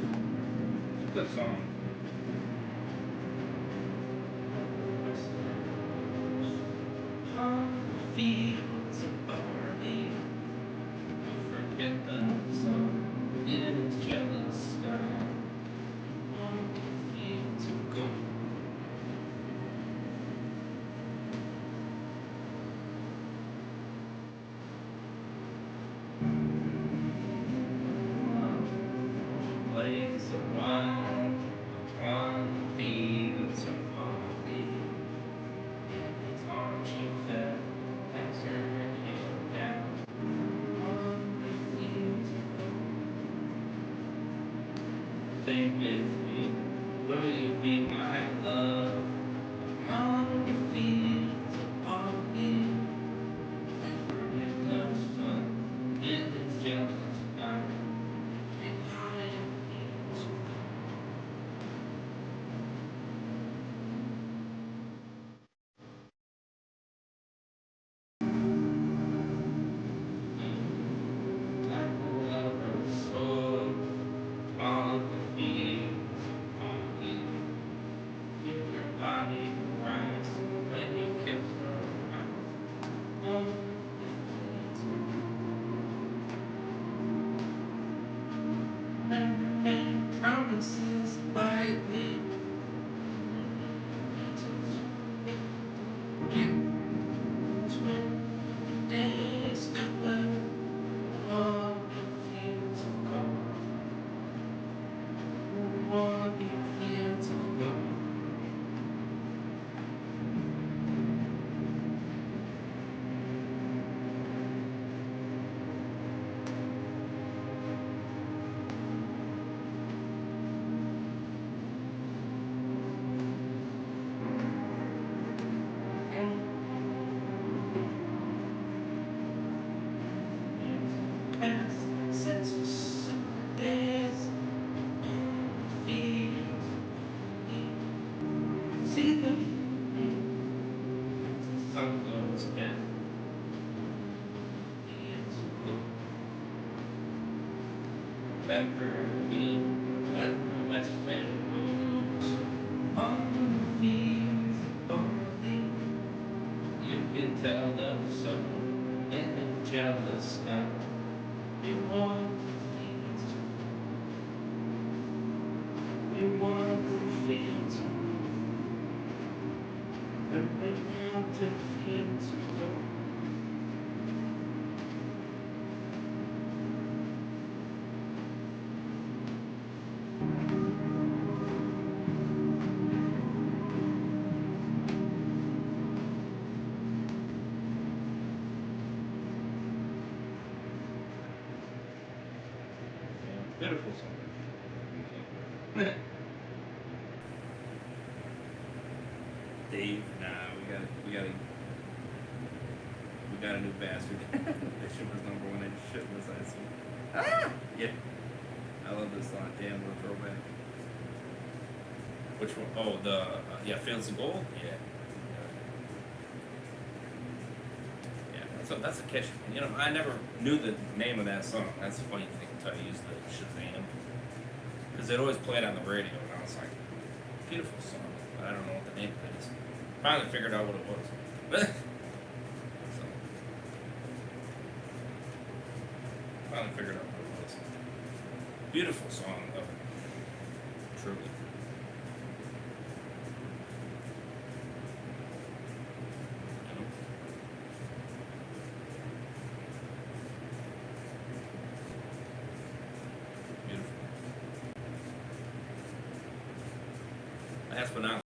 It's a good song. Fields of barley, forget the sun in its jealous sky. Fields of gold. Place of wine upon fields of barley. stay with me? Will you be my love? Among the fields of barley, in the sun, in the jealous night, behind me. Promises lightly. Days never all the fields of gold. Walking fields of gold. Past since the summer days fields. See the sun goes down. Fields of gold. Remember me when the west wind moves on the fields of barley. You can tell the sun in the jealous sky. You want the fields, you want the fields, and they want the fields of gold. Beautiful song. Dave, nah, we got a new bastard. That shit was number one. That shit was awesome. Ah, yeah, I love this song. Damn, what a throwback. Which one? Oh, the yeah, Fields of Gold. Yeah, yeah. That's a catchy. You know, I never knew the name of that song. That's a funny thing until I used the Shazam because it always played on the radio, and I was like, beautiful song, but I don't know what the name of it is. Finally figured out what it was. So, finally figured out what it was. Beautiful song, though. Truly. You know? Beautiful. Last but not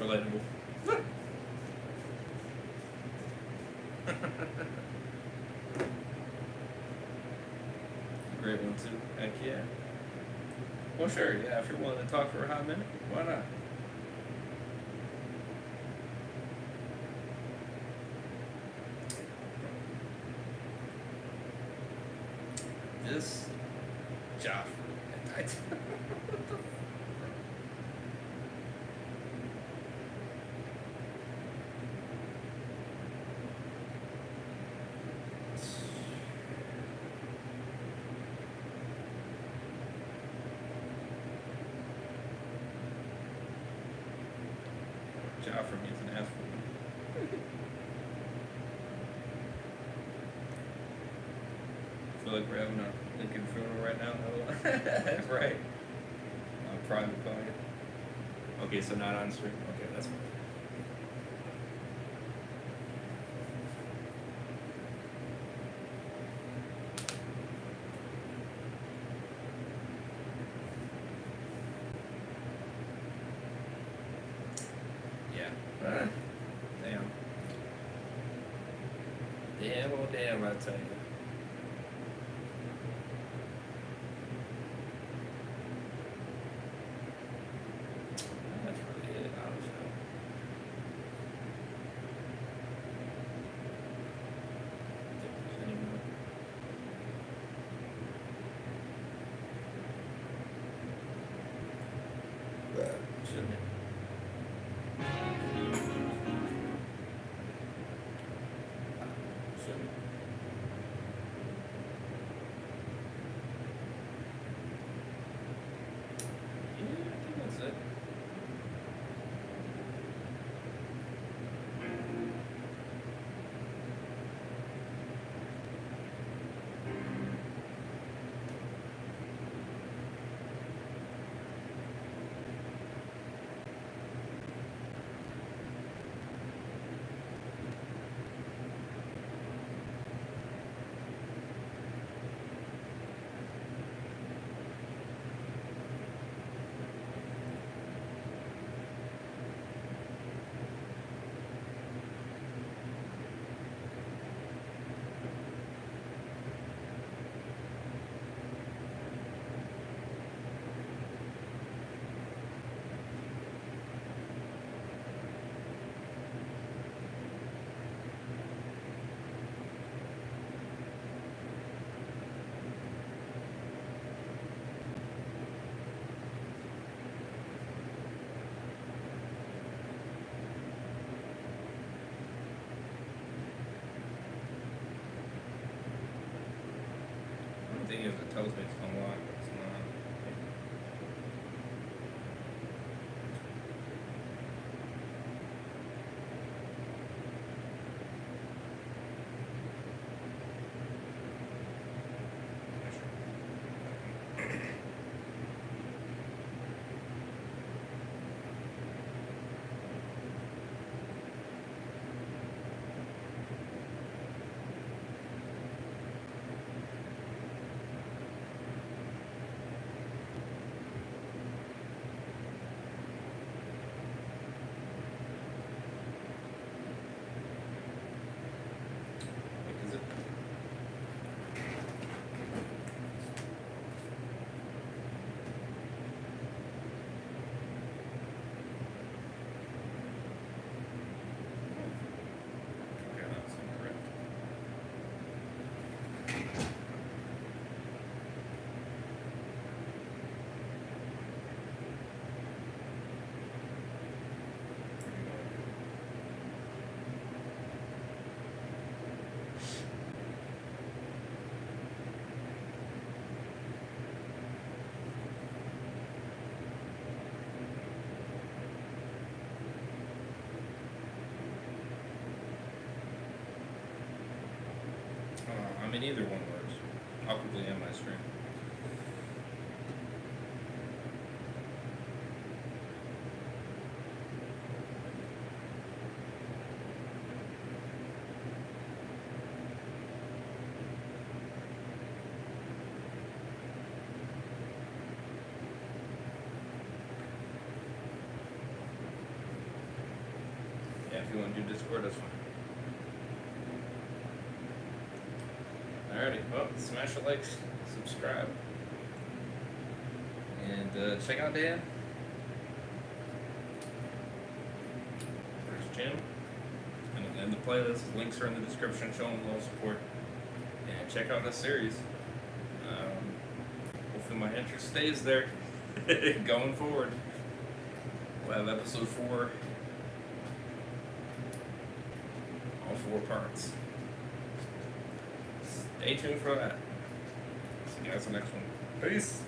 relatable. Great one too. Heck yeah. Well, sure. Yeah, if you're willing to talk for a hot minute, why not? This Joffrey. Joffrey means an asshole. Feel like we're having a Lincoln funeral right now. Right. On private client. Okay, so not on stream. Okay, that's fine. Yeah. Damn. Damn, oh damn, I tell you. That's really it, honestly. Anymore. Shouldn't it? Shouldn't it? Yeah, I think that's it. The thing is, the toast makes it unlock, but it's not. Is it? Okay, that's incorrect. I mean, either one works. I'll quickly end my stream. you want to do Discord, that's fine. Alrighty, well, smash a like, subscribe, and check out Dan. First channel. And end the playlist. Links are in the description. Show them a little support. And check out this series. Hopefully my interest stays there going forward. We'll have episode 4. All 4 parts. Stay tuned for that. See you guys in the next one. Peace.